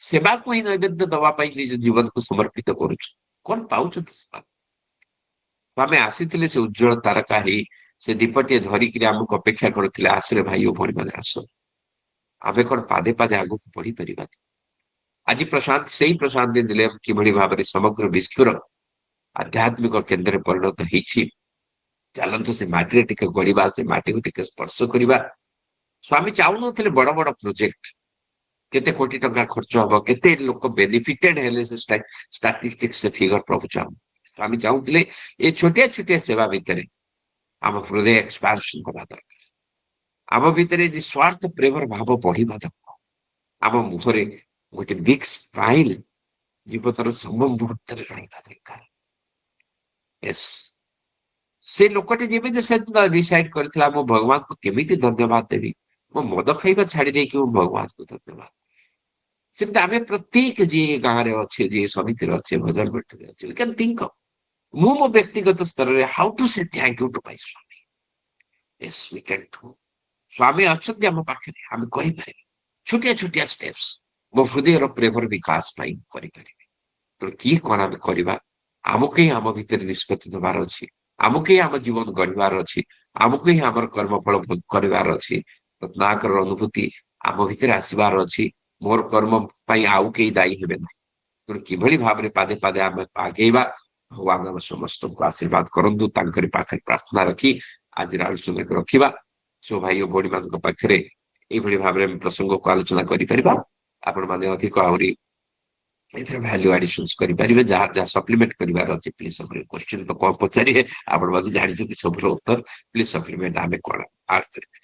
ସେବାକୁ ହିଁ ନୈବେଦ୍ୟ ଦବା ପାଇଁ ନିଜ ଜୀବନକୁ ସମର୍ପିତ କରୁଛୁ। କଣ ପାଉଛନ୍ତି ସେମାନେ? ସ୍ୱାମୀ ଆସିଥିଲେ ସେ ଉଜ୍ଜଳ ତାରକା ହେଇ ସେ ଦୀପଟିଏ ଧରିକିରି ଆମକୁ ଅପେକ୍ଷା କରୁଥିଲେ, ଆସିଲେ ଭାଇ ଓ ଭଉଣୀ ମାନେ ଆସ। ଆମେ କଣ ପାଦେ ପାଦେ ଆଗକୁ ବଢିପାରିବା? ଆଜି ପ୍ରଶାନ୍ତ ସେଇ ପ୍ରଶାନ୍ତି ନିଲୟ କିଭଳି ଭାବରେ ସମଗ୍ର ବିଶ୍ୱର ଆଧ୍ୟାତ୍ମିକ କେନ୍ଦ୍ରରେ ପରିଣତ ହେଇଛି। ଚାଲନ୍ତୁ ସେ ମାଟିରେ ଟିକେ ଗଢିବା, ସେ ମାଟିକୁ ଟିକେ ସ୍ପର୍ଶ କରିବା। ସ୍ୱାମୀ ଚାହୁଁନଥିଲେ ବଡ ବଡ ପ୍ରୋଜେକ୍ଟ, କେତେ କୋଟି ଟଙ୍କା ଖର୍ଚ୍ଚ ହବ, କେତେ ଲୋକ ବେନିଫିଟେଡ ହେଲେ ସେ ଷ୍ଟାଟିଷ୍ଟିକ୍ସ ସେ ଫିଗର ପ୍ରଭୁ ସ୍ୱାମୀ ଚାହୁଁଥିଲେ ଏ ଛୋଟିଆ ଛୋଟିଆ ସେବା ଭିତରେ ଆମ ହୃଦୟ ଏକ୍ସପାନ୍ସନ ହବା ଦରକାର। ଆମ ଭିତରେ ନିଃସ୍ୱାର୍ଥ ପ୍ରେମର ଭାବ ବଢିବା ଦରକାର। ଆମ ମୁହଁରେ ଗୋଟେ ବିଗ ସ୍ମାଇଲ ଜୀବନର ସବୁ ମୁହୂର୍ତ୍ତରେ ରହିବା ଦରକାର। ସେ ଲୋକଟି ଯେମିତି ସେଦିନ ଡିସାଇଡ କରିଥିଲା, ମୁଁ ଭଗବାନଙ୍କୁ କେମିତି ଧନ୍ୟବାଦ ଦେବି, ମୁଁ ମଦ ଖାଇବା ଛାଡି ଦେଇକି ମୁଁ ଭଗବାନଙ୍କୁ ଧନ୍ୟବାଦ। ସେମିତି ଆମେ ପ୍ରତ୍ୟେକ ଯିଏ ଗାଁରେ ଅଛେ, ଯିଏ ସମିତିରେ ଅଛେ, ଭଜନ ମଣ୍ଡଳୀରେ ଅଛେ, we can think of ମୁଁ ମୋ ବ୍ୟକ୍ତିଗତ ସ୍ତରରେ how to say thank you to my ସ୍ୱାମୀ। Yes, we can do. ସ୍ୱାମୀ ଅଛନ୍ତି ଆମ ପାଖରେ, ଆମେ କରିପାରିବେ ଛୋଟିଆ ଛୋଟିଆ steps ମୋ ହୃଦୟର ପ୍ରେମର ବିକାଶ ପାଇଁ କରିପାରିବେ। ତେଣୁ କିଏ କଣ ଆମେ କରିବା? ଆମକୁ ହିଁ ଆମ ଭିତରେ ନିଷ୍ପତ୍ତି ନେବାର ଅଛି। ଆମକୁ ହିଁ ଆମ ଜୀବନ ଗଢିବାର ଅଛି। ଆମକୁ ହିଁ ଆମର କର୍ମଫଳ ଭୋଗ କରିବାର ଅଛି। ରତ୍ନାକର ଅନୁଭୂତି ଆମ ଭିତରେ ଆସିବାର ଅଛି। ମୋର କର୍ମ ପାଇଁ ଆଉ କେହି ଦାୟୀ ହେବେ ନାହିଁ। ତେଣୁ କିଭଳି ଭାବରେ ପାଦେ ପାଦେ ଆମେ ଆଗେଇବା, ଭଗବାନ ଆମ ସମସ୍ତଙ୍କୁ ଆଶୀର୍ବାଦ କରନ୍ତୁ। ତାଙ୍କରି ପାଖରେ ପ୍ରାର୍ଥନା ରଖି ଆଜିର ଆଲୋଚନାକୁ ରଖିବା। ସବୁ ଭାଇ ଓ ଭଉଣୀ ମାନଙ୍କ ପାଖରେ ଏଇଭଳି ଭାବରେ ଆମେ ପ୍ରସଙ୍ଗକୁ ଆଲୋଚନା କରିପାରିବା। ଆପଣମାନେ ଅଧିକ ଆହୁରି ଏଥିରେ ଭ୍ୟାଲ୍ୟୁ ଆଡିସନ୍ସ କରିପାରିବେ। ଯାହାର ଯାହା ସପ୍ଲିମେଣ୍ଟ କରିବାର ଅଛି ପ୍ଲିଜ କ୍ୱେଶ୍ଚିନ୍ ତ କଣ ପଚାରିବେ, ଆପଣ ମଧ୍ୟ ଜାଣିଛନ୍ତି ସବୁର ଉତ୍ତର। ପ୍ଲିଜ ସପ୍ଲିମେଣ୍ଟ ଆମେ କଣ ଆଡ୍ କରିବେ।